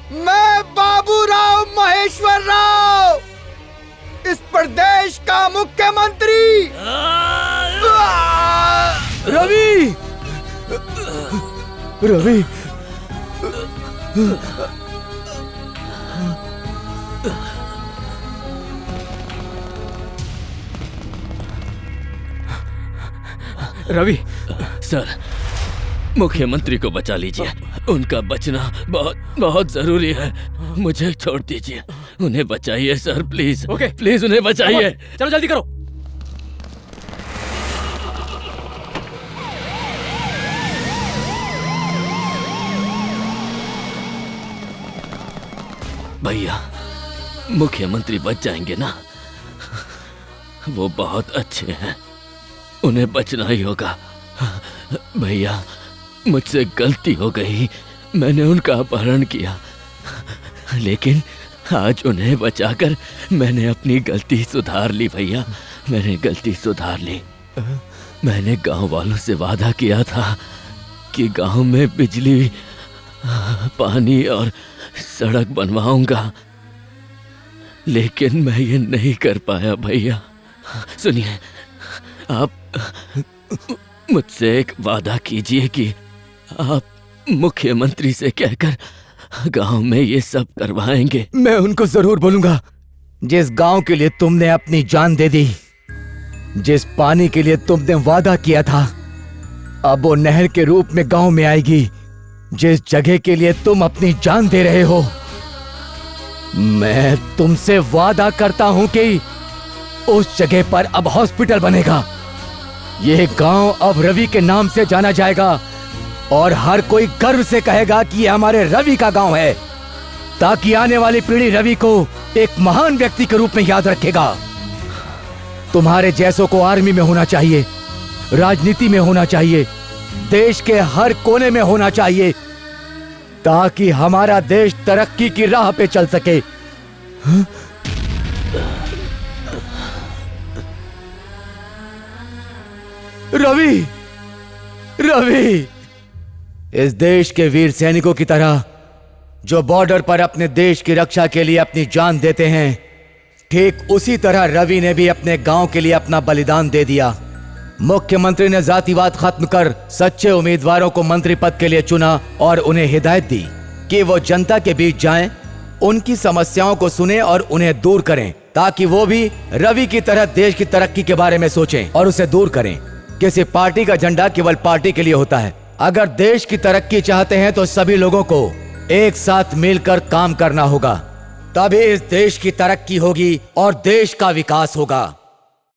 मैं बाबूराव महेश्वर राव, इस प्रदेश का मुख्यमंत्री। रवि, रवि, रवि सर, मुख्यमंत्री को बचा लीजिए, उनका बचना बहुत बहुत जरूरी है। मुझे छोड़ दीजिए, उन्हें बचाइए सर, प्लीज। ओके, प्लीज उन्हें बचाइए। चलो जल्दी करो। भैया, मुख्यमंत्री बच जाएंगे ना? वो बहुत अच्छे हैं, उन्हें बचना ही होगा। भैया, मुझसे गलती हो गई, मैंने उनका अपहरण किया, लेकिन आज उन्हें बचाकर मैंने अपनी गलती सुधार ली। भैया, मैंने गलती सुधार ली। मैंने गांव वालों से वादा किया था कि गांव में बिजली, पानी और सड़क बनवाऊंगा, लेकिन मैं ये नहीं कर पाया। भैया सुनिए, आप मुझसे एक वादा कीजिए कि आप मुख्यमंत्री से कहकर गांव में ये सब करवाएंगे। मैं उनको जरूर बोलूंगा। जिस गांव के लिए तुमने अपनी जान दे दी, जिस पानी के लिए तुमने वादा किया था, अब वो नहर के रूप में गांव में आएगी। जिस जगह के लिए तुम अपनी जान दे रहे हो, मैं तुमसे वादा करता हूं कि उस जगह पर अब हॉस्पिटल बनेगा। यह गांव अब रवि के नाम से जाना जाएगा और हर कोई गर्व से कहेगा कि यह हमारे रवि का गांव है, ताकि आने वाली पीढ़ी रवि को एक महान व्यक्ति के रूप में याद रखेगा। तुम्हारे जैसों को आर्मी में होना चाहिए, राजनीति में होना चाहिए, देश के हर कोने में होना चाहिए, ताकि हमारा देश तरक्की की राह पे चल सके। रवि, रवि, इस देश के वीर सैनिकों की तरह जो बॉर्डर पर अपने देश की रक्षा के लिए अपनी जान देते हैं, ठीक उसी तरह रवि ने भी अपने गांव के लिए अपना बलिदान दे दिया। मुख्यमंत्री ने जातिवाद खत्म कर सच्चे उम्मीदवारों को मंत्री पद के लिए चुना और उन्हें हिदायत दी कि वो जनता के बीच जाएं, उनकी समस्याओं को सुने और उन्हें दूर करें, ताकि वो भी रवि की तरह देश की तरक्की के बारे में सोचें और उसे दूर करें। किसी पार्टी का झंडा केवल पार्टी के लिए होता है। अगर देश की तरक्की चाहते हैं तो सभी लोगों को एक साथ मिलकर काम करना होगा, तभी इस देश की तरक्की होगी और देश का विकास होगा।